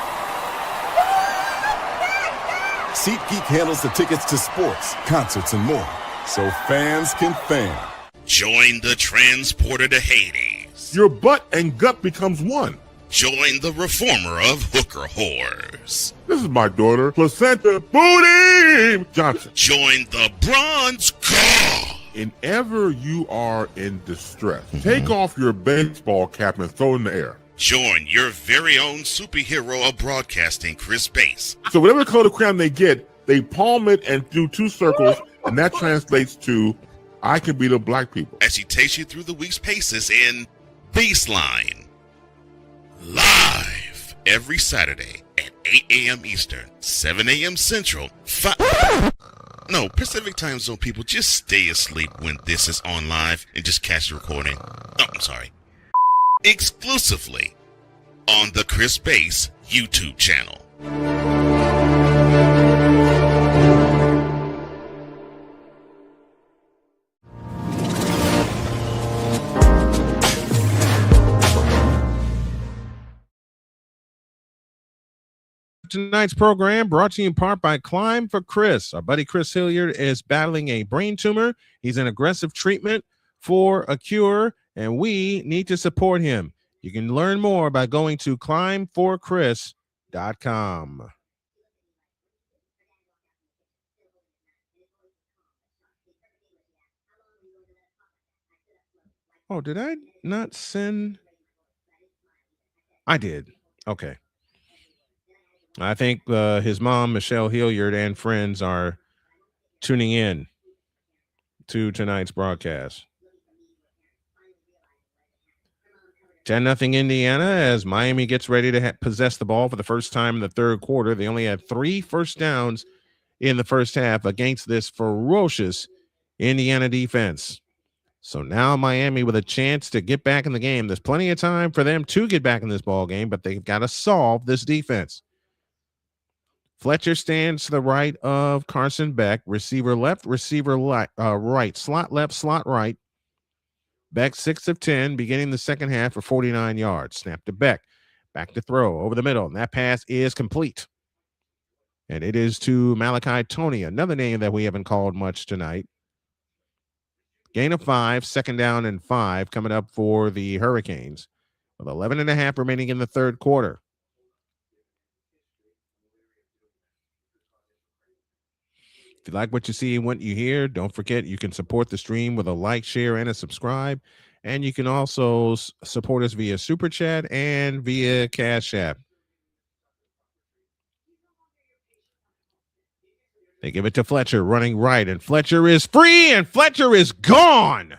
SeatGeek handles the tickets to sports, concerts, and more, so fans can fan. Join the transporter to Hades. Your butt and gut becomes one. Join the reformer of hooker whores. This is my daughter, Placenta Booty Johnson. Join the bronze god. Whenever you are in distress, take off your baseball cap and throw it in the air. Join your very own superhero of broadcasting, Chris Bass. So whatever color crayon they get, they palm it and do 2 circles, and that translates to I can beat up black people. As he takes you through the week's paces in Baseline. Live every Saturday at 8 a.m. Eastern, 7 a.m. Central, Pacific Time Zone people, just stay asleep when this is on live and just catch the recording. Oh, I'm sorry. Exclusively on the Chris Bass YouTube channel. Tonight's program brought to you in part by Climb for Chris. Our buddy Chris Hilliard is battling a brain tumor. He's in aggressive treatment for a cure, and we need to support him. You can learn more by going to climbforchris.com. Oh, did I not send? I did. Okay. I think his mom, Michelle Hilliard, and friends are tuning in to tonight's broadcast. 10-0 Indiana as Miami gets ready to possess the ball for the first time in the third quarter. They only had 3 first downs in the first half against this ferocious Indiana defense. So now Miami with a chance to get back in the game. There's plenty of time for them to get back in this ball game, but they've got to solve this defense. Fletcher stands to the right of Carson Beck. Receiver left, receiver right. Slot left, slot right. Beck 6 of 10, beginning the second half for 49 yards. Snap to Beck. Back to throw over the middle. And that pass is complete. And it is to Malachi Toney, another name that we haven't called much tonight. Gain of 5, second down and 5 coming up for the Hurricanes with 11.5 remaining in the third quarter. If you like what you see and what you hear, don't forget you can support the stream with a like, share, and a subscribe. And you can also support us via Super Chat and via Cash App. They give it to Fletcher running right, and Fletcher is free, and Fletcher is gone.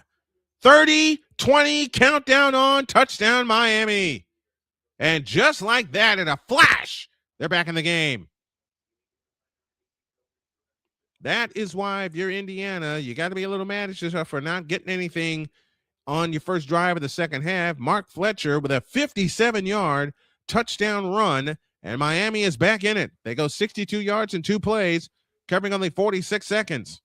30-20, countdown on, touchdown Miami. And just like that, in a flash, they're back in the game. That is why if you're Indiana, you got to be a little mad at yourself for not getting anything on your first drive of the second half. Mark Fletcher with a 57-yard touchdown run, and Miami is back in it. They go 62 yards in 2 plays, covering only 46 seconds.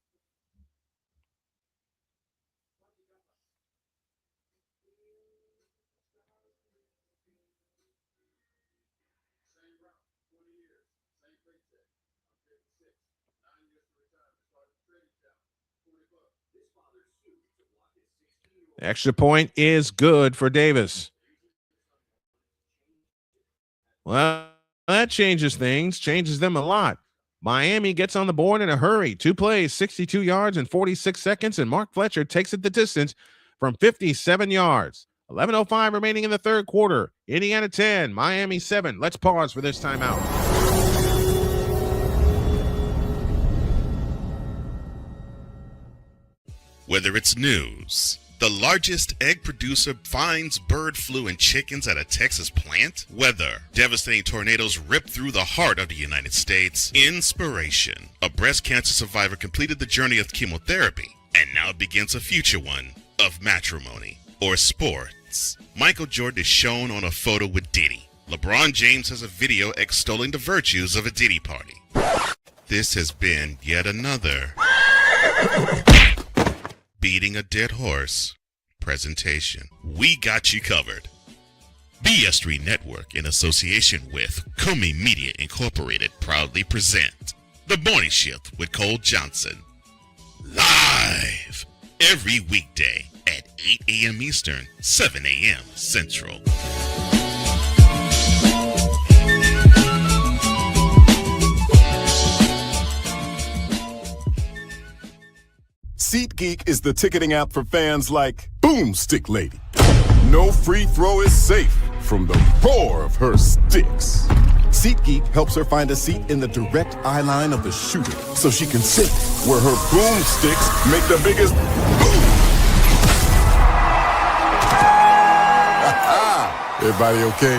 Extra point is good for Davis. Well, that changes things, changes them a lot. Miami gets on the board in a hurry. 2 plays, 62 yards in 46 seconds, and Mark Fletcher takes it the distance from 57 yards. 11:05 remaining in the third quarter. Indiana 10, Miami 7. Let's pause for this timeout. Whether it's news, the largest egg producer finds bird flu in chickens at a Texas plant, weather, devastating tornadoes rip through the heart of the United States, inspiration, a breast cancer survivor completed the journey of chemotherapy, and now begins a future one of matrimony or sports. Michael Jordan is shown on a photo with Diddy. LeBron James has a video extolling the virtues of a Diddy party. This has been yet another beating a dead horse presentation. We got you covered. BS3 Network, in association with Multimedia Incorporated, proudly present The Morning Shift with Cole Johnson. Live every weekday at 8 a.m. Eastern, 7 a.m. Central. SeatGeek is the ticketing app for fans like Boomstick Lady. No free throw is safe from the roar of her sticks. SeatGeek helps her find a seat in the direct eye line of the shooter so she can sit where her boomsticks make the biggest boom. Everybody okay?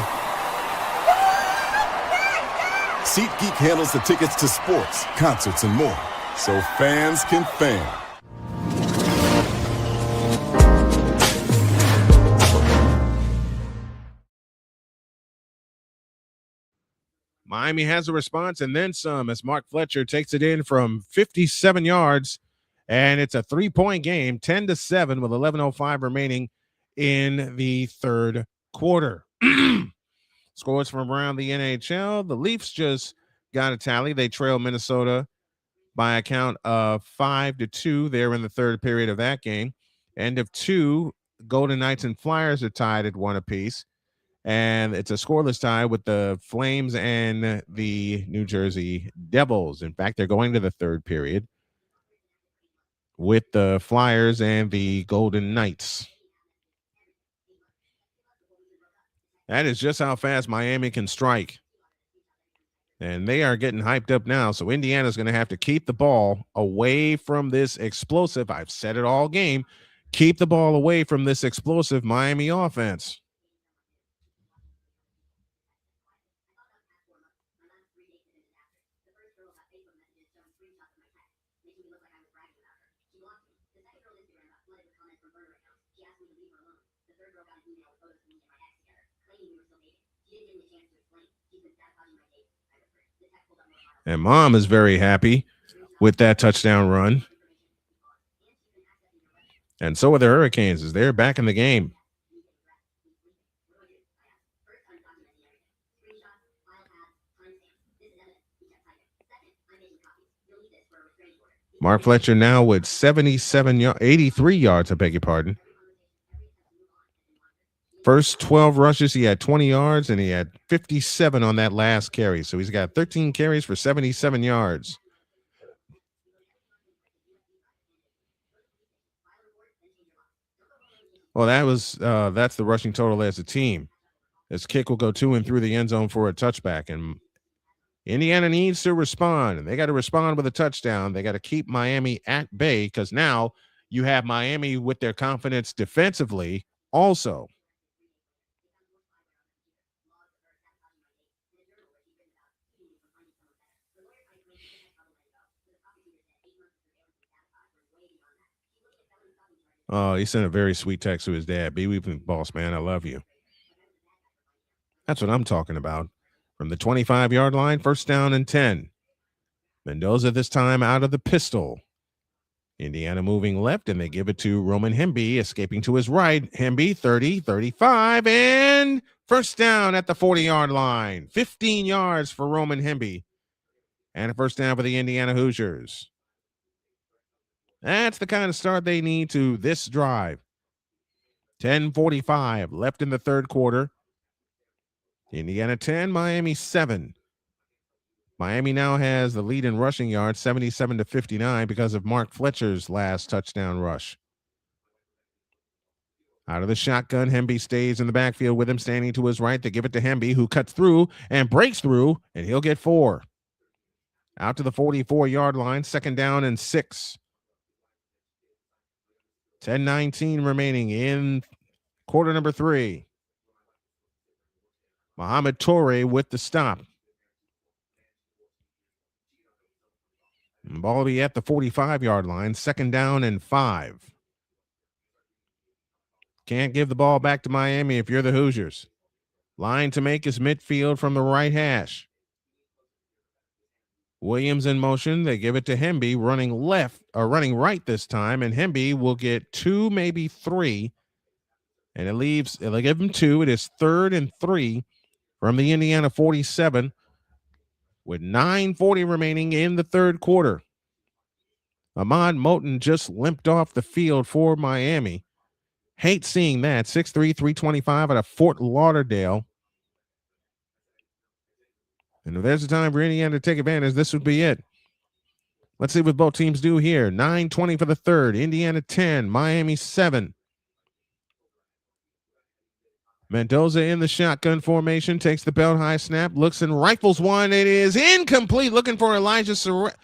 SeatGeek handles the tickets to sports, concerts, and more, so fans can fan. Miami has a response and then some as Mark Fletcher takes it in from 57 yards, and it's a 3-point game, 10-7 with 11:05 remaining in the third quarter. Scores from around the NHL. The Leafs just got a tally. They trail Minnesota by a count of 5-2 there in the third period of that game. End of 2, Golden Knights and Flyers are tied at 1 apiece. And it's a scoreless tie with the Flames and the New Jersey Devils. In fact, they're going to the third period with the Flyers and the Golden Knights. That is just how fast Miami can strike. And they are getting hyped up now. So Indiana's going to have to keep the ball away from this explosive. I've said it all game. Keep the ball away from this explosive Miami offense. And Mom is very happy with that touchdown run. And so are the Hurricanes as they're back in the game. Mark Fletcher now with 83 yards, I beg your pardon. First 12 rushes, he had 20 yards, and he had 57 on that last carry. So he's got 13 carries for 77 yards. Well, that's the rushing total as a team. This kick will go to and through the end zone for a touchback, and Indiana needs to respond, and they got to respond with a touchdown. They got to keep Miami at bay because now you have Miami with their confidence defensively also. Oh, he sent a very sweet text to his dad. Be weeping, boss man. I love you. That's what I'm talking about. From the 25-yard line, first down and 10. Mendoza this time out of the pistol. Indiana moving left, and they give it to Roman Hemby, escaping to his right. Hemby, 30, 35, and first down at the 40-yard line. 15 yards for Roman Hemby. And a first down for the Indiana Hoosiers. That's the kind of start they need to this drive. 10:45 left in the third quarter. Indiana 10, Miami 7. Miami now has the lead in rushing yards, 77-59, because of Mark Fletcher's last touchdown rush. Out of the shotgun, Hemby stays in the backfield with him, standing to his right. They give it to Hemby, who cuts through and breaks through, and he'll get 4. Out to the 44-yard line, second down and 6. 10:19 remaining in quarter number 3. Mohamed Toure with the stop. Ball will be at the 45-yard line, second down and 5. Can't give the ball back to Miami if you're the Hoosiers. Line to make is midfield from the right hash. Williams in motion. They give it to Hemby, running right this time, and Hemby will get 2, maybe 3. And it'll give him 2. It is 3rd and 3 from the Indiana 47 with 9:40 remaining in the third quarter. Ahmad Moten just limped off the field for Miami. Hate seeing that. 6'3", 325 out of Fort Lauderdale. And if there's a time for Indiana to take advantage, this would be it. Let's see what both teams do here. 9:20 for the third. Indiana 10, Miami 7. Mendoza in the shotgun formation, takes the belt high snap, looks and rifles one. It is incomplete. Looking for Elijah Surratt.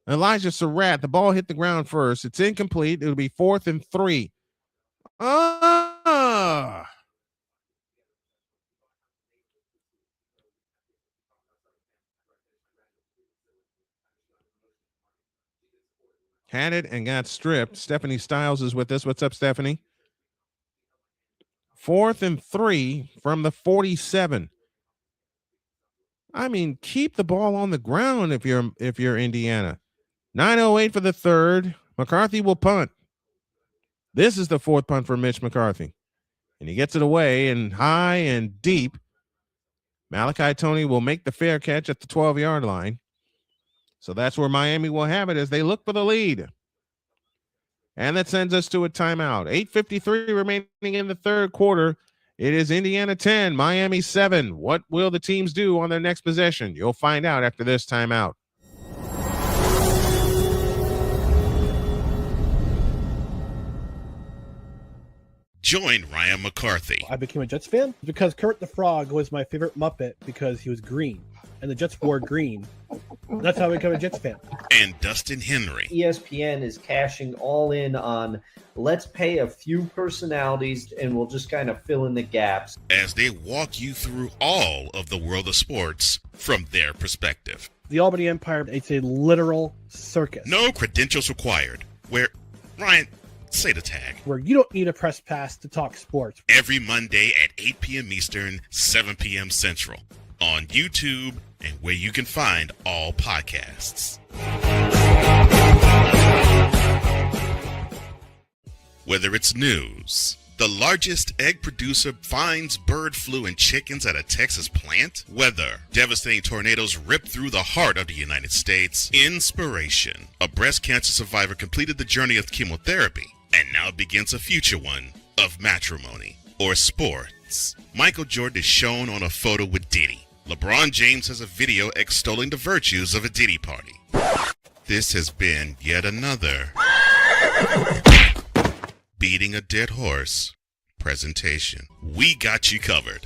The ball hit the ground first. It's incomplete. It'll be 4th and 3. Had it and got stripped. Stephanie Stiles is with us. What's up, Stephanie? 4th and 3 from the 47. I mean, keep the ball on the ground if you're Indiana. 9:08 for the third. McCarthy will punt. This is the 4th punt for Mitch McCarthy. And he gets it away and high and deep. Malachi Toney will make the fair catch at the 12-yard line. So that's where Miami will have it as they look for the lead. And that sends us to a timeout. 8:53 remaining in the third quarter. It is Indiana 10, Miami 7. What will the teams do on their next possession? You'll find out after this timeout. Join Ryan McCarthy. I became a Jets fan because Kurt the Frog was my favorite Muppet because he was green, and the Jets wore green. That's how I became a Jets fan. And Dustin Henry. ESPN is cashing all in on let's pay a few personalities and we'll just kind of fill in the gaps. As they walk you through all of the world of sports from their perspective. The Albany Empire, it's a literal circus. No credentials required. Where, Ryan, Say the tag. where you don't need a press pass to talk sports. Every Monday at 8 p.m. Eastern, 7 p.m. Central. On YouTube and where you can find all podcasts. Whether it's news, the largest egg producer finds bird flu in chickens at a Texas plant, weather, devastating tornadoes rip through the heart of the United States, inspiration, a breast cancer survivor completed the journey of chemotherapy and now begins a future one of matrimony or sports. Michael Jordan is shown on a photo with Diddy. LeBron James has a video extolling the virtues of a Diddy party. This has been yet another Beating a Dead Horse presentation. We got you covered.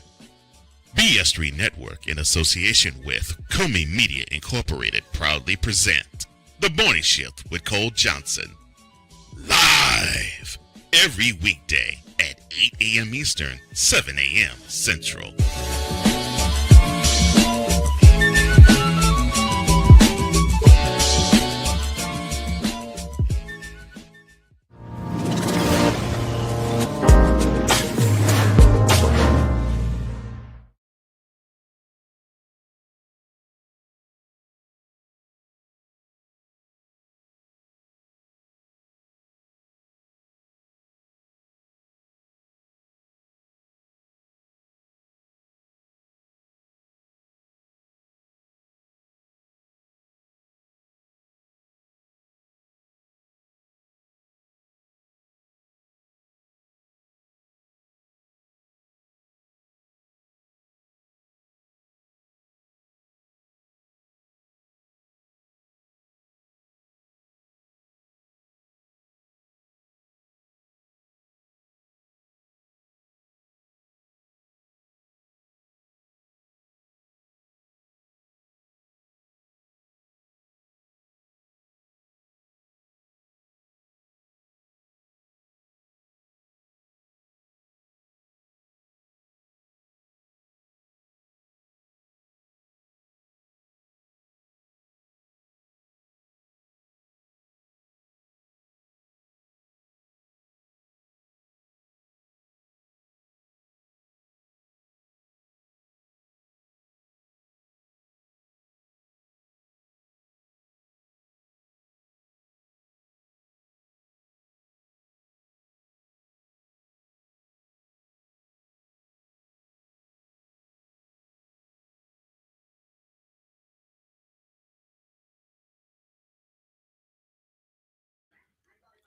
BS3 Network, in association with Comey Media Incorporated, proudly present The Morning Shift with Cole Johnson. Live every weekday at 8 a.m. Eastern, 7 a.m. Central.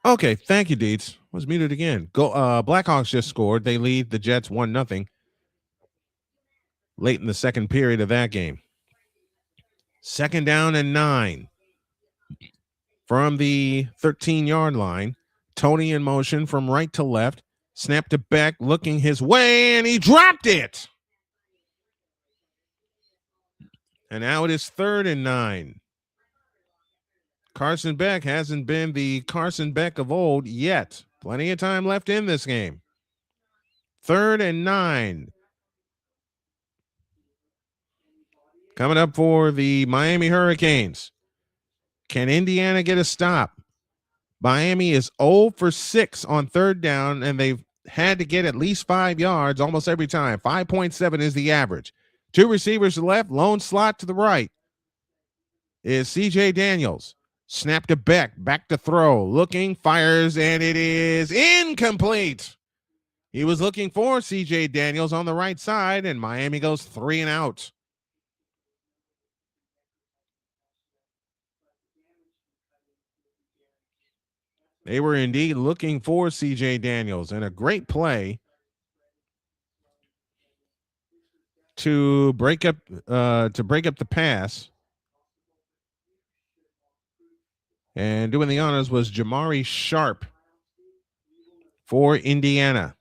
Okay, thank you, Deeds. Was muted again. Blackhawks just scored. They lead the Jets 1-0 late in the second period of that game. Second down and 9 from the 13-yard line. Tony in motion from right to left. Snap to Beck, looking his way, and he dropped it. And now it is 3rd and 9. Carson Beck hasn't been the Carson Beck of old yet. Plenty of time left in this game. 3rd and 9. Coming up for the Miami Hurricanes. Can Indiana get a stop? Miami is 0 for 6 on 3rd down, and they've had to get at least 5 yards almost every time. 5.7 is the average. 2 receivers to the left, lone slot to the right is CJ Daniels. Snap to Beck, back to throw, looking, fires, and it is incomplete. He was looking for CJ Daniels on the right side, and Miami goes 3 and out. They were indeed looking for CJ Daniels, and a great play to break up the pass. And doing the honors was Jamari Sharp for Indiana.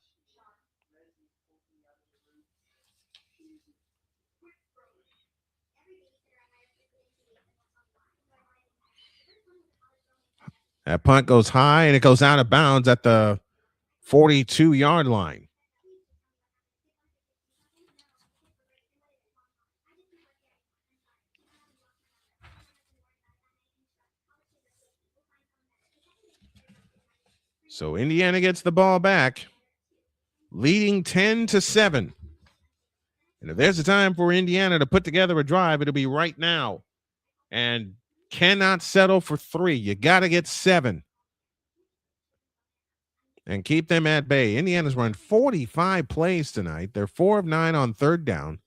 That punt goes high, and it goes out of bounds at the 42-yard line. So Indiana gets the ball back, leading 10-7. And if there's a time for Indiana to put together a drive, it'll be right now. And cannot settle for 3. You got to get 7. And keep them at bay. Indiana's run 45 plays tonight. They're 4 of 9 on third down.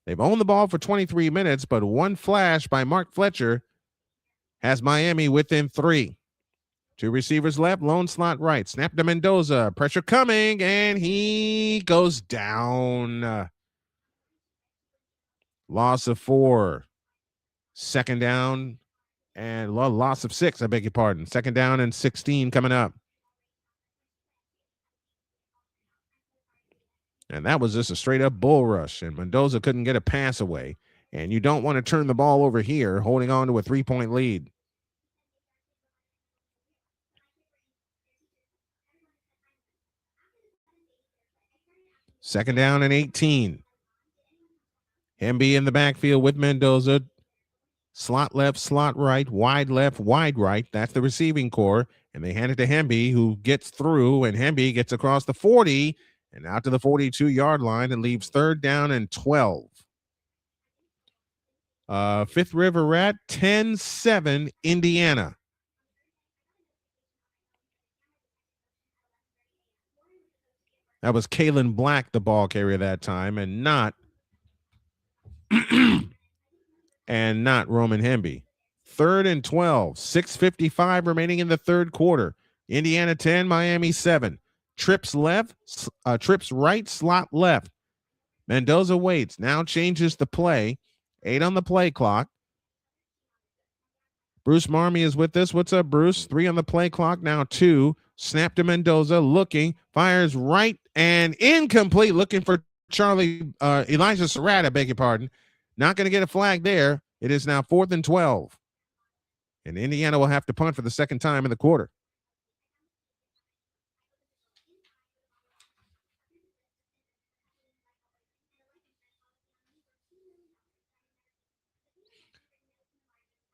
They've owned the ball for 23 minutes, but one flash by Mark Fletcher has Miami within 3. 2 receivers left, lone slot right. Snap to Mendoza. Pressure coming, and he goes down. Loss of 4. Second down and loss of 6, I beg your pardon. Second down and 16 coming up. And that was just a straight-up bull rush, and Mendoza couldn't get a pass away. And you don't want to turn the ball over here, holding on to a 3-point lead. Second down and 18. Hemby in the backfield with Mendoza. Slot left, slot right, wide left, wide right. That's the receiving core. And they hand it to Hemby, who gets through, and Hemby gets across the 40 and out to the 42-yard line and leaves third down and 12. Fifth River Rat, 10-7, Indiana. That was Kalen Black, the ball carrier that time, and not Roman Hemby. 3rd and 12, 6:55 remaining in the third quarter. Indiana 10, Miami 7. Trips left, trips right, slot left. Mendoza waits, now changes the play. 8 on the play clock. Bruce Marmy is with us. What's up, Bruce? 3 on the play clock, now 2. Snap to Mendoza, looking, fires right and incomplete, looking for Elijah Surratt, I beg your pardon. Not going to get a flag there. It is now 4th and 12. And Indiana will have to punt for the second time in the quarter.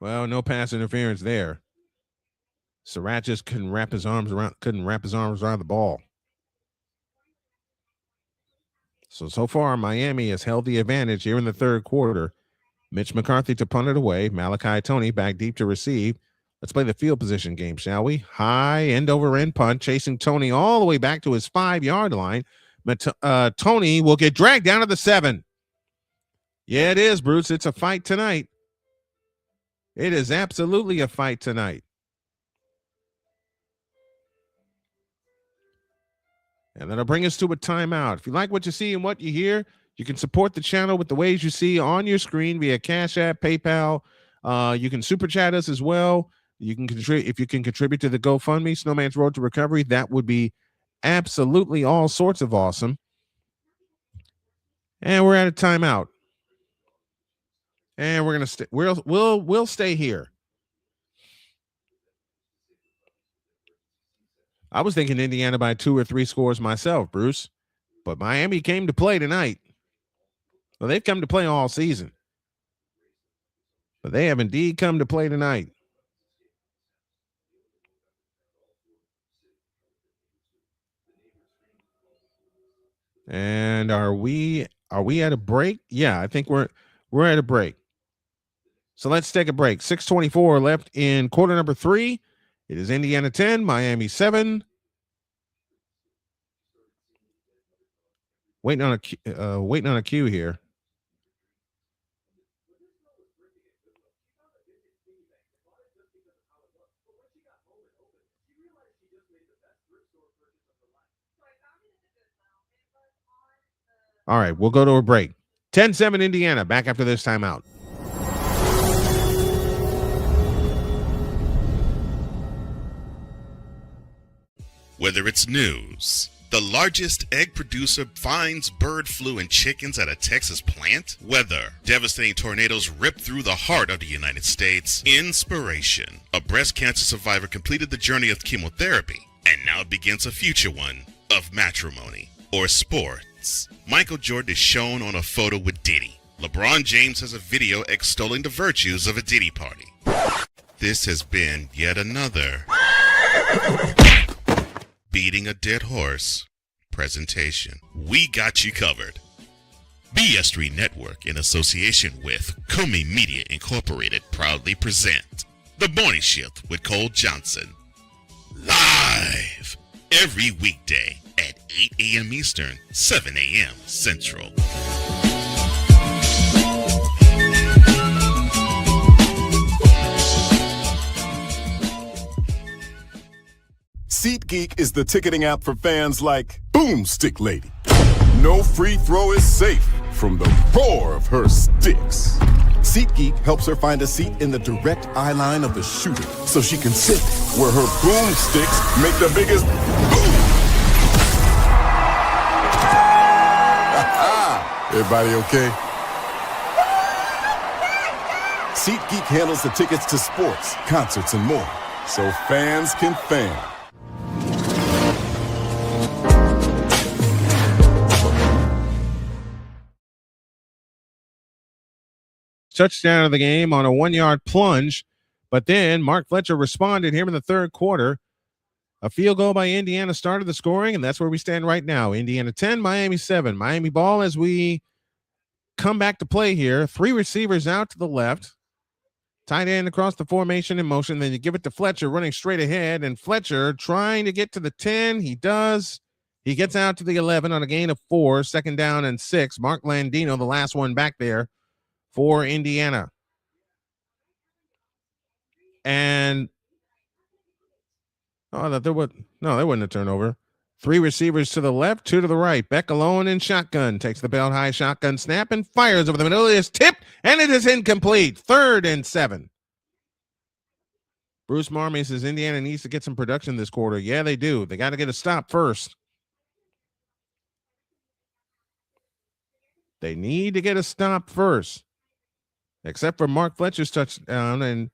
Well, no pass interference there. Surratt just couldn't wrap his arms around the ball. So far, Miami has held the advantage here in the third quarter. Mitch McCarthy to punt it away. Malachi Toney back deep to receive. Let's play the field position game, shall we? High end over end punt, chasing Toney all the way back to his 5-yard line. Toney will get dragged down to the 7. Yeah, it is, Bruce. It's a fight tonight. It is absolutely a fight tonight. And that'll bring us to a timeout. If you like what you see and what you hear, you can support the channel with the ways you see on your screen via Cash App, PayPal. You can super chat us as well. You can contribute if you can contribute to the GoFundMe, Snowman's Road to Recovery. That would be absolutely all sorts of awesome. And we're at a timeout. And we're gonna stay. We'll stay here. I was thinking Indiana by 2 or 3 scores myself, Bruce, but Miami came to play tonight. Well, they've come to play all season, but they have indeed come to play tonight. And are we at a break? Yeah, I think we're at a break. So let's take a break. 6:24 left in quarter number 3. It is Indiana 10, Miami 7. Waiting on a cue here. All right, we'll go to a break. 10-7 Indiana, back after this timeout. Whether it's news, the largest egg producer finds bird flu in chickens at a Texas plant, weather, devastating tornadoes rip through the heart of the United States, inspiration, a breast cancer survivor completed the journey of chemotherapy, and now begins a future one of matrimony or sports. Michael Jordan is shown on a photo with Diddy. LeBron James has a video extolling the virtues of a Diddy party. This has been yet another beating a dead horse presentation. We got you covered. BS3 Network, in association with Comey Media Incorporated, proudly present The Morning Shift with Cole Johnson. Live every weekday at 8 a.m. Eastern, 7 a.m. Central. SeatGeek is the ticketing app for fans like Boomstick Lady. No free throw is safe from the roar of her sticks. SeatGeek helps her find a seat in the direct eye line of the shooter so she can sit where her boomsticks make the biggest boom. Everybody okay? SeatGeek handles the tickets to sports, concerts, and more, so fans can fan. Touchdown of the game on a 1-yard plunge, but then Mark Fletcher responded here in the third quarter. A field goal by Indiana started the scoring, and that's where we stand right now. Indiana 10, Miami 7. Miami ball as we come back to play here. 3 receivers out to the left. Tight end across the formation in motion. Then you give it to Fletcher running straight ahead, and Fletcher trying to get to the 10. He does. He gets out to the 11 on a gain of 4, 2nd down and 6. Mark Landino, the last one back there for Indiana. And there wasn't a turnover. 3 receivers to the left, 2 to the right. Beck alone in shotgun. Takes the belt high shotgun snap and fires over the middle. It is tipped and it is incomplete. 3rd and 7. Bruce Marmy says Indiana needs to get some production this quarter. Yeah, they do. They got to get a stop first. They need to get a stop first. Except for Mark Fletcher's touchdown and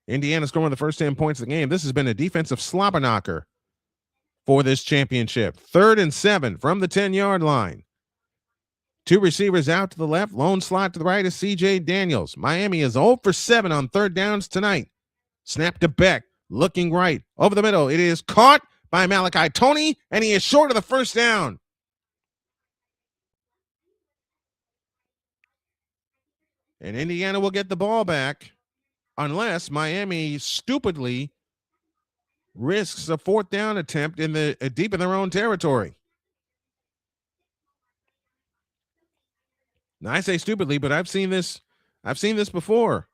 Indiana scoring the first 10 points of the game. This has been a defensive slobber knocker for this championship. 3rd and 7 from the 10-yard line. 2 receivers out to the left. Lone slot to the right is C.J. Daniels. Miami is 0 for 7 on 3rd downs tonight. Snap to Beck. Looking right. Over the middle. It is caught by Malachi Toney, and he is short of the first down. And Indiana will get the ball back unless Miami stupidly risks a 4th down attempt in the deep in their own territory. Now I say stupidly, but I've seen this before.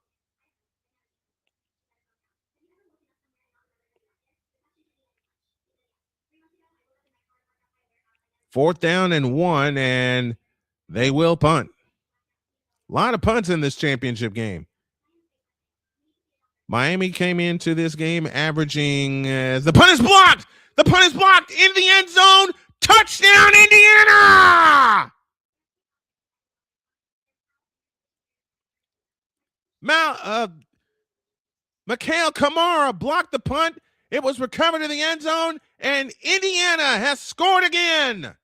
Fourth down and 1, and they will punt. A lot of punts in this championship game. Miami came into this game averaging the punt is blocked. The punt is blocked in the end zone. Touchdown, Indiana! Mikhail Kamara blocked the punt. It was recovered in the end zone, and Indiana has scored again.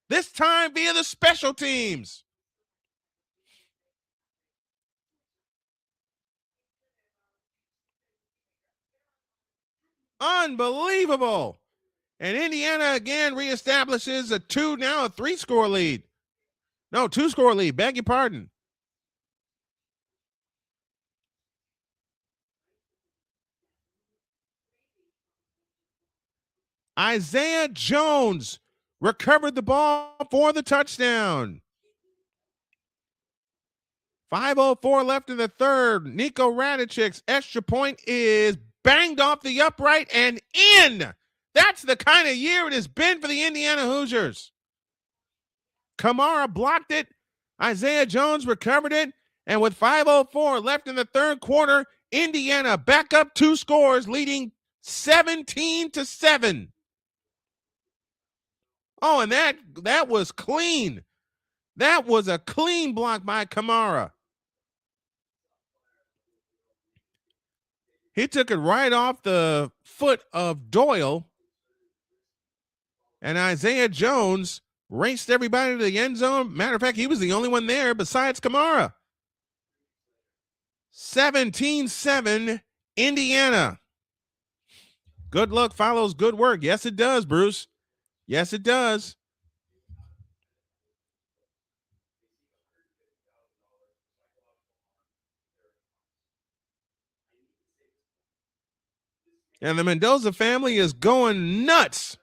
This time via the special teams. Unbelievable. And Indiana again reestablishes a 3-score lead. No, 2-score lead. Beg your pardon. Isaiah Jones recovered the ball for the touchdown. 5:04 left in the third. Nico Radicic's extra point is banged off the upright and in. That's the kind of year it has been for the Indiana Hoosiers. Kamara blocked it. Isaiah Jones recovered it. And with 5:04 left in the third quarter, Indiana back up 2 scores, leading 17-7. Oh, and that was clean. That was a clean block by Kamara. He took it right off the foot of Doyle. And Isaiah Jones raced everybody to the end zone. Matter of fact, he was the only one there besides Kamara. 17-7, Indiana. Good luck follows good work. Yes, it does, Bruce. Yes, it does. And the Mendoza family is going nuts.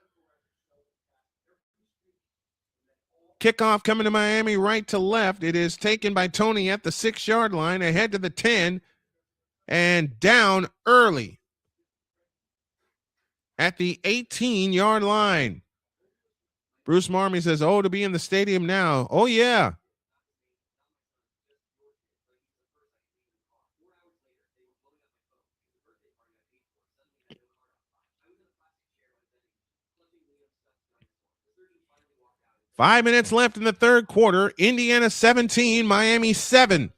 Kickoff coming to Miami right to left. It is taken by Tony at the 6-yard line, ahead to the 10, and down early at the 18-yard line. Bruce Marmy says, oh, to be in the stadium now. Oh, yeah. Five minutes left in the third quarter. Indiana 17, Miami 7.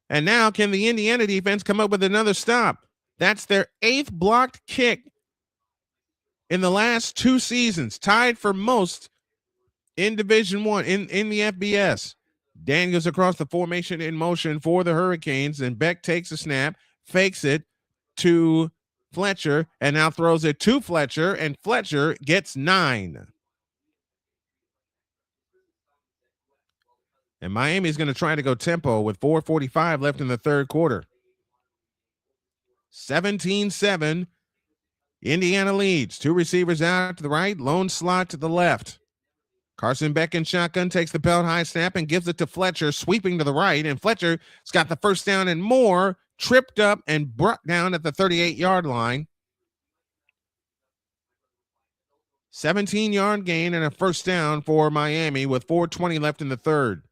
And now can the Indiana defense come up with another stop? That's their 8th blocked kick in the last 2 seasons, tied for most in Division I, in the FBS. Daniels across the formation in motion for the Hurricanes, and Beck takes a snap, fakes it to Fletcher, and now throws it to Fletcher, and Fletcher gets 9. And Miami's going to try to go tempo with 4:45 left in the third quarter. 17-7. Indiana leads. 2 receivers out to the right, lone slot to the left. Carson Beck in shotgun takes the belt high snap and gives it to Fletcher, sweeping to the right. And Fletcher's got the first down and more, tripped up and brought down at the 38-yard line. 17-yard gain and a first down for Miami with 4:20 left in the third.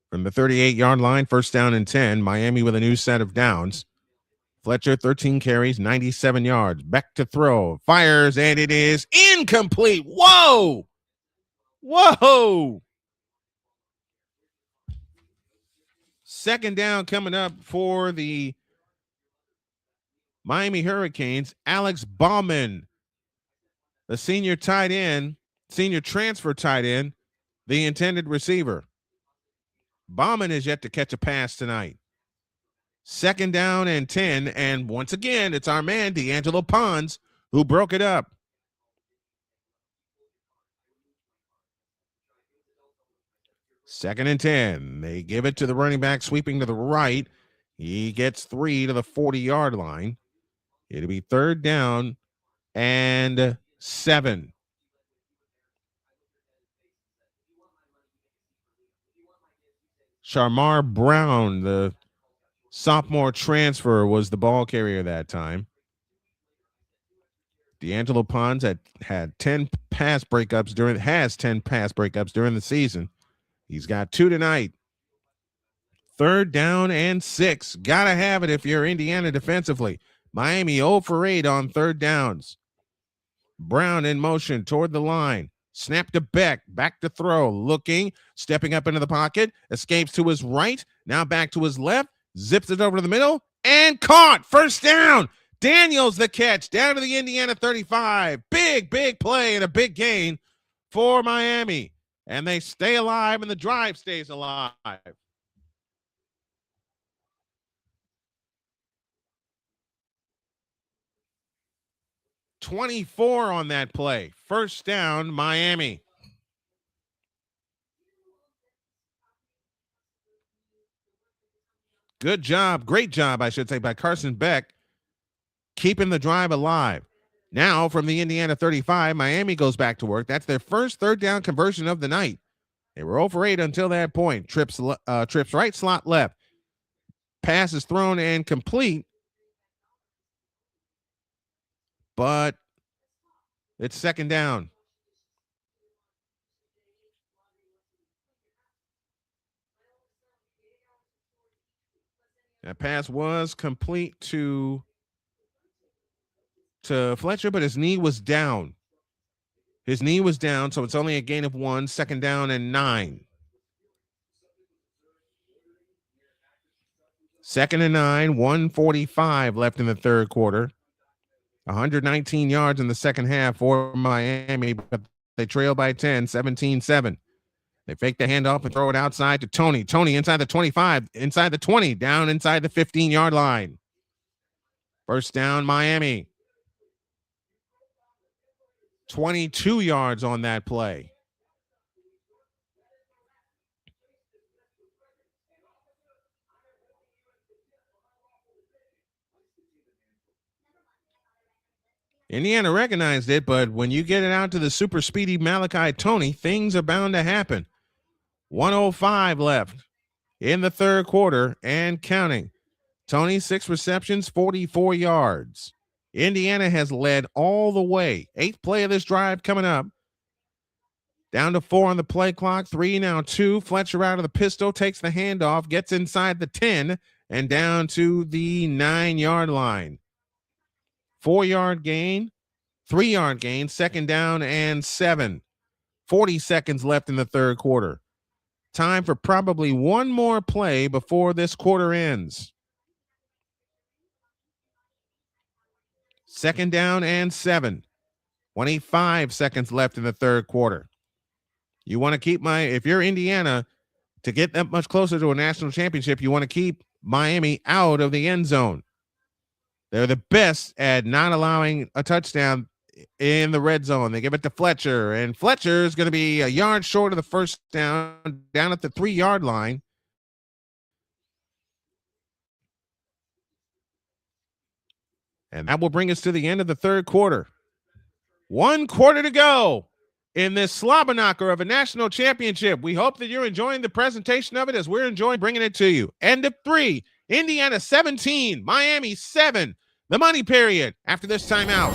From the 38-yard line, first down and 10. Miami with a new set of downs. Fletcher, 13 carries, 97 yards. Back to throw. Fires, and it is incomplete. Whoa! Whoa! Second down coming up for the Miami Hurricanes. Alex Bauman, the senior transfer tight end, the intended receiver. Bauman is yet to catch a pass tonight. Second down and 10, and once again, it's our man, D'Angelo Pons, who broke it up. Second and 10. They give it to the running back sweeping to the right. He gets 3 to the 40-yard line. It'll be third down and 7. Shamar Brown, the sophomore transfer, was the ball carrier that time. D'Angelo Pons had 10 pass breakups during the season. He's got 2 tonight. Third down and 6. Gotta have it if you're Indiana defensively. Miami 0 for 8 on third downs. Brown in motion toward the line. Snap to Beck, back to throw, looking, stepping up into the pocket, escapes to his right, now back to his left, zips it over to the middle, and caught. First down. Daniels the catch, down to the Indiana 35. Big play and a big gain for Miami. And they stay alive, and the drive stays alive. .24 on that play. First down, Miami. Good job, great job, I should say, by Carson Beck, keeping the drive alive. Now, from the Indiana 35, Miami goes back to work. That's their first third down conversion of the night. They were 0 for 8 until that point. Trips right, slot left. Pass is thrown and complete. But it's second down. That pass was complete to Fletcher, but his knee was down. So it's only a gain of 1. Second down and 9. Second and 9, 1:45 left in the third quarter. 119 yards in the second half for Miami, but they trail by 10, 17-7. They fake the handoff and throw it outside to Tony. Tony inside the 25, inside the 20, down inside the 15-yard line. First down, Miami. 22 yards on that play. Indiana recognized it, but when you get it out to the super speedy Malachi Tony, things are bound to happen. 1:05 left in the third quarter and counting. Tony, 6 receptions, 44 yards. Indiana has led all the way. 8th play of this drive coming up. Down to 4 on the play clock. 3 now 2. Fletcher out of the pistol, takes the handoff, gets inside the 10 and down to the 9-yard line. 4-yard gain, 3-yard gain, second down and 7. 40 seconds left in the third quarter. Time for probably one more play before this quarter ends. Second down and 7. 25 seconds left in the third quarter. You want to keep if you're Indiana, to get that much closer to a national championship, you want to keep Miami out of the end zone. They're the best at not allowing a touchdown in the red zone. They give it to Fletcher, and Fletcher is going to be a yard short of the first down at the 3-yard line. And that will bring us to the end of the third quarter. 1 quarter to go in this slobber knocker of a national championship. We hope that you're enjoying the presentation of it as we're enjoying bringing it to you. End of 3, Indiana 17, Miami 7. The money period after this timeout.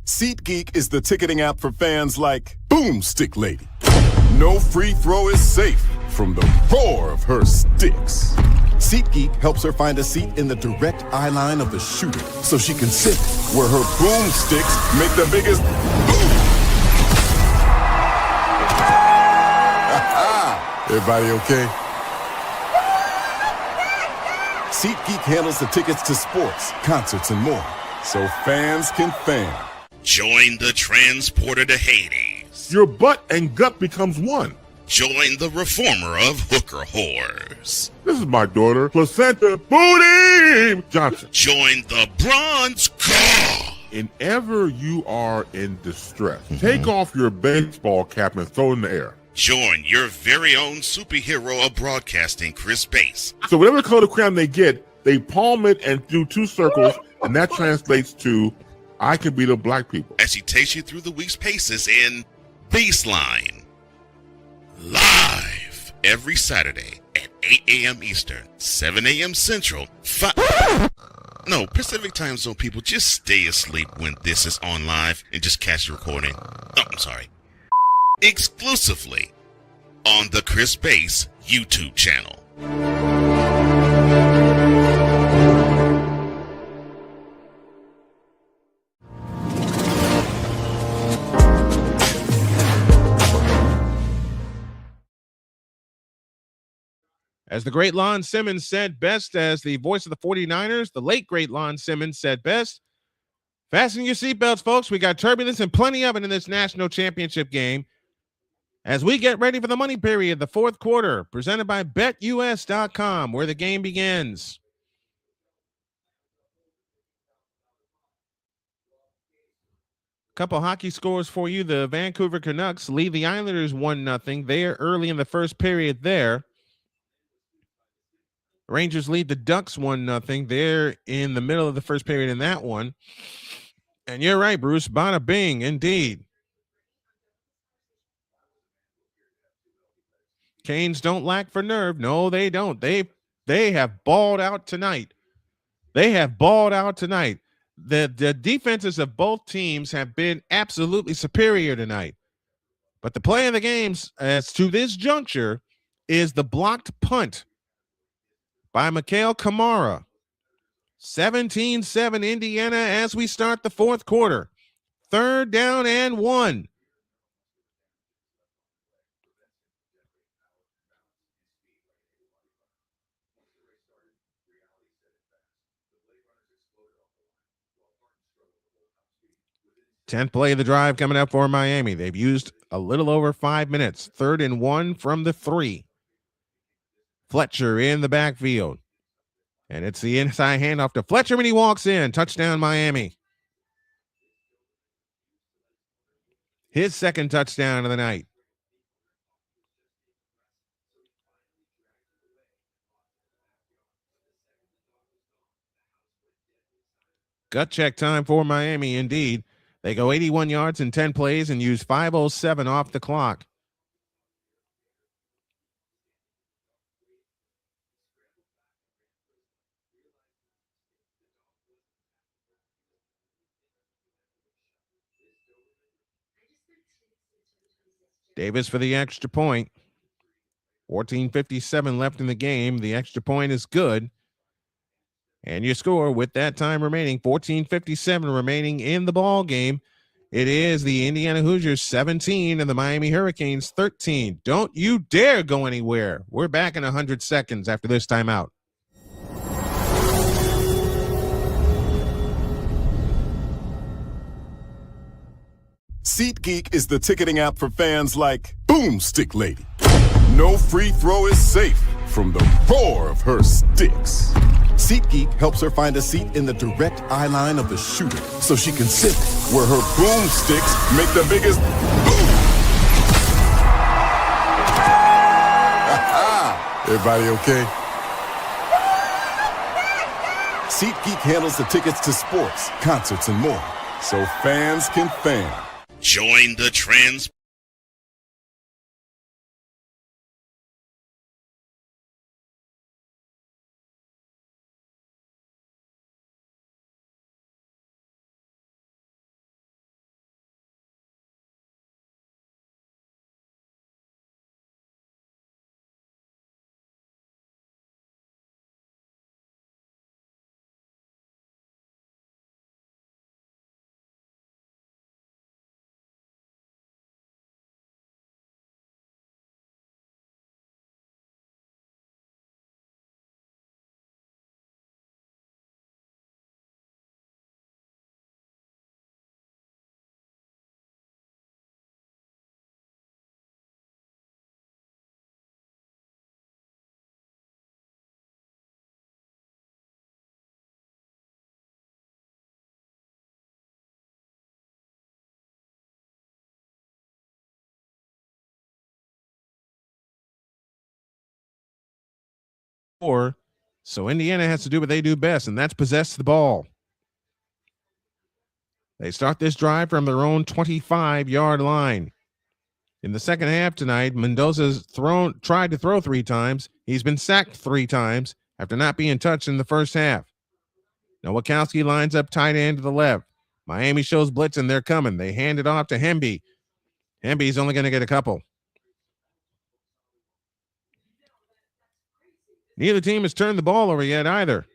SeatGeek is the ticketing app for fans like Boomstick Lady. No free throw is safe from the roar of her sticks. SeatGeek helps her find a seat in the direct eye line of the shooter so she can sit where her boomsticks make the biggest boom. Everybody okay? SeatGeek handles the tickets to sports, concerts, and more, so fans can fan. Join the transporter to Hades. Your butt and gut becomes one. Join the reformer of hooker whores. This is my daughter, Placenta Booty Johnson. Join the bronze car. Whenever you are in distress, take off your baseball cap and throw it in the air. Join your very own superhero of broadcasting, Chris Bass. So whatever color crayon they get, they palm it and do 2 circles, and that translates to, I can beat up black people. As he takes you through the week's paces in Baseline. Live every Saturday at 8 a.m. Eastern, 7 a.m. Central, Pacific Time Zone people, just stay asleep when this is on live and just catch the recording. Oh, I'm sorry. Exclusively on the Chris Bass YouTube channel. As the great Lon Simmons said best, as the voice of the 49ers, the late great Lon Simmons said best, fasten your seatbelts, folks. We got turbulence and plenty of it in this national championship game as we get ready for the money period, the fourth quarter, presented by BetUS.com, where the game begins. Couple hockey scores for you. The Vancouver Canucks lead the Islanders 1-0. They're early in the first period there. Rangers lead the Ducks 1-0. They're in the middle of the first period in that one. And you're right, Bruce. Bada bing, indeed. Canes don't lack for nerve. No, they don't. They have balled out tonight. The defenses of both teams have been absolutely superior tonight. But the play of the games, as to this juncture, is the blocked punt by Mikhail Kamara. 17-7 Indiana as we start the fourth quarter. 3rd down and 1. 10th play of the drive coming up for Miami. They've used a little over 5 minutes. 3rd and 1 from the 3. Fletcher in the backfield. And it's the inside handoff to Fletcher when he walks in. Touchdown, Miami. His second touchdown of the night. Gut check time for Miami, indeed. They go 81 yards in 10 plays and use 5:07 off the clock. Davis for the extra point. 14:57 left in the game. The extra point is good. And you score with that time remaining, 14:57 remaining in the ball game. It is the Indiana Hoosiers 17 and the Miami Hurricanes 13. Don't you dare go anywhere. We're back in 100 seconds after this timeout. SeatGeek is the ticketing app for fans like Boomstick Lady. No free throw is safe from the roar of her sticks. SeatGeek helps her find a seat in the direct eye line of the shooter so she can sit where her boomsticks make the biggest boom. Everybody okay? SeatGeek handles the tickets to sports, concerts, and more, so fans can fan. Join the trans. So Indiana has to do what they do best, and that's possess the ball. They start this drive from their own 25-yard line. In the second half tonight, Mendoza's tried to throw 3 times. He's been sacked 3 times after not being touched in the first half. Nowakowski lines up tight end to the left. Miami shows blitz, and they're coming. They hand it off to Hemby. Hemby's only going to get a couple. Neither team has turned the ball over yet either.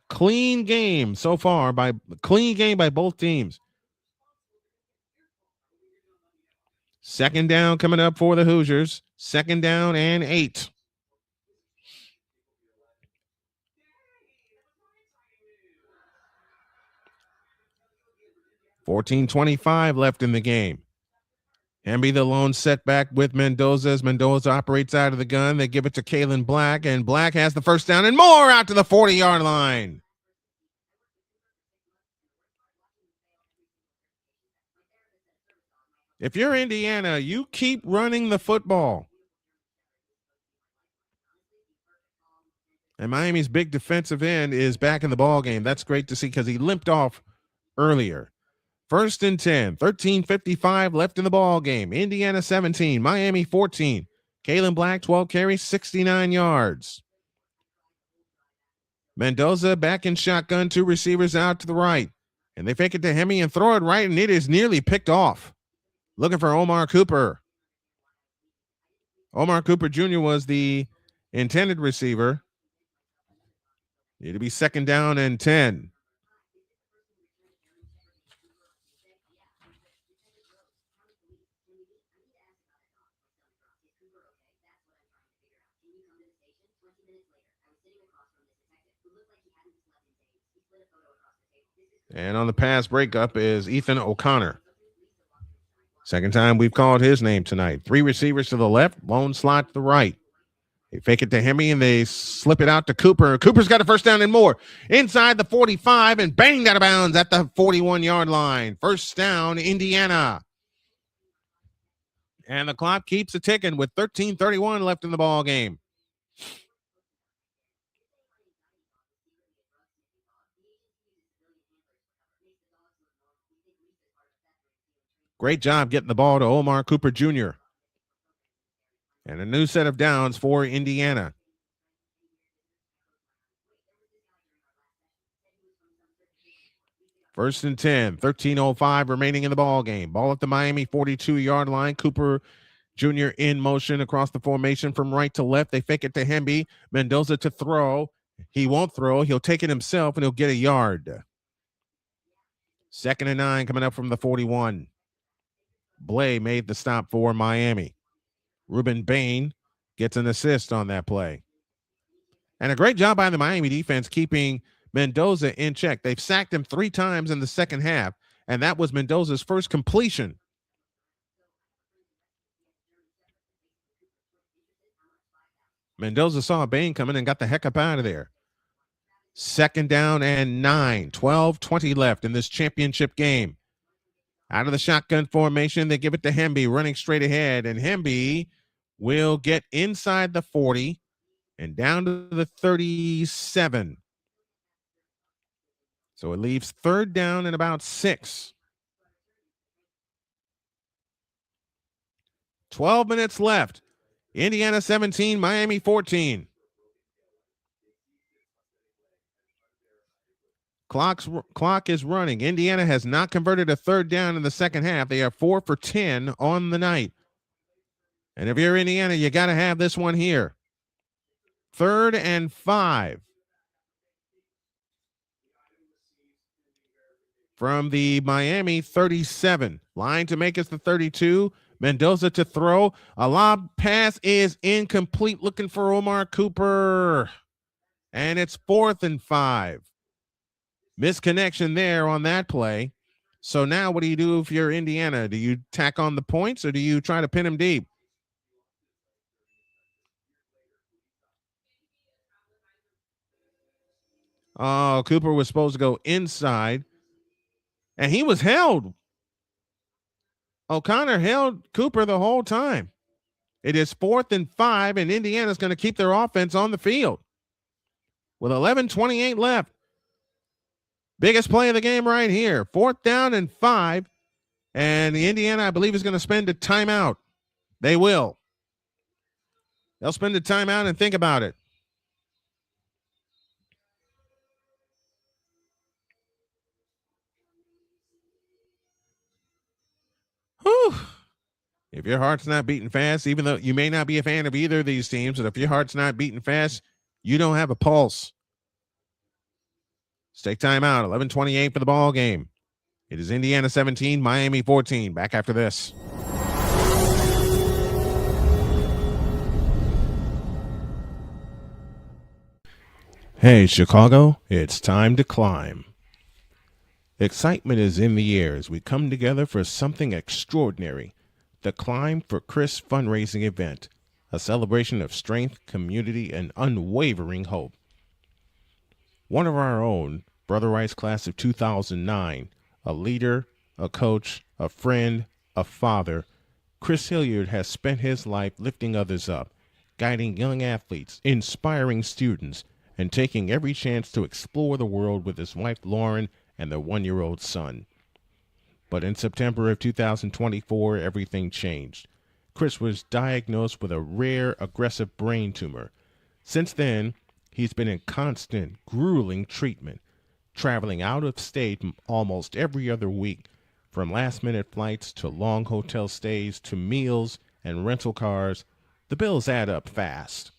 Clean game so far by both teams. Second down coming up for the Hoosiers. 2nd down and 8. $14:25 left in the game. Hemby the lone setback with Mendoza as Mendoza operates out of the gun. They give it to Kalen Black, and Black has the first down and more out to the 40-yard line. If you're Indiana, you keep running the football. And Miami's big defensive end is back in the ball game. That's great to see because he limped off earlier. 1st and 10, 13:55 left in the ball game. Indiana 17, Miami 14. Kalen Black 12 carries, 69 yards. Mendoza back in shotgun, 2 receivers out to the right. And they fake it to Hemmy and throw it right, and it is nearly picked off. Looking for Omar Cooper. Omar Cooper Jr. was the intended receiver. It'll be 2nd down and 10. And on the pass breakup is Ethan O'Connor. Second time we've called his name tonight. 3 receivers to the left, lone slot to the right. They fake it to Hemi and they slip it out to Cooper. Cooper's got a first down and more. Inside the 45 and banged out of bounds at the 41-yard line. First down, Indiana. And the clock keeps it ticking with 13:31 left in the ball game. Great job getting the ball to Omar Cooper Jr. And a new set of downs for Indiana. First and 10, 13:05 remaining in the ball game. Ball at the Miami 42-yard line. Cooper Jr. in motion across the formation from right to left. They fake it to Hemby. Mendoza to throw. He won't throw. He'll take it himself, and he'll get a yard. 2nd and 9 coming up from the 41. Blay made the stop for Miami. Ruben Bain gets an assist on that play. And a great job by the Miami defense keeping Mendoza in check. They've sacked him 3 times in the second half, and that was Mendoza's first completion. Mendoza saw Bain coming and got the heck up out of there. 2nd down and 9, 12:20 left in this championship game. Out of the shotgun formation, they give it to Hemby running straight ahead, and Hemby will get inside the 40 and down to the 37. So it leaves 3rd down and about 6. 12 minutes left. Indiana 17, Miami 14. Clock is running. Indiana has not converted a 3rd down in the second half. They are 4 for 10 on the night. And if you're Indiana, you got to have this one here. 3rd and 5. From the Miami 37. Line to make us the 32. Mendoza to throw. A lob pass is incomplete. Looking for Omar Cooper. And it's 4th and 5. Misconnection there on that play. So now what do you do if you're Indiana? Do you tack on the points or do you try to pin him deep? Oh, Cooper was supposed to go inside. And he was held. O'Connor held Cooper the whole time. It is 4th and 5, and Indiana's going to keep their offense on the field. With 11:28 left. Biggest play of the game right here. 4th down and 5. And the Indiana, I believe, is going to spend a timeout. They will. They'll spend a timeout and think about it. Whew. If your heart's not beating fast, even though you may not be a fan of either of these teams, but if your heart's not beating fast, you don't have a pulse. Let's take time out. 11:28 for the ball game. It is Indiana 17, Miami 14. Back after this. Hey, Chicago, it's time to climb. Excitement is in the air as we come together for something extraordinary. The Climb for Chris fundraising event, a celebration of strength, community, and unwavering hope. One of our own, Brother Rice class of 2009, a leader, a coach, a friend, a father, Chris Hilliard has spent his life lifting others up, guiding young athletes, inspiring students, and taking every chance to explore the world with his wife Lauren and their 1-year-old son. But in September of 2024, everything changed. Chris was diagnosed with a rare, aggressive brain tumor. Since then, he's been in constant, grueling treatment, traveling out of state almost every other week, from last-minute flights to long hotel stays to meals and rental cars. The bills add up fast.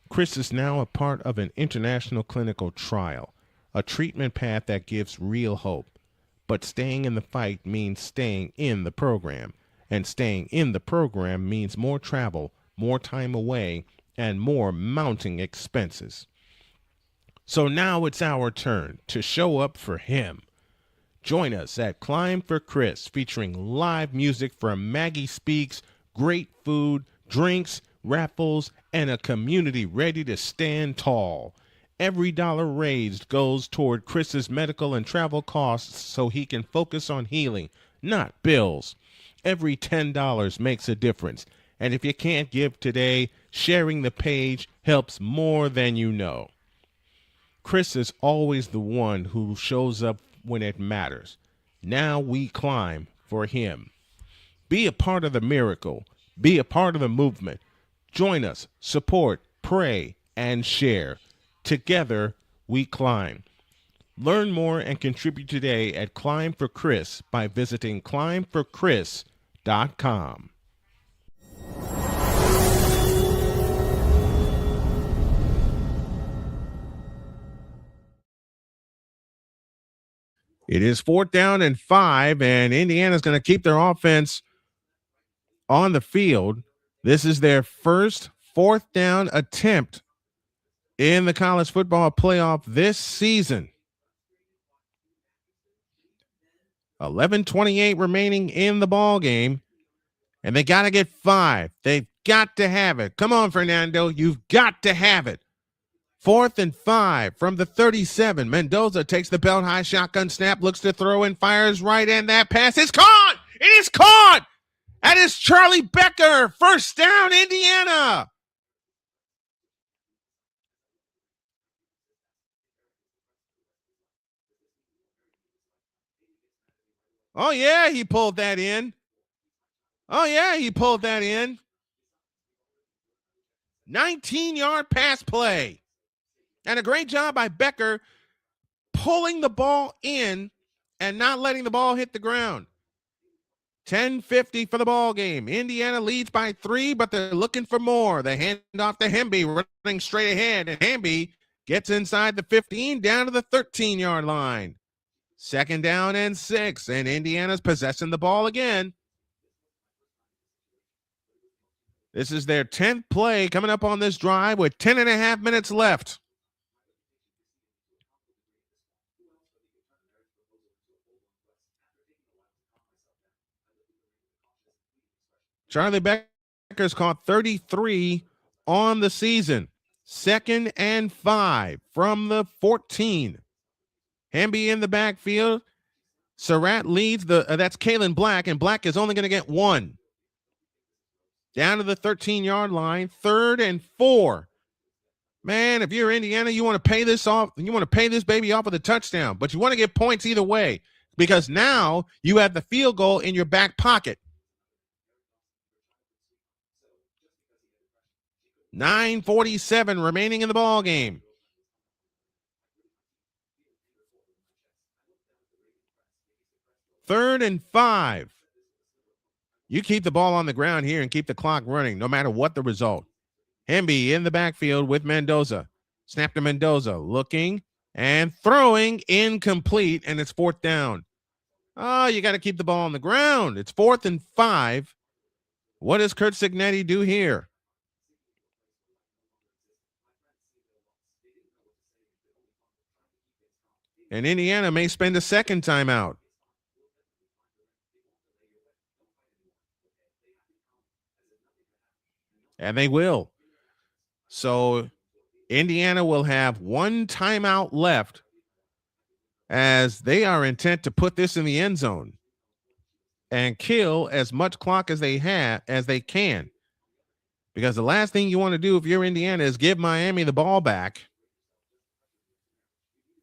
Chris is now a part of an international clinical trial, a treatment path that gives real hope. But staying in the fight means staying in the program, and staying in the program means more travel, more time away, and more mounting expenses. So now it's our turn to show up for him. Join us at Climb for Chris, featuring live music from Maggie Speaks, great food, drinks, raffles, and a community ready to stand tall. Every dollar raised goes toward Chris's medical and travel costs so he can focus on healing, not bills. Every $10 makes a difference. And if you can't give today, sharing the page helps more than you know. Chris is always the one who shows up when it matters. Now we climb for him. Be a part of the miracle. Be a part of the movement. Join us, support, pray, and share. Together, we climb. Learn more and contribute today at Climb for Chris by visiting climbforchris.com. It is 4th down and 5, and Indiana's going to keep their offense on the field. This is their first 4th down attempt in the college football playoff this season. 11:28 remaining in the ball game, and they got to get 5. They've got to have it. Come on, Fernando. You've got to have it. 4th and 5 from the 37. Mendoza takes the belt high shotgun snap, looks to throw and fires right, and that pass is caught. It is caught. That is Charlie Becker. First down, Indiana. Oh, yeah, he pulled that in. 19-yard pass play. And a great job by Becker pulling the ball in and not letting the ball hit the ground. 10:50 for the ball game. Indiana leads by 3, but they're looking for more. They hand off to Hemby, running straight ahead, and Hemby gets inside the 15 down to the 13-yard line. 2nd down and 6, and Indiana's possessing the ball again. This is their 10th play coming up on this drive with 10.5 minutes left. Charlie Becker's caught 33 on the season. 2nd and 5 from the 14. Hemby in the backfield. Surratt leads that's Kalen Black, and Black is only going to get 1. Down to the 13-yard line. 3rd and 4. Man, if you're Indiana, you want to pay this off. You want to pay this baby off with a touchdown, but you want to get points either way because now you have the field goal in your back pocket. 9:47 remaining in the ball game. Third and 5. You keep the ball on the ground here and keep the clock running no matter what the result. Hemby in the backfield with Mendoza. Snap to Mendoza, looking and throwing, incomplete, and it's 4th down. Oh, you got to keep the ball on the ground. It's 4th and 5. What does Curt Cignetti do here? And Indiana may spend a second timeout. And they will. So Indiana will have 1 timeout left as they are intent to put this in the end zone and kill as much clock as they can. Because the last thing you want to do if you're Indiana is give Miami the ball back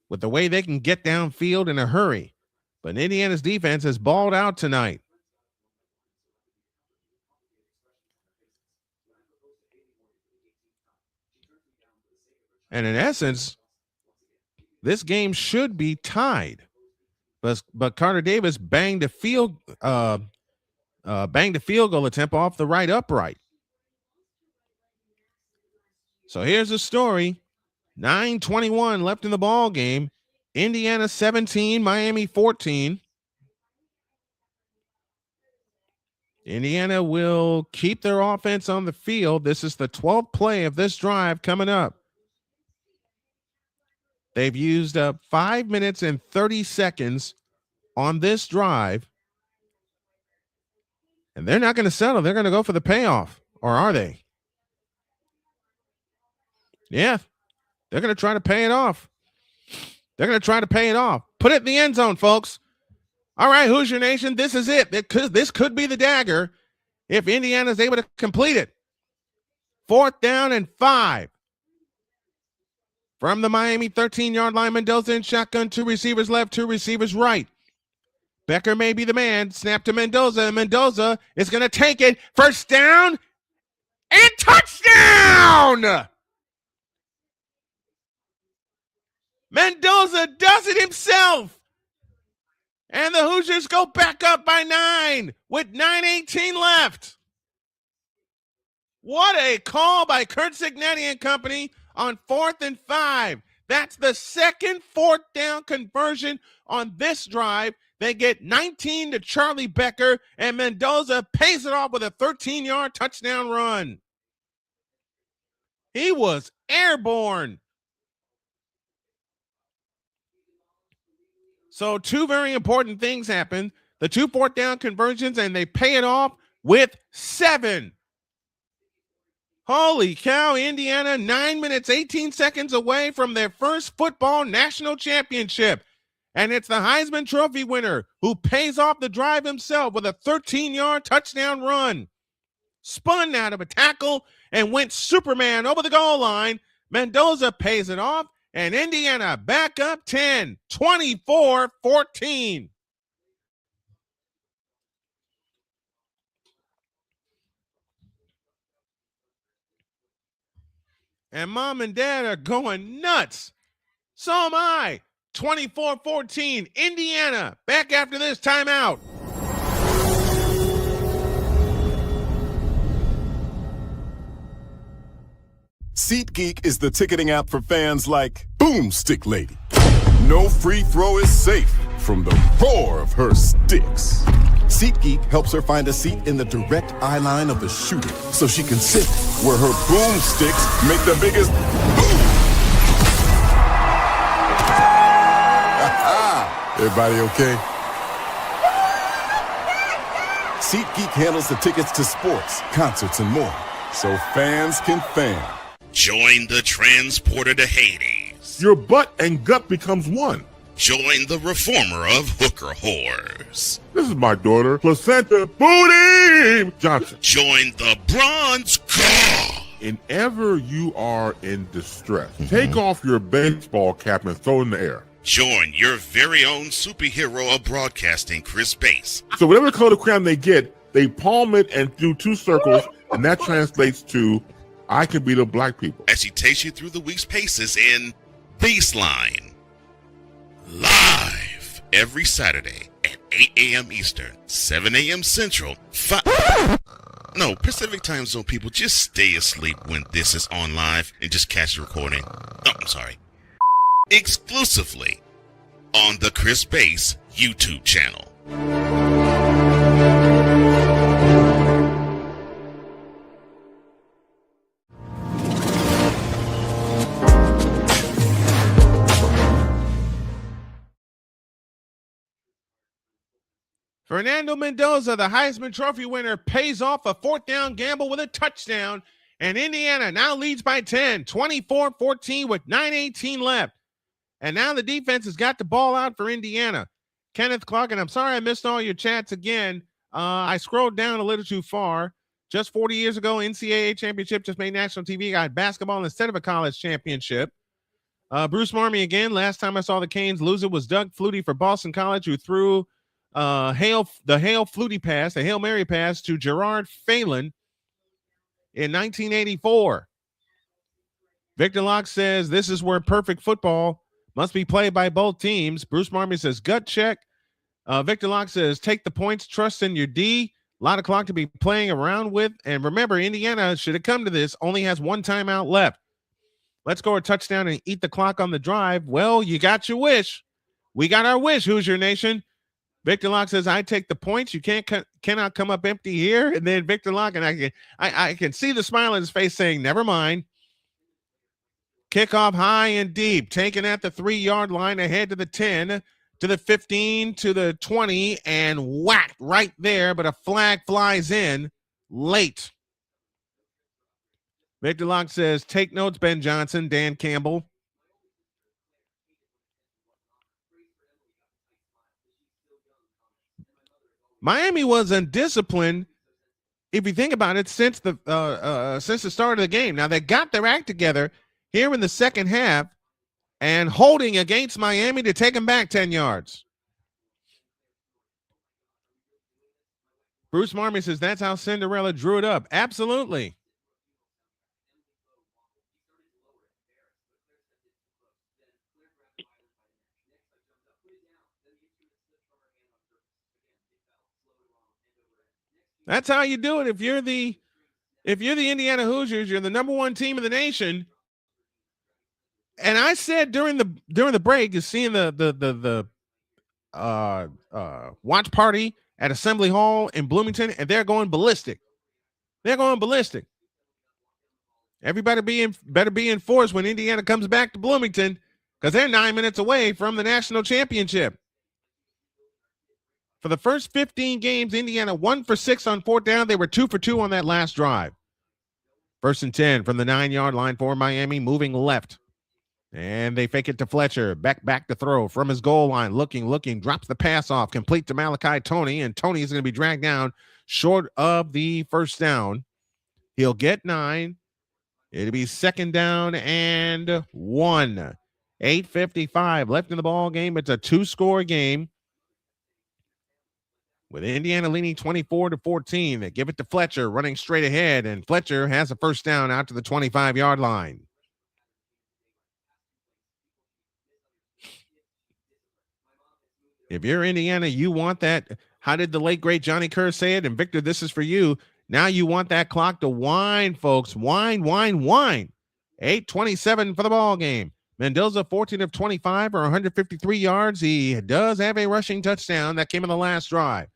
with the way they can get downfield in a hurry. But Indiana's defense has balled out tonight. And in essence, this game should be tied. But Carter Davis banged a field goal attempt off the right upright. So here's the story. 9:21 left in the ball game. Indiana 17, Miami 14. Indiana will keep their offense on the field. This is the 12th play of this drive coming up. They've used up 5 minutes and 30 seconds on this drive. And they're not going to settle. They're going to go for the payoff. Or are they? Yeah. They're going to try to pay it off. They're going to try to pay it off. Put it in the end zone, folks. All right, Hoosier Nation, this is it. This could be the dagger if Indiana is able to complete it. 4th down and 5. From the Miami 13-yard line, Mendoza in shotgun, 2 receivers left, 2 receivers right. Becker may be the man. Snap to Mendoza, and Mendoza is going to take it. 1st down and touchdown! Mendoza does it himself. And the Hoosiers go back up by 9 with 9:18 left. What a call by Kurt Signetti and company on 4th and 5. That's the second 4th down conversion on this drive. They get 19 to Charlie Becker, and Mendoza pays it off with a 13-yard touchdown run. He was airborne. So 2 very important things happen. The 2 4th down conversions, and they pay it off with 7. Holy cow, Indiana, 9 minutes, 18 seconds away from their first football national championship. And it's the Heisman Trophy winner who pays off the drive himself with a 13-yard touchdown run. Spun out of a tackle and went Superman over the goal line. Mendoza pays it off, and Indiana back up 10, 24-14. And mom and dad are going nuts. So am I. 24-14, Indiana, back after this timeout. SeatGeek is the ticketing app for fans like Boomstick Lady. No free throw is safe from the roar of her sticks. SeatGeek helps her find a seat in the direct eye line of the shooter so she can sit where her boomsticks make the biggest boom. Everybody okay? SeatGeek handles the tickets to sports, concerts, and more, so fans can fan. Join the transporter to Hades. Your butt and gut becomes one. Join the reformer of hooker whores. This is my daughter, Placenta Booty Johnson. Join the bronze god. Whenever you are in distress, take off your baseball cap and throw it in the air. Join your very own superhero of broadcasting, Chris Bass. So whatever color crayon they get, they palm it and do 2 circles, and that translates to, I can be the black people. As he takes you through the week's paces in Baseline. Live every Saturday at 8 a.m. Eastern, 7 a.m. Central, Pacific Time Zone people, just stay asleep when this is on live and just catch the recording. Oh, I'm sorry. Exclusively on the Chris Bass YouTube channel. Fernando Mendoza, the Heisman Trophy winner, pays off a 4th down gamble with a touchdown, and Indiana now leads by 10, 24-14 with 9:18 left. And now the defense has got the ball out for Indiana. Kenneth Clark, and I'm sorry I missed all your chats again. I scrolled down a little too far. Just 40 years ago, NCAA championship just made national TV. Got basketball instead of a college championship. Bruce Marmy again. Last time I saw the Canes lose it was Doug Flutie for Boston College, who threw the Hail Flutie pass, the Hail Mary pass to Gerard Phelan in 1984. Victor Locke says this is where perfect football must be played by both teams. Bruce Marmy says gut check. Victor Locke says take the points, trust in your D. A lot of clock to be playing around with. And remember, Indiana, should it come to this, only has 1 timeout left. Let's go a touchdown and eat the clock on the drive. Well, you got your wish. We got our wish, Hoosier Nation. Victor Locke says, I take the points. You cannot come up empty here. And then Victor Locke, and I can see the smile on his face saying, never mind. Kickoff high and deep, taken at the 3-yard line, ahead to the 10, to the 15, to the 20, and whacked right there, but a flag flies in late. Victor Locke says, take notes, Ben Johnson, Dan Campbell. Miami was undisciplined, if you think about it, since the start of the game. Now, they got their act together here in the second half and holding against Miami to take them back 10 yards. Bruce Marmy says that's how Cinderella drew it up. Absolutely. That's how you do it. If you're the Indiana Hoosiers, you're the number one team in the nation. And I said during the break, is seeing the watch party at Assembly Hall in Bloomington, and they're going ballistic. They're going ballistic. Everybody better be enforced when Indiana comes back to Bloomington, because they're 9 minutes away from the national championship. For the first 15 games, Indiana 1 for 6 on fourth down. They were 2 for 2 on that last drive. 1st and 10 from the 9-yard line for Miami, moving left. And they fake it to Fletcher. Back to throw from his goal line. Looking, drops the pass off, complete to Malachi Tony, and Tony is going to be dragged down short of the first down. He'll get 9. It'll be 2nd down and 1. 8:55 left in the ball game. It's a 2-score game, with Indiana leading 24-14. They give it to Fletcher, running straight ahead, and Fletcher has a first down out to the 25-yard line. If you're Indiana, you want that. How did the late, great Johnny Kerr say it? And Victor, this is for you. Now you want that clock to wind, folks. Wind. 8:27 for the ball game. Mendoza, 14 of 25 or 153 yards. He does have a rushing touchdown that came in the last drive.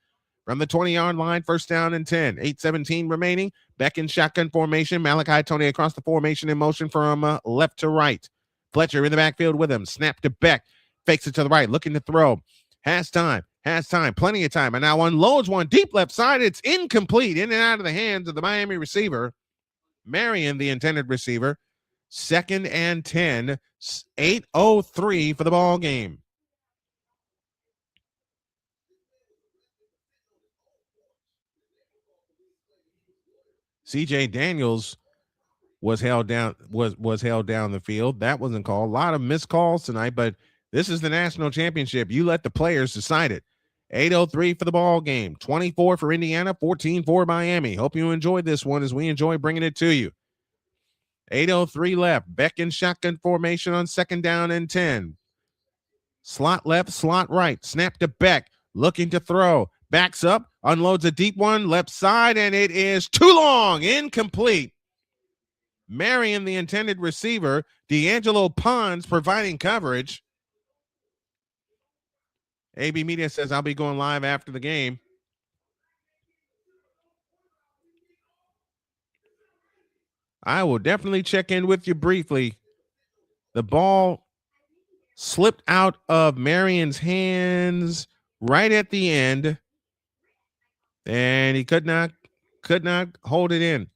From the 20-yard line, 1st down and 10. 8:17 remaining. Beck in shotgun formation. Malachi Tony across the formation in motion from left to right. Fletcher in the backfield with him. Snap to Beck. Fakes it to the right. Looking to throw. Has time. Plenty of time. And now unloads one deep left side. It's incomplete. In and out of the hands of the Miami receiver. Marion, the intended receiver. 2nd and 10. 8:03 for the ball game. CJ Daniels was held down the field. That wasn't called. A lot of missed calls tonight, but this is the national championship. You let the players decide it. 8:03 for the ball game. 24 for Indiana, 14 for Miami. Hope you enjoyed this one as we enjoy bringing it to you. 8:03 left. Beck in shotgun formation on 2nd down and 10. Slot left, slot right. Snap to Beck. Looking to throw. Backs up. Unloads a deep one. Left side, and it is too long. Incomplete. Marion, the intended receiver. D'Angelo Pons providing coverage. AB Media says, I'll be going live after the game. I will definitely check in with you briefly. The ball slipped out of Marion's hands right at the end, and he could not hold it in.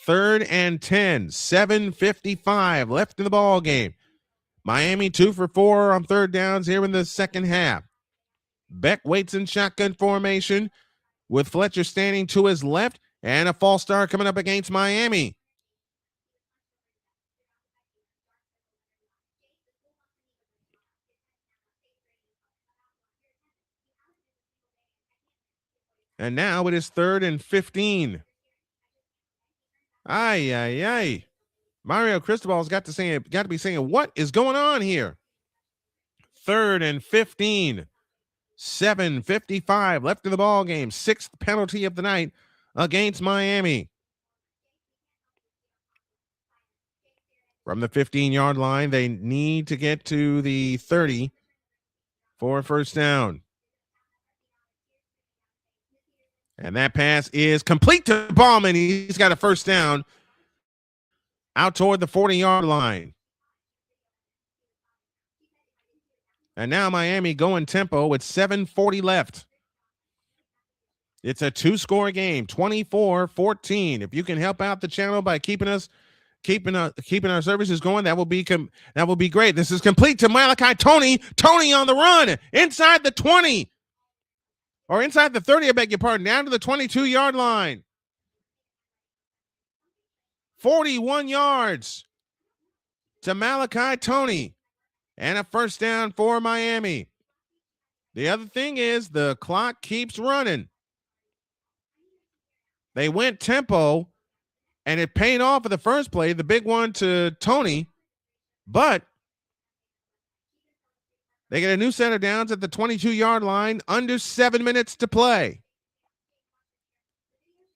3rd and 10, 7:55 left in the ball game. Miami 2 for 4 on 3rd downs here in the second half. Beck waits in shotgun formation with Fletcher standing to his left, and a false start coming up against Miami. And now it is 3rd and 15. Ay. Mario Cristobal's got to be saying, what is going on here? 3rd and 15. 7:55 left in the ball game. 6th penalty of the night against Miami. From the 15-yard line, they need to get to the 30 for a first down. And that pass is complete to Ballman. He's got a first down out toward the 40-yard line. And now Miami going tempo with 7:40 left. It's a 2-score game, 24-14. If you can help out the channel by keeping our services going, that will be great. This is complete to Malachi Tony. Tony on the run inside the 20 or inside the 30. I beg your pardon. Down to the 22-yard line. 41 yards to Malachi Tony. And a first down for Miami. The other thing is the clock keeps running. They went tempo, and it paid off for the first play, the big one to Tony. But they get a new set of downs at the 22-yard line, under 7 minutes to play.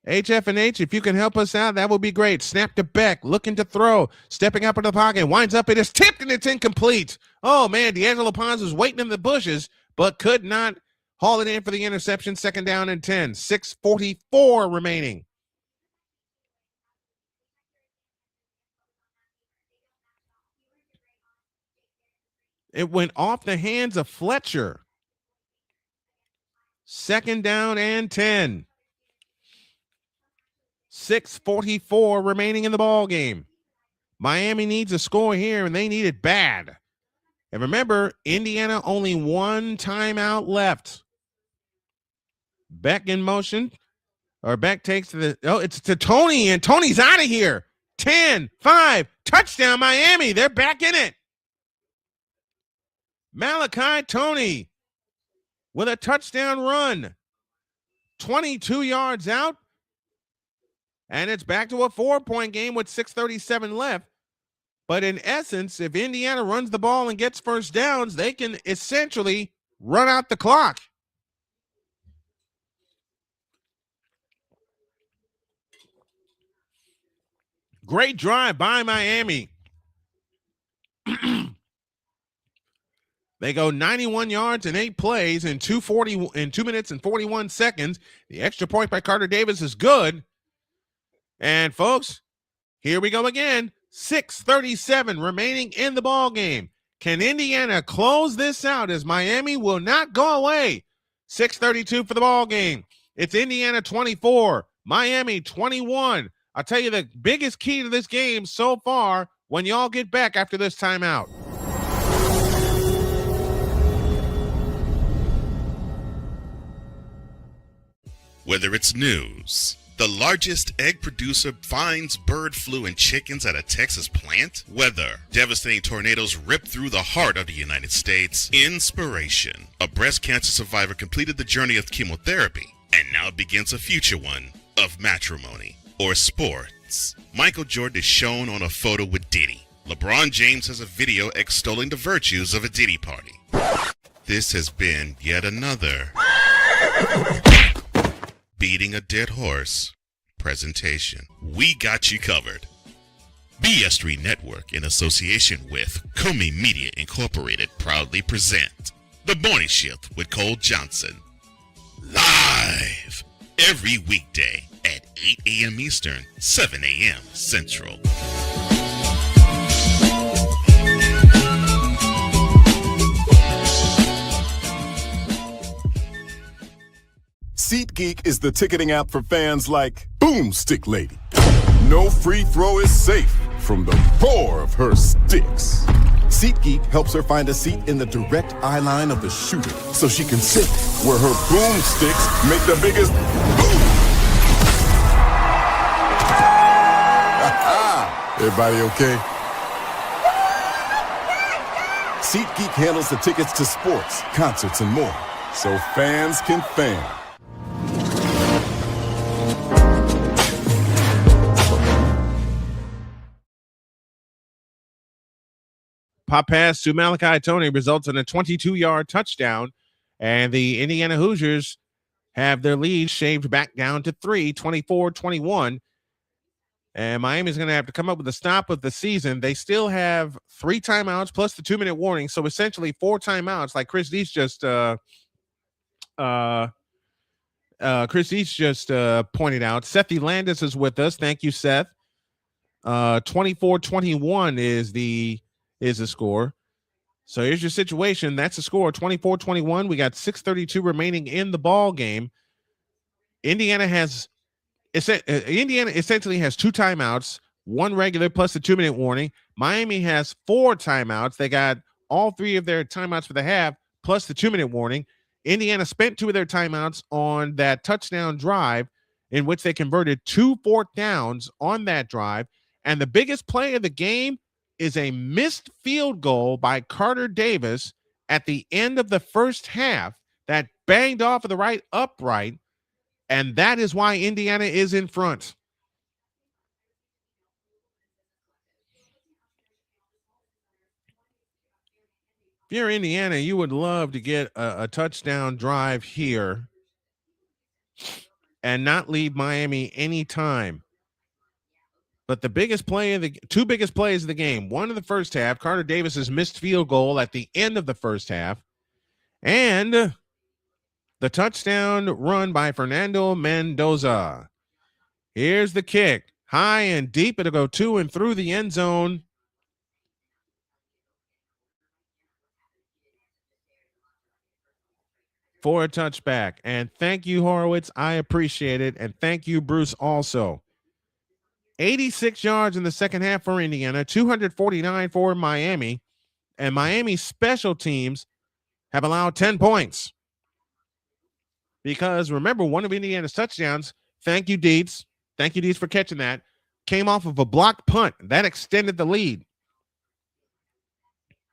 HF&H, if you can help us out, that would be great. Snap to Beck, looking to throw, stepping up into the pocket, winds up, it is tipped, and it's incomplete. Oh, man, D'Angelo Pons was waiting in the bushes, but could not haul it in for the interception. Second down and 10, 6:44 remaining. It went off the hands of Fletcher. Second down and 10. 6:44 remaining in the ball game. Miami needs a score here, and they need it bad. And remember, Indiana only one timeout left. Beck in motion, or Beck takes it's to Tony, and Tony's out of here. 10-5, touchdown Miami. They're back in it. Malachi Tony with a touchdown run. 22 yards out. And it's back to a 4-point game with 6:37 left. But in essence, if Indiana runs the ball and gets first downs, they can essentially run out the clock. Great drive by Miami. They go 91 yards in 8 plays in 2 minutes and 41 seconds. The extra point by Carter Davis is good. And folks, here we go again. 6:37 remaining in the ball game. Can Indiana close this out, as Miami will not go away? 6:32 for the ball game. It's Indiana 24, Miami 21. I'll tell you the biggest key to this game so far when y'all get back after this timeout. Whether it's news, the largest egg producer finds bird flu in chickens at a Texas plant, weather, devastating tornadoes rip through the heart of the United States, inspiration, a breast cancer survivor completed the journey of chemotherapy, and now begins a future one of matrimony or sports. Michael Jordan is shown on a photo with Diddy. LeBron James has a video extolling the virtues of a Diddy party. This has been yet another beating a dead horse presentation. We got you covered. BS3 Network, in association with Comey Media Incorporated, proudly present The Morning Shift with Cole Johnson. Live every weekday at 8 a.m. Eastern, 7 a.m. Central. SeatGeek is the ticketing app for fans like Boomstick Lady. No free throw is safe from the roar of her sticks. SeatGeek helps her find a seat in the direct eye line of the shooter so she can sit where her boomsticks make the biggest boom. Everybody okay? SeatGeek handles the tickets to sports, concerts, and more, so fans can fan. Pop pass to Malachi Tony results in a 22-yard touchdown, and the Indiana Hoosiers have their lead shaved back down to 3, 24-21. And Miami's going to have to come up with the stop of the season. They still have 3 timeouts plus the 2-minute warning, so essentially 4 timeouts, like Chris Deitch just pointed out. Seth Elandis is with us. Thank you, Seth. 24-21 is the score. So here's your situation. That's the score, 24-21. We got 6:32 remaining in the ball game. Indiana essentially has 2 timeouts, 1 regular plus the 2-minute warning. Miami has 4 timeouts. They got all 3 of their timeouts for the half plus the 2-minute warning. Indiana spent 2 of their timeouts on that touchdown drive in which they converted 2 fourth downs on that drive. And the biggest play of the game is a missed field goal by Carter Davis at the end of the first half that banged off of the right upright. And that is why Indiana is in front. If you're Indiana, you would love to get a touchdown drive here and not leave Miami any time. But the biggest play of the 2 biggest plays of the game, one in the first half, Carter Davis's missed field goal at the end of the first half, and the touchdown run by Fernando Mendoza. Here's the kick. High and deep. It'll go to and through the end zone. For a touchback. And thank you, Horowitz. I appreciate it. And thank you, Bruce, also. 86 yards in the second half for Indiana, 249 for Miami. And Miami's special teams have allowed 10 points. Because remember, one of Indiana's touchdowns, thank you, Dietz. Thank you, Dietz, for catching that, came off of a blocked punt. That extended the lead.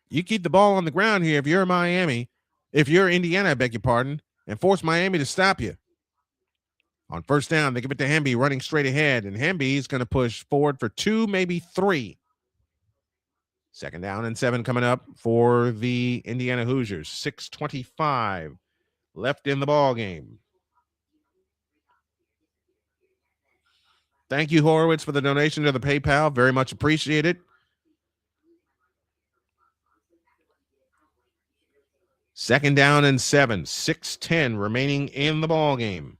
You keep the ball on the ground here if you're Miami. If you're Indiana, I beg your pardon, and force Miami to stop you. On first down, they give it to Hemby running straight ahead, and Hemby's going to push forward for 2, maybe 3. Second down and 7 coming up for the Indiana Hoosiers. 6:25 left in the ball game. Thank you, Horowitz, for the donation to the PayPal. Very much appreciated. Second down and 7, 6:10 remaining in the ball game.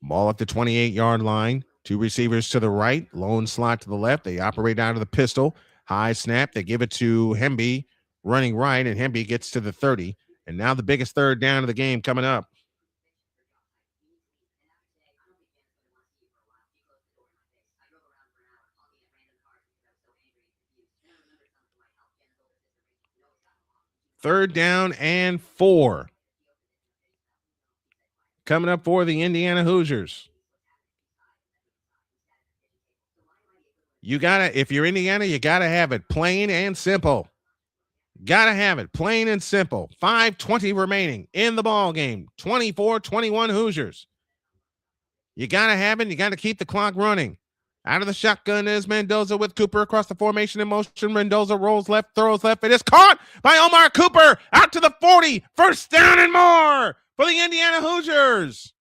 Ball at the 28-yard line. 2 receivers to the right, lone slot to the left. They operate out of the pistol. High snap. They give it to Hemby running right, and Hemby gets to the 30. And now the biggest third down of the game coming up. Third down and 4. Coming up for the Indiana Hoosiers. You gotta, if you're Indiana, you gotta have it plain and simple. Gotta have it plain and simple. 5:20 remaining in the ball game. 24-21 Hoosiers. You gotta have it. You gotta keep the clock running. Out of the shotgun is Mendoza with Cooper across the formation in motion. Mendoza rolls left, throws left. It is caught by Omar Cooper out to the 40. First down and more for the Indiana Hoosiers.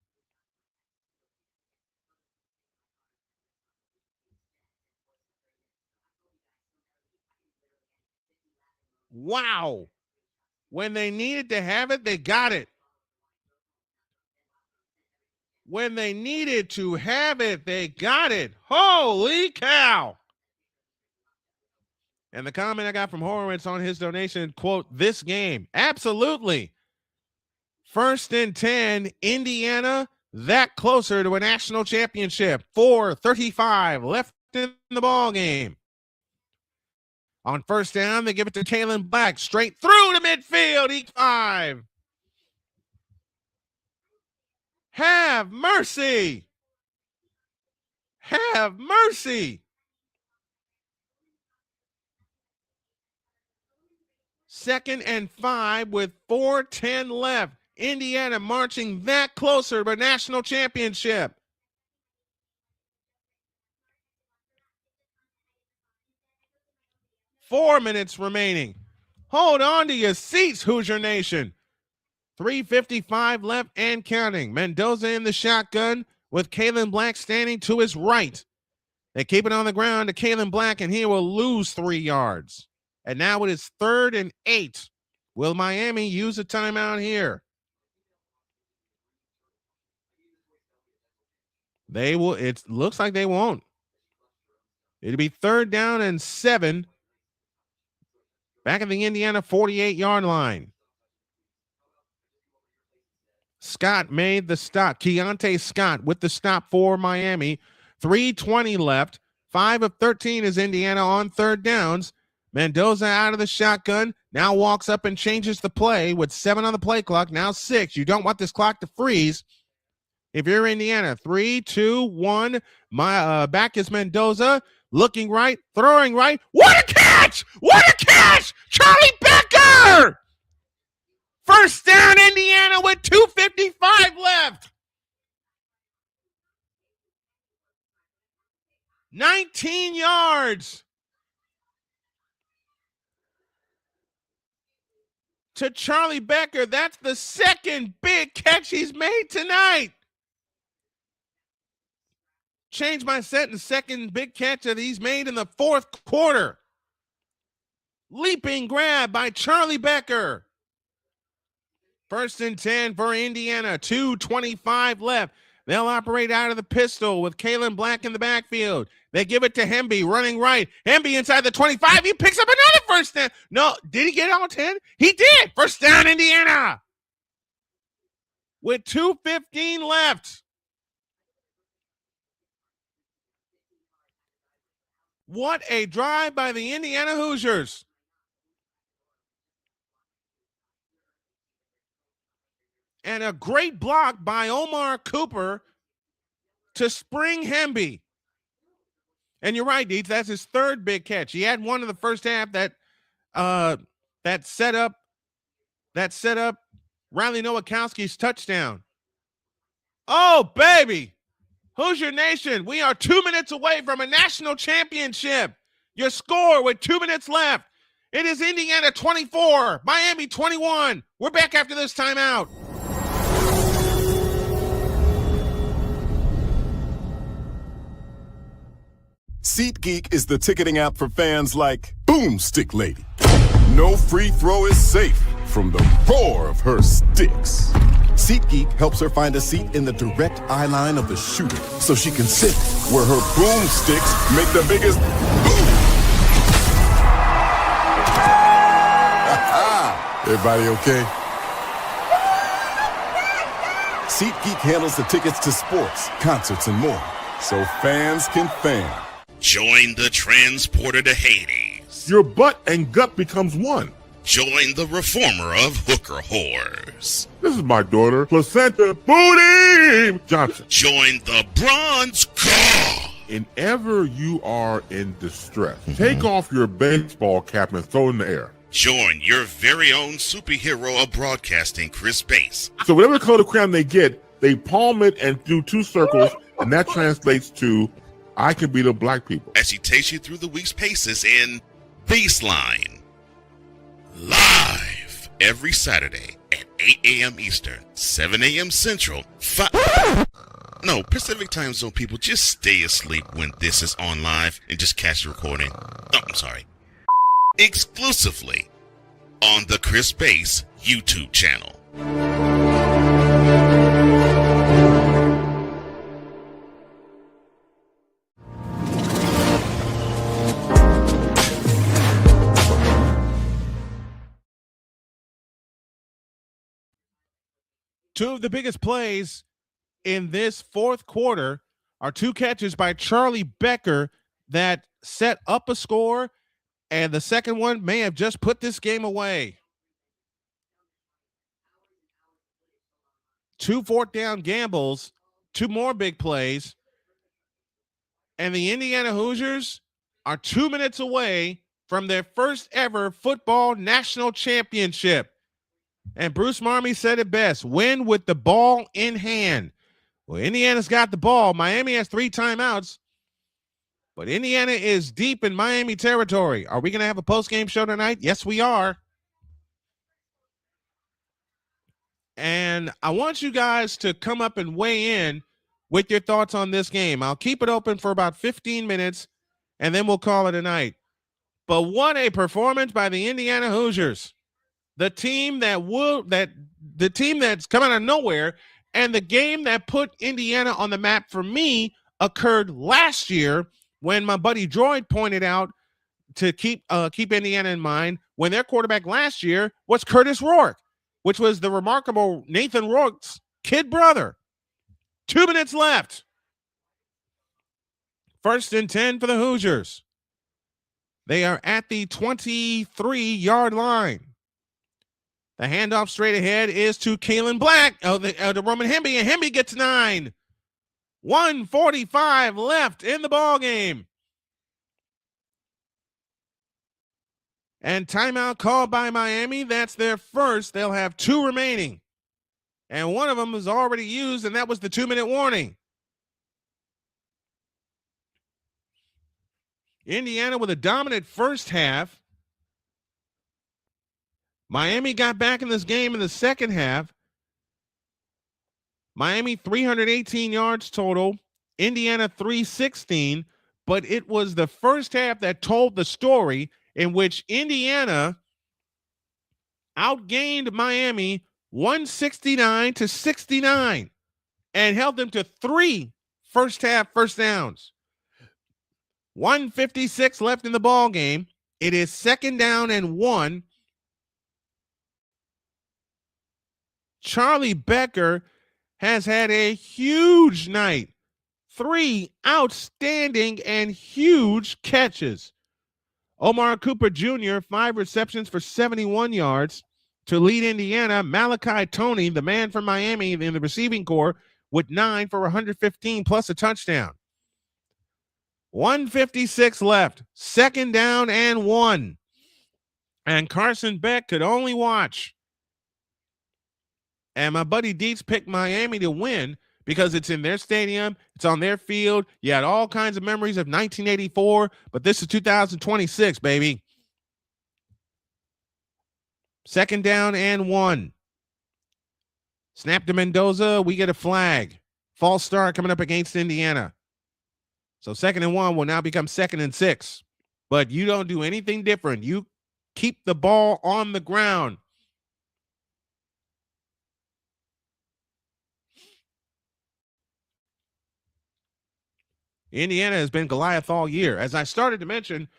Wow. When they needed to have it, they got it. When they needed to have it, they got it. Holy cow. And the comment I got from Horowitz on his donation, quote, this game. Absolutely. 1st and 10, Indiana, that closer to a national championship. 4:35 left in the ball game. On first down, they give it to Kalen Black, straight through to midfield, E5. Have mercy. Have mercy. 2nd and 5 with 4:10 left. Indiana marching that closer to a national championship. Four minutes remaining. Hold on to your seats, Hoosier Nation. 3:55 left and counting. Mendoza in the shotgun with Kalen Black standing to his right. They keep it on the ground to Kalen Black, and he will lose 3 yards. And now it is 3rd and 8. Will Miami use a timeout here? They will. It looks like they won't. It'll be 3rd down and 7. Back at the Indiana 48-yard line. Scott made the stop. Keontae Scott with the stop for Miami. 3:20 left. 5 of 13 is Indiana on 3rd downs. Mendoza out of the shotgun. Now walks up and changes the play with 7 on the play clock. Now 6. You don't want this clock to freeze. If you're Indiana, 3, 2, 1. Back is Mendoza. Looking right, throwing right. What a catch! What a catch! Charlie Becker! 1st down, Indiana with 2:55 left. 19 yards to Charlie Becker. That's the 2nd big catch he's made tonight. Change my sentence. 2nd big catch that he's made in the 4th quarter. Leaping grab by Charlie Becker. 1st and 10 for Indiana. 2:25 left. They'll operate out of the pistol with Kalen Black in the backfield. They give it to Hemby running right. Hemby inside the 25. He picks up another 1st down. No, did he get all 10? He did. 1st down, Indiana. With 2:15 left. What a drive by the Indiana Hoosiers. And a great block by Omar Cooper to spring Hemby. And you're right, Deets, that's his 3rd big catch. He had one in the first half that set up Riley Nowakowski's touchdown. Oh, baby. Hoosier Nation, we are 2 minutes away from a national championship. Your score with 2 minutes left. It is Indiana 24, Miami 21. We're back after this timeout. SeatGeek is the ticketing app for fans like Boomstick Lady. No free throw is safe from the roar of her sticks. SeatGeek helps her find a seat in the direct eye line of the shooter so she can sit where her boomsticks make the biggest boom. Everybody okay? SeatGeek handles the tickets to sports, concerts, and more, so fans can fan. Join the transporter to Hades. Your butt and gut becomes one. Join the reformer of hooker whores. This is my daughter, Placenta Booty Johnson. Join the bronze car. Whenever you are in distress, take off your baseball cap and throw it in the air. Join your very own superhero of broadcasting, Chris Bass. So whatever color crayon they get, they palm it and do 2 circles, and that translates to I can beat up black people. As he takes you through the week's paces in Baseline. Live every Saturday at 8 a.m. Eastern, 7 a.m. Central, Pacific Time Zone people, just stay asleep when this is on live and just catch the recording. Oh, I'm sorry. Exclusively on the Chris Bass YouTube channel. Two of the biggest plays in this 4th quarter are 2 catches by Charlie Becker that set up a score, and the second one may have just put this game away. 2 4th down gambles, 2 more big plays, and the Indiana Hoosiers are 2 minutes away from their first ever football national championship. And Bruce Marmy said it best, win with the ball in hand. Well, Indiana's got the ball. Miami has 3 timeouts, but Indiana is deep in Miami territory. Are we going to have a post-game show tonight? Yes, we are. And I want you guys to come up and weigh in with your thoughts on this game. I'll keep it open for about 15 minutes, and then we'll call it a night. But what a performance by the Indiana Hoosiers. The team that's come out of nowhere And the game that put Indiana on the map for me occurred last year when my buddy Droid pointed out to keep Indiana in mind when their quarterback last year was Curtis Rourke, which was the remarkable Nathan Rourke's kid brother. 2 minutes left. 1st and 10 for the Hoosiers. They are at the 23-yard line. The handoff straight ahead is to Kalen Black, the Roman Hemby, and Hemby gets 9. 1:45 left in the ball game. And timeout called by Miami. That's their first. They'll have 2 remaining. And one of them was already used, and that was the 2-minute warning. Indiana with a dominant first half. Miami got back in this game in the second half. Miami 318 yards total. Indiana 316. But it was the first half that told the story in which Indiana outgained Miami 169-69 and held them to 3 first half first downs. 1:56 left in the ball game. It is 2nd down and 1. Charlie Becker has had a huge night. 3 outstanding and huge catches. Omar Cooper Jr., 5 receptions for 71 yards. To lead Indiana, Malachi Toney, the man from Miami in the receiving corps, with 9 for 115 plus a touchdown. 1:56 left. 2nd down and 1. And Carson Beck could only watch. And my buddy Dietz picked Miami to win because it's in their stadium. It's on their field. You had all kinds of memories of 1984, but this is 2026, baby. 2nd down and 1. Snap to Mendoza. We get a flag. False start coming up against Indiana. So 2nd and 1 will now become 2nd and 6. But you don't do anything different. You keep the ball on the ground. Indiana has been Goliath all year. As I started to mention,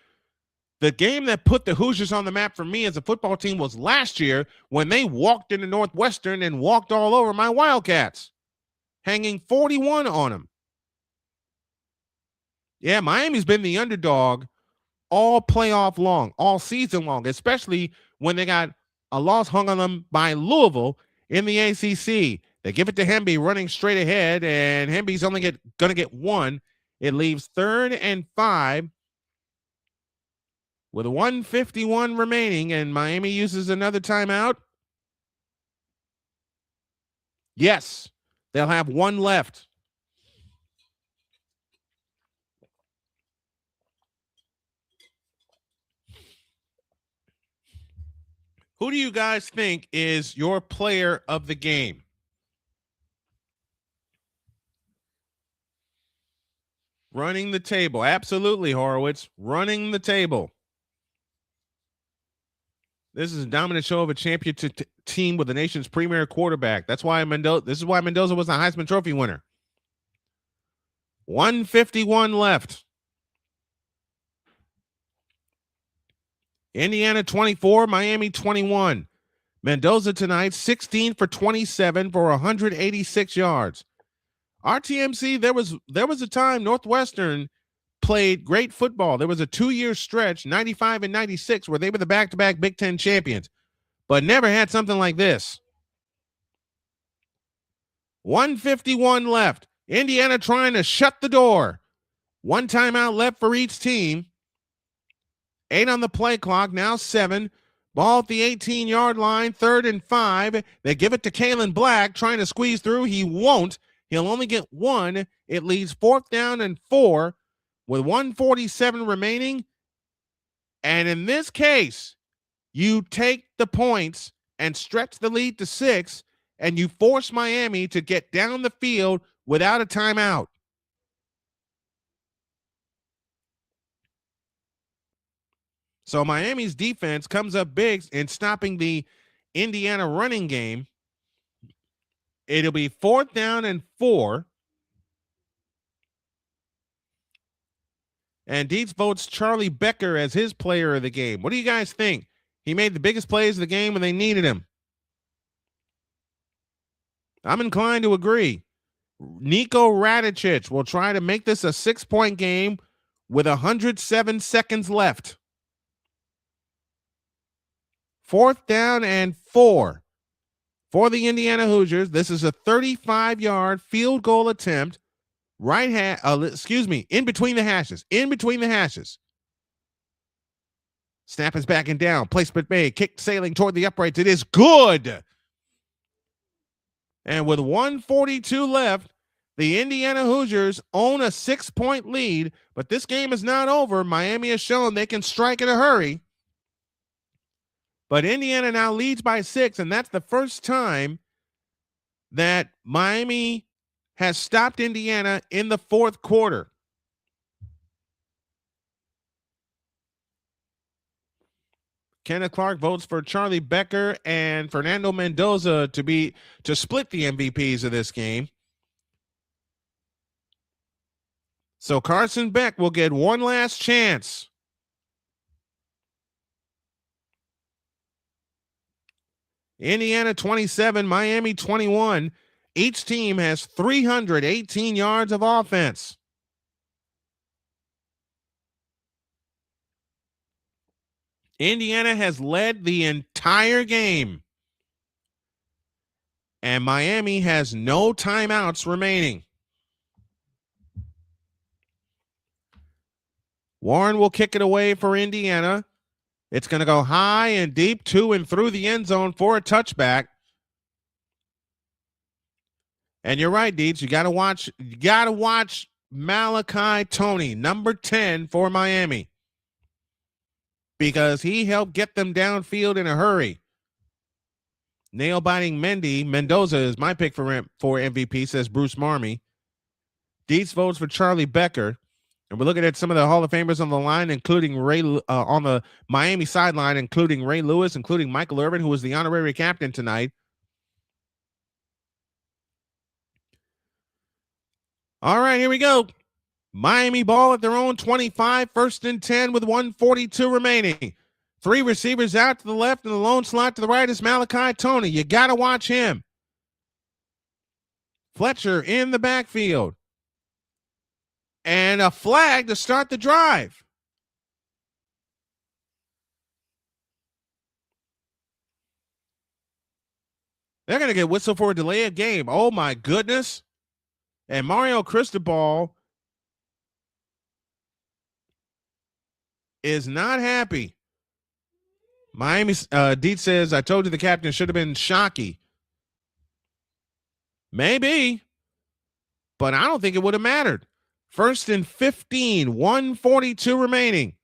the game that put the Hoosiers on the map for me as a football team was last year when they walked into Northwestern and walked all over my Wildcats, hanging 41 on them. Yeah, Miami's been the underdog all playoff long, all season long, especially when they got a loss hung on them by Louisville in the ACC. They give it to Hemby running straight ahead, and Hemby's only going to get 1. It leaves 3rd and 5 with 1:51 remaining, and Miami uses another timeout. Yes, they'll have 1 left. Who do you guys think is your player of the game? Running the table. Absolutely, Horowitz. Running the table. This is a dominant show of a championship team with the nation's premier quarterback. This is why Mendoza was the Heisman Trophy winner. 1:51 left. Indiana 24, Miami 21. Mendoza tonight 16 for 27 for 186 yards. RTMC, there was a time Northwestern played great football. There was a 2-year stretch, 95 and 96, where they were the back-to-back Big Ten champions, but never had something like this. 1:51 left. Indiana trying to shut the door. 1 timeout left for each team. 8 on the play clock, now 7. Ball at the 18-yard line, 3rd and 5. They give it to Kalen Black, trying to squeeze through. He won't. He'll only get 1. It leaves 4th down and 4 with 1:47 remaining. And in this case, you take the points and stretch the lead to 6, and you force Miami to get down the field without a timeout. So Miami's defense comes up big in stopping the Indiana running game. It'll be 4th down and 4. And Dietz votes Charlie Becker as his player of the game. What do you guys think? He made the biggest plays of the game when they needed him. I'm inclined to agree. Niko Radicic will try to make this a 6-point game with 107 seconds left. 4th down and 4 for the Indiana Hoosiers. This is a 35-yard field goal attempt. In between the hashes. In between the hashes. Snap is backing down. Placement made. Kick sailing toward the uprights. It is good. And with 1:42 left, the Indiana Hoosiers own a 6-point lead, but this game is not over. Miami has shown they can strike in a hurry. But Indiana now leads by 6, and that's the first time that Miami has stopped Indiana in the 4th quarter. Kenneth Clark votes for Charlie Becker and Fernando Mendoza to split the MVPs of this game. So Carson Beck will get one last chance. Indiana 27, Miami 21. Each team has 318 yards of offense. Indiana has led the entire game. And Miami has no timeouts remaining. Warren will kick it away for Indiana. It's going to go high and deep to and through the end zone for a touchback. And you're right, Deeds. You got to watch Malachi Toney, number 10 for Miami, because he helped get them downfield in a hurry. Nail-biting Mendoza is my pick for MVP, says Bruce Marmie. Deeds votes for Charlie Becker. And we're looking at some of the Hall of Famers on the line, including on the Miami sideline, including Ray Lewis, including Michael Irvin, who was the honorary captain tonight. All right, here we go. Miami ball at their own 25, 1st and 10 with 1:42 remaining. 3 receivers out to the left and the lone slot to the right is Malachi Toney. You got to watch him. Fletcher in the backfield. And a flag to start the drive. They're going to get whistled for a delay of game. Oh, my goodness. And Mario Cristobal is not happy. Miami, Dietz says, I told you the captain should have been Shockey. Maybe, but I don't think it would have mattered. 1st and 15, 1:42 remaining.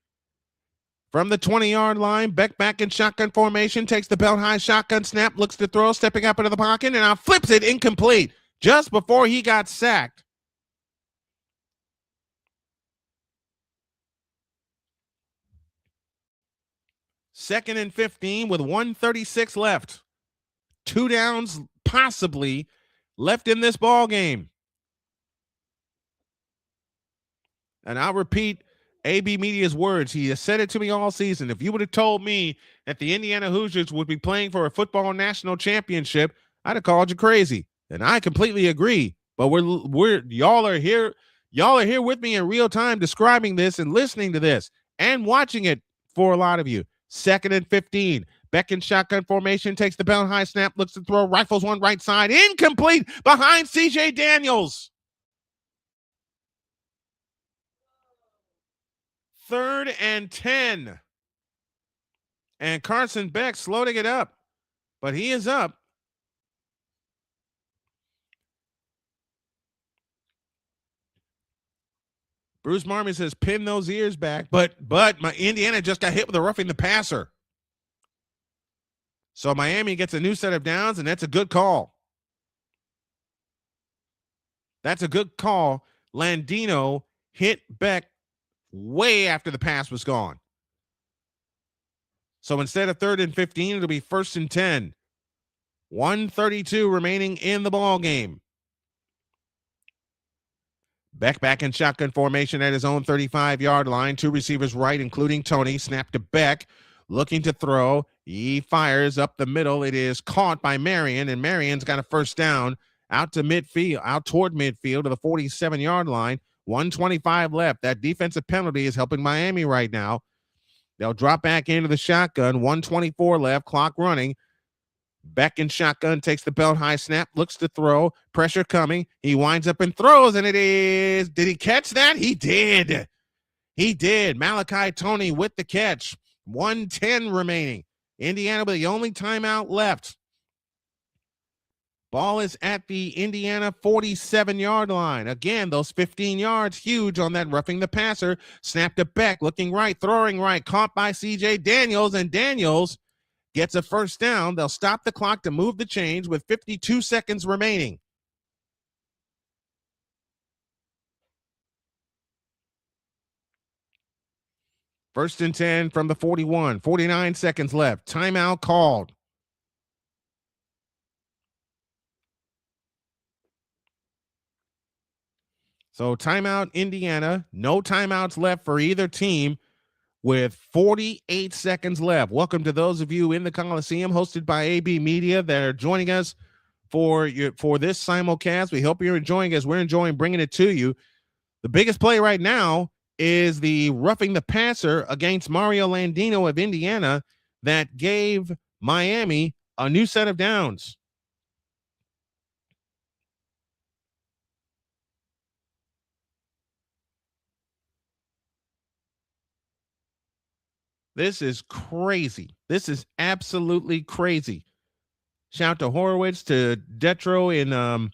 From the 20-yard line, Beck back in shotgun formation, takes the belt high shotgun snap, looks to throw, stepping up into the pocket, and now flips it incomplete just before he got sacked. Second and 15 with 1:36 left. 2 downs possibly left in this ball game. And I'll repeat AB Media's words. He has said it to me all season. If you would have told me that the Indiana Hoosiers would be playing for a football national championship, I'd have called you crazy. And I completely agree. But y'all are here with me in real time describing this and listening to this and watching it for a lot of you. 2nd and 15. Beck in shotgun formation, takes the belt high snap, looks to throw, rifles one right side, incomplete behind CJ Daniels. 3rd and 10. And Carson Beck slowing it up, but he is up. Bruce Marmie says, pin those ears back, but my Indiana just got hit with a roughing the passer. So Miami gets a new set of downs, and that's a good call. That's a good call. Landino hit Beck way after the pass was gone. So instead of 3rd and 15, it'll be 1st and 10. 1:32 remaining in the ball game. Beck back in shotgun formation at his own 35-yard line. 2 receivers right, including Tony. Snap to Beck, looking to throw. He fires up the middle. It is caught by Marion, and Marion's got a first down out toward midfield to the 47-yard line. 1:25 left. That defensive penalty is helping Miami right now. They'll drop back into the shotgun. 1:24 left. Clock running. Beck in shotgun, takes the belt high snap, looks to throw, pressure coming. He winds up and throws, and it is. Did he catch that? He did. He did. Malachi Tony with the catch. 1:10 remaining. Indiana with the only timeout left. Ball is at the Indiana 47-yard line. Again, those 15 yards, huge on that roughing the passer. Snap to Beck, looking right, throwing right, caught by C.J. Daniels, and Daniels gets a first down. They'll stop the clock to move the chains with 52 seconds remaining. First and 10 from the 41. 49 seconds left. Timeout called. So timeout Indiana. No timeouts left for either team with 48 seconds left. Welcome to those of you in the Coliseum, hosted by AB Media, that are joining us for this simulcast. We hope you're enjoying us. We're enjoying bringing it to you. The biggest play right now is the roughing the passer against Mario Landino of Indiana that gave Miami a new set of downs. This is crazy. This is absolutely crazy. Shout out to Horowitz, to Detro in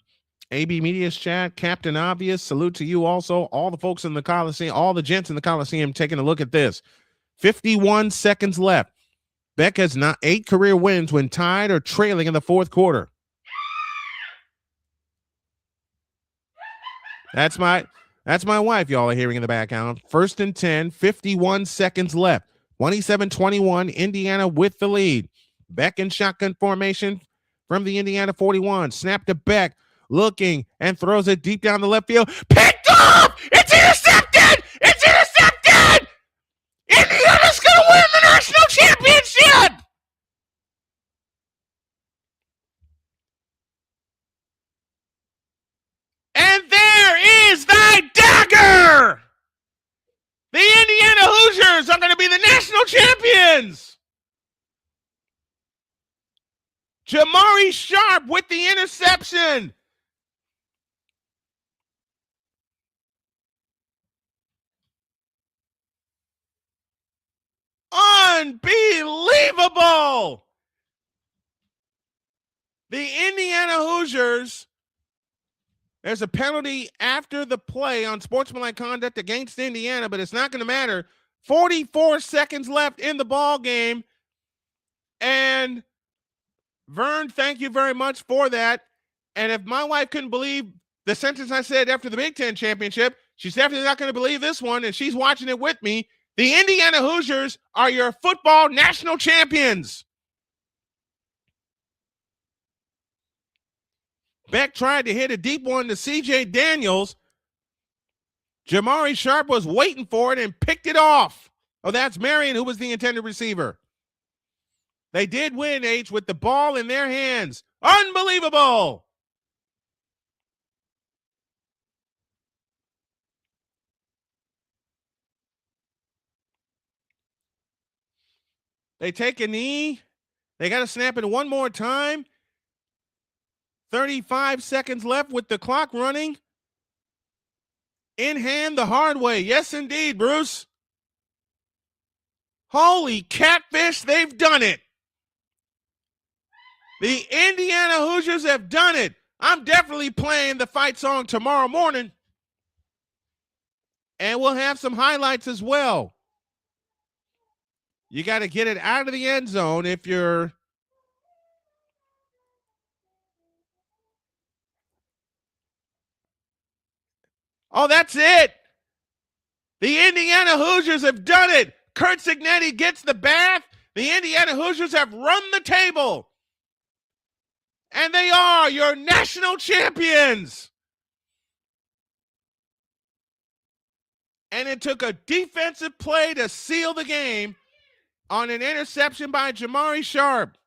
AB Media's chat, Captain Obvious. Salute to you also. All the folks in the Coliseum, all the gents in the Coliseum taking a look at this. 51 seconds left. Beck has 8 career wins when tied or trailing in the fourth quarter. That's my wife y'all are hearing in the background. First and 10, 51 seconds left. 27-21, Indiana with the lead. Beck in shotgun formation from the Indiana 41. Snap to Beck, looking, and throws it deep down the left field. Picked off! It's intercepted! It's intercepted! Indiana's going to win the national championship! And there is thy dagger! The Indiana Hoosiers are going to be the national champions. Jamari Sharp with the interception. Unbelievable. The Indiana Hoosiers. There's a penalty after the play on sportsmanlike conduct against Indiana, but it's not going to matter. 44 seconds left in the ball game. And Vern, thank you very much for that. And if my wife couldn't believe the sentence I said after the Big Ten championship, she's definitely not going to believe this one, and she's watching it with me. The Indiana Hoosiers are your football national champions. Beck tried to hit a deep one to C.J. Daniels. Jamari Sharp was waiting for it and picked it off. Oh, that's Marion, who was the intended receiver. They did win, H, with the ball in their hands. Unbelievable. They take a knee. They got to snap it one more time. 35 seconds left with the clock running. In hand the hard way. Yes, indeed, Bruce. Holy catfish, they've done it. The Indiana Hoosiers have done it. I'm definitely playing the fight song tomorrow morning. And we'll have some highlights as well. You got to get it out of the end zone if you're... Oh, that's it. The Indiana Hoosiers have done it. Kurt Signetti gets the bath. The Indiana Hoosiers have run the table. And they are your national champions. And it took a defensive play to seal the game on an interception by Jamari Sharp.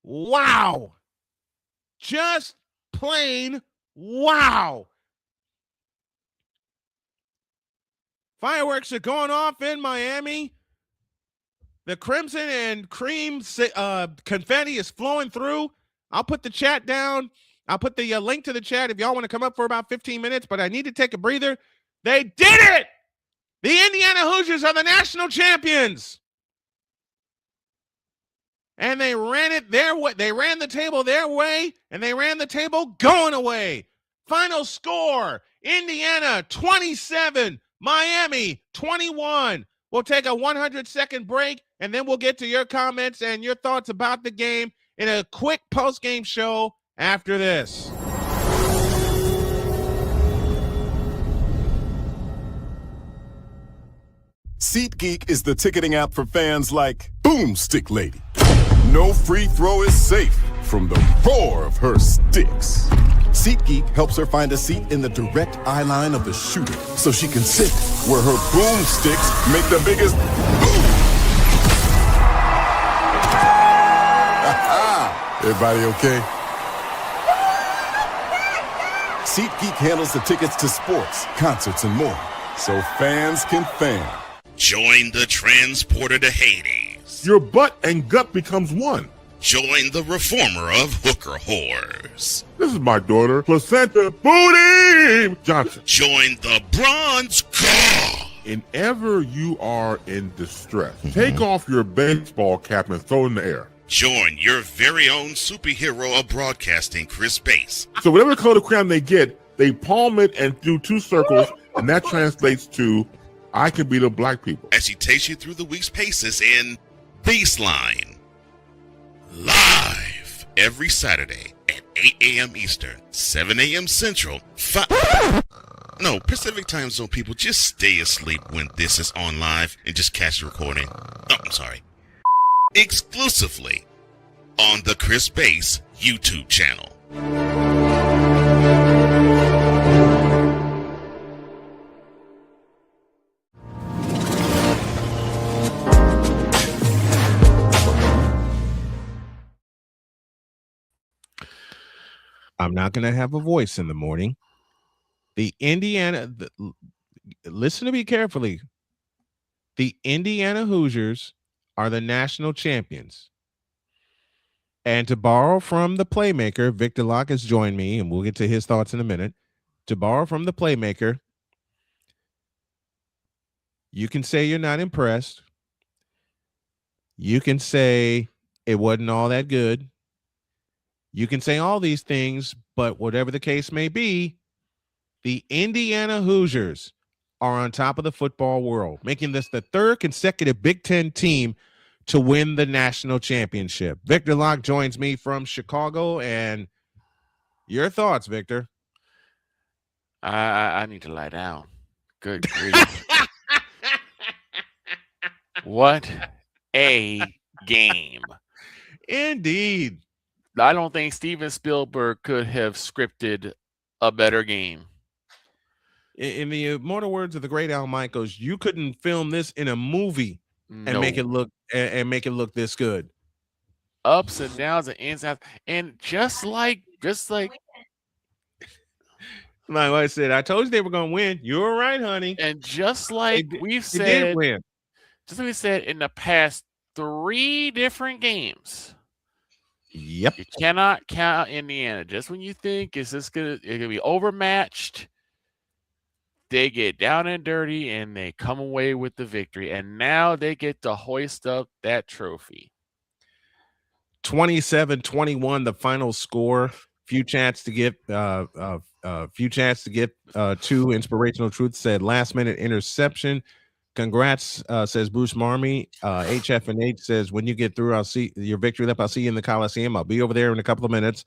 Wow. Just plain wow. Fireworks are going off in Miami. The crimson and cream confetti is flowing through. I'll put the chat down. I'll put the link to the chat if y'all want to come up for about 15 minutes, but I need to take a breather. They did it! The Indiana Hoosiers are the national champions. And they ran it their way. They ran the table their way, and they ran the table going away. Final score, Indiana 27, Miami 21. We'll take a 100-second break, and then we'll get to your comments and your thoughts about the game in a quick post-game show after this. SeatGeek is the ticketing app for fans like Boomstick Lady. No free throw is safe from the roar of her sticks. SeatGeek helps her find a seat in the direct eye line of the shooter so she can sit where her boomsticks make the biggest boom. Everybody okay? SeatGeek handles the tickets to sports, concerts, and more, so fans can fan. Join the transporter to Hades. Your butt and gut becomes one. Join the reformer of hooker whores. This is my daughter, Placenta Booty Johnson. Join the bronze god. Whenever you are in distress, take off your baseball cap and throw it in the air. Join your very own superhero of broadcasting, Chris Bass. So whatever color crayon they get, they palm it and do two circles, and that translates to, I can beat up black people. As he takes you through the week's paces in Baseline. Live every Saturday at 8 a.m. Eastern, 7 a.m. Central, Pacific time zone people, just stay asleep when this is on live and just catch the recording. Oh, I'm sorry. Exclusively on the Chris Bass YouTube channel. I'm not going to have a voice in the morning. Listen to me carefully. The Indiana Hoosiers are the national champions. And to borrow from the playmaker, Victor Locke has joined me, and we'll get to his thoughts in a minute. To borrow from the playmaker, you can say you're not impressed. You can say it wasn't all that good. You can say all these things, but whatever the case may be, the Indiana Hoosiers are on top of the football world, making this the third consecutive Big Ten team to win the national championship. Victor Locke joins me from Chicago, and your thoughts, Victor? I need to lie down. Good grief. What a game. Indeed. I don't think Steven Spielberg could have scripted a better game. In the immortal words of the great Al Michaels, you couldn't film this in a movie and make it look this good. Ups and downs and ins and outs. And just like like I said, I told you they were gonna win. You were right, honey. And just like we said in the past 3 different games. Yep. You cannot count Indiana. Just when you think it's gonna be overmatched, they get down and dirty and they come away with the victory. And now they get to hoist up that trophy. 27-21, the final score. Few chance to get 2 inspirational truths said. Last minute interception. Congrats, says Bruce Marmy. HF and H says, when you get through, I'll see your victory lap. I'll see you in the Coliseum. I'll be over there in a couple of minutes.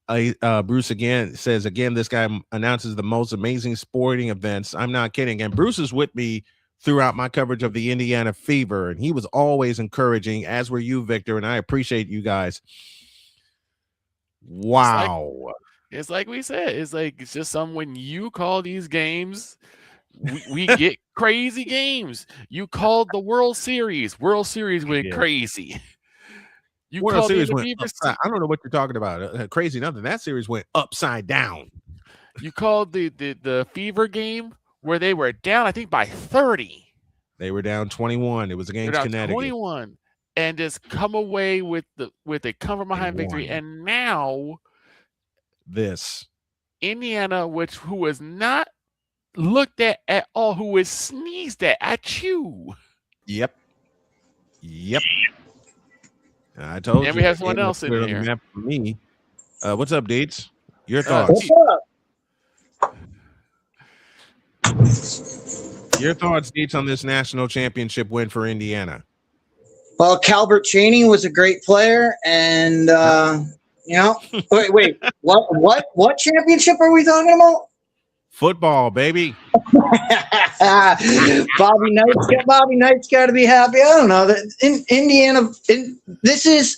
Bruce again says, this guy announces the most amazing sporting events. I'm not kidding. And Bruce is with me throughout my coverage of the Indiana Fever, and he was always encouraging, as were you, Victor, and I appreciate you guys. Wow. It's like we said, it's just when you call these games, we get crazy games. You called the World Series. World Series went crazy. You World Series the went Fever. I don't know what you're talking about. Crazy nothing. That series went upside down. You called the Fever game where they were down, I think, by 30. They were down 21. It was against Connecticut. 21, and just come away with a come from behind victory. And now this Indiana, who was not looked at all, who was sneezed at you. Yep. I told you. And we have someone else in here. For me. What's up, Deets? Your thoughts? Your thoughts, Deets, on this national championship win for Indiana? Well, Calvert Chaney was a great player, and wait, what championship are we talking about? Football, baby. Bobby Knight's got to be happy. I don't know that Indiana. This is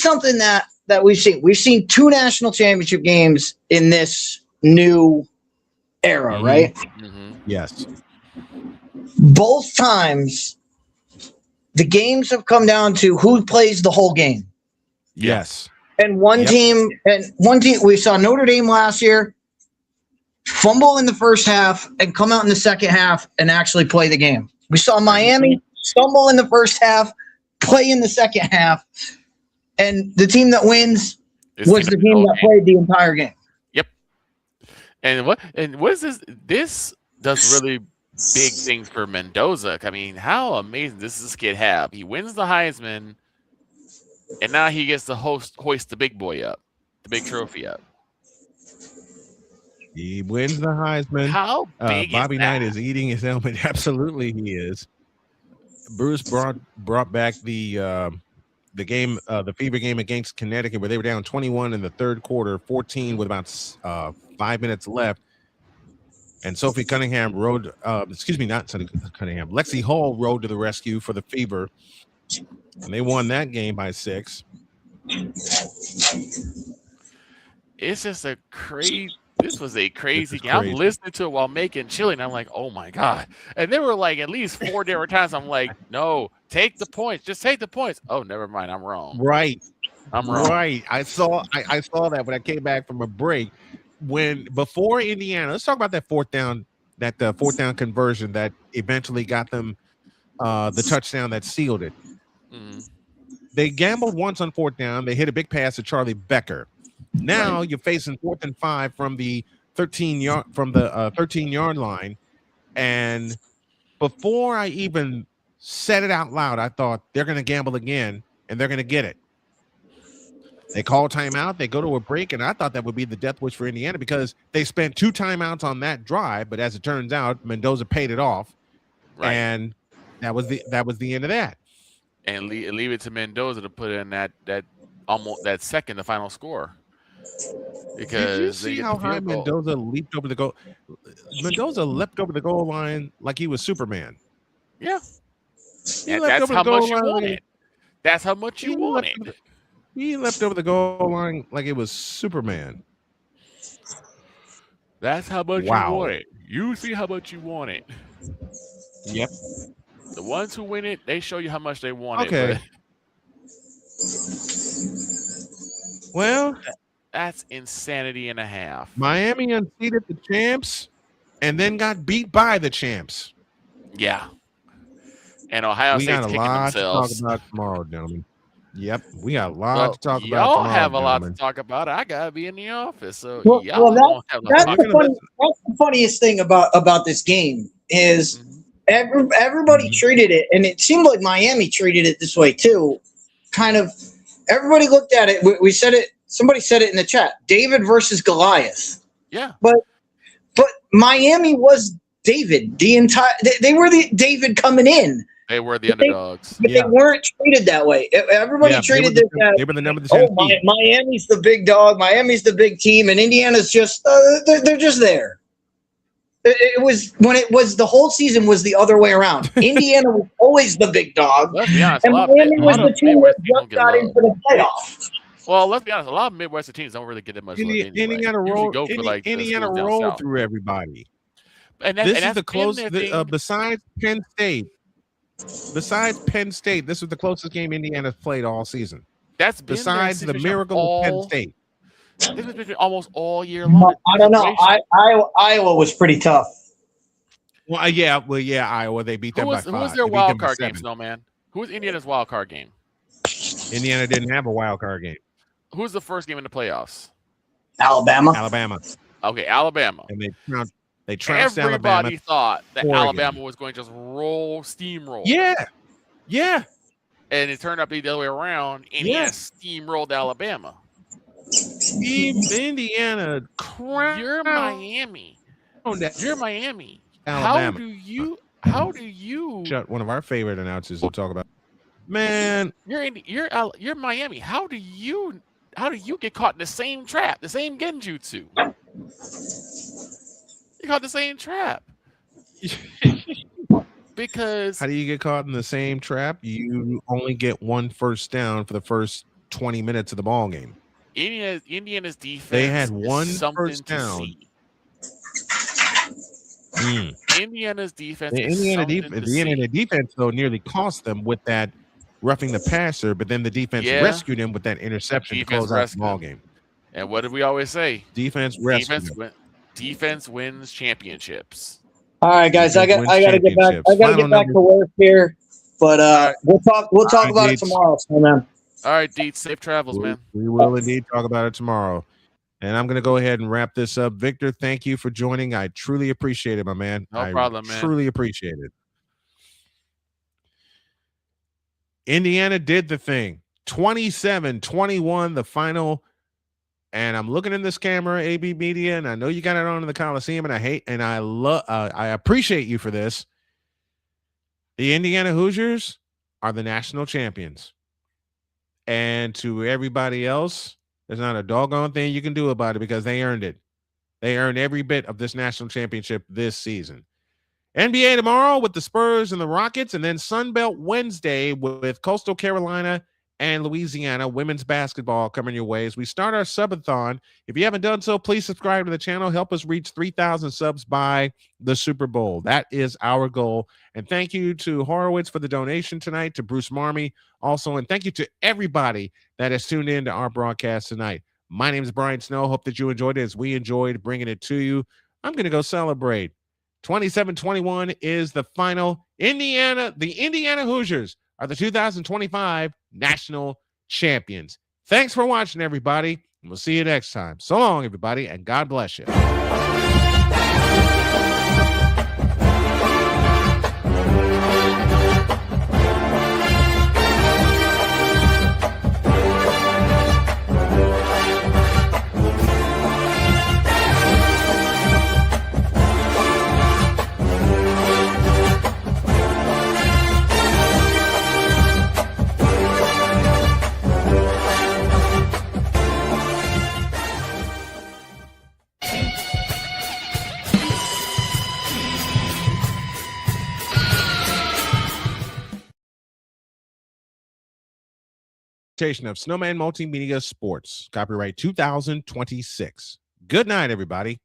something that we've seen. We've seen 2 national championship games in this new era, right? Mm-hmm. Yes. Both times, the games have come down to who plays the whole game. Yes. And one team, we saw Notre Dame last year fumble in the first half and come out in the second half and actually play the game. We saw Miami stumble in the first half, play in the second half, and the team that wins was the team that played the entire game. Yep. And what is this? This does really big things for Mendoza. I mean, how amazing does this kid have? He wins the Heisman, and now he gets to hoist the big boy up, the big trophy up. He wins the Heisman. How big Bobby Knight is eating his helmet. Absolutely, he is. Bruce brought back the game, the Fever game against Connecticut, where they were down 21 in the third quarter, 14 with about 5 minutes left. And Sophie Cunningham rode, not Cunningham, Lexi Hall rode to the rescue for the Fever. And they won that game by 6. It's just this was a crazy game. I'm listening to it while making chili, and I'm like, oh my God. And there were like at least 4 different times I'm like, no, take the points. Just take the points. Oh, never mind. I'm wrong. Right. I'm wrong. Right. I saw that when I came back from a break. Before Indiana, let's talk about that fourth down conversion that eventually got them the touchdown that sealed it. Mm-hmm. They gambled once on fourth down. They hit a big pass to Charlie Becker. Now you're facing 4th and 5 from the 13-yard line, and before I even said it out loud, I thought they're going to gamble again and they're going to get it. They call timeout. They go to a break, and I thought that would be the death wish for Indiana because they spent 2 timeouts on that drive. But as it turns out, Mendoza paid it off, and that was the end of that. And leave it to Mendoza to put in that second, the final score. Because did you see how high Mendoza leaped over the goal? Mendoza leapt over the goal line like he was Superman. Yeah, that's how much you want it. That's how much you want it. He leapt over the goal line like it was Superman. That's how much you want it. You see how much you want it. Yep. The ones who win it, they show you how much they want it. Well, that's insanity and a half. Miami unseated the champs and then got beat by the champs. Yeah. And Ohio State's kicking themselves. We got a lot to talk about tomorrow, gentlemen. Yep, we got a lot to talk about. Y'all have a lot to talk about. I gotta be in the office, so that's the funniest thing about this game is everybody treated it, and it seemed like Miami treated it this way too. Kind of, everybody looked at it. We said it. Somebody said it in the chat. David versus Goliath. Yeah, but Miami was David. They were the David coming in. They were the underdogs. But they weren't treated that way. Everybody treated this as, they were the number 10 team. Miami's the big dog. Miami's the big team. And Indiana's just, they're just there. It was when it was the whole season was the other way around. Indiana was always the big dog, Let's be honest. and Miami was the team that just got into the playoffs. Well, let's be honest. A lot of Midwestern teams don't really get that much love anyway. Indiana Usually rolled. go for like the Indiana schools down rolled south. through everybody. And This is the closest. Besides Penn State, this was the closest game Indiana's played all season. That's been besides the miracle of Penn State. This has been almost all year long. I don't know. Iowa was pretty tough. Well, yeah, Iowa. They beat them by 5. Who was their wild card game, Snowman? Who was Indiana's wild card game? Indiana didn't have a wild card game. Who was the first game in the playoffs? Alabama. Okay, Alabama. And they trounced Alabama. Everybody thought that Oregon. Alabama was going to just steamroll. Yeah. And it turned out to be the other way around. Indiana steamrolled Alabama. Indiana. You're Miami. You're Miami. Alabama. How do you? Shut one of our favorite announcers will talk about. Man, you're Miami. How do you get caught in the same trap, the same genjutsu? You caught the same trap. Because how do you get caught in the same trap? You only get one first down for the first 20 minutes of the ball game. Indiana's defense. They had one first down. Indiana's defense. The Indiana defense though nearly cost them with that roughing the passer, but then the defense rescued him with that interception to close out the ball game. And what did we always say? Defense wins championships. All right, guys, I got to get back. I got to get back to work here, but we'll talk about it tomorrow, man. All right, Deets, safe travels, man. We will indeed talk about it tomorrow. And I'm going to go ahead and wrap this up. Victor, thank you for joining. I truly appreciate it, my man. No problem, man. Truly appreciate it. Indiana did the thing. 27-21, the final. And I'm looking in this camera, AB Media, and I know you got it on in the Coliseum, and I appreciate you for this. The Indiana Hoosiers are the national champions. And to everybody else, there's not a doggone thing you can do about it because they earned it. They earned every bit of this national championship this season. NBA tomorrow with the Spurs and the Rockets, and then Sunbelt Wednesday with Coastal Carolina and Louisiana women's basketball coming your way as we start our subathon. If you haven't done so, please subscribe to the channel. Help us reach 3,000 subs by the Super Bowl. That is our goal. And thank you to Horowitz for the donation tonight, to Bruce Marmey also, and thank you to everybody that has tuned in to our broadcast tonight. My name is Brian Snow. Hope that you enjoyed it as we enjoyed bringing it to you. I'm going to go celebrate. 27-21 is the final. The Indiana Hoosiers are the 2025 national champions. Thanks for watching, everybody. We'll see you next time. So long, everybody, and God bless you. Of Snowman Multimedia Sports, copyright 2026. Good night, everybody.